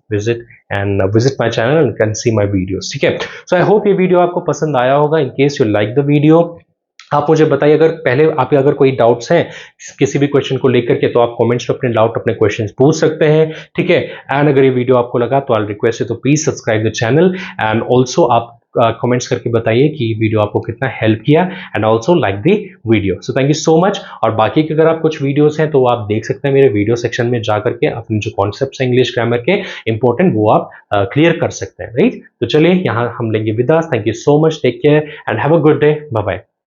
visit my channel and can see my videos, ठीक है। So I hope ये वीडियो आपको पसंद आया होगा। In case you like the video, आप मुझे बताइए, अगर पहले आपके अगर कोई डाउट्स हैं किसी भी क्वेश्चन को लेकर के, तो आप कमेंट्स में अपने डाउट, अपने क्वेश्चंस पूछ सकते हैं, ठीक है। एंड अगर ये वीडियो आपको लगा तो आई रिक्वेस्ट है तो please subscribe the channel and also आप कमेंट्स करके बताइए कि वीडियो आपको कितना हेल्प किया and also like the video. So thank you so much. और बाकी के अगर आप कुछ वीडियोस हैं तो आप देख सकते हैं मेरे वीडियो सेक्शन में जाकर के, अपने जो कॉन्सेप्ट्स हैं इंग्लिश ग्रामर के इंपॉर्टेंट वो आप क्लियर कर सकते हैं, राइट। तो चलिए यहाँ हम लेंगे विदा। Thank you so much, take care and have a good day, bye bye.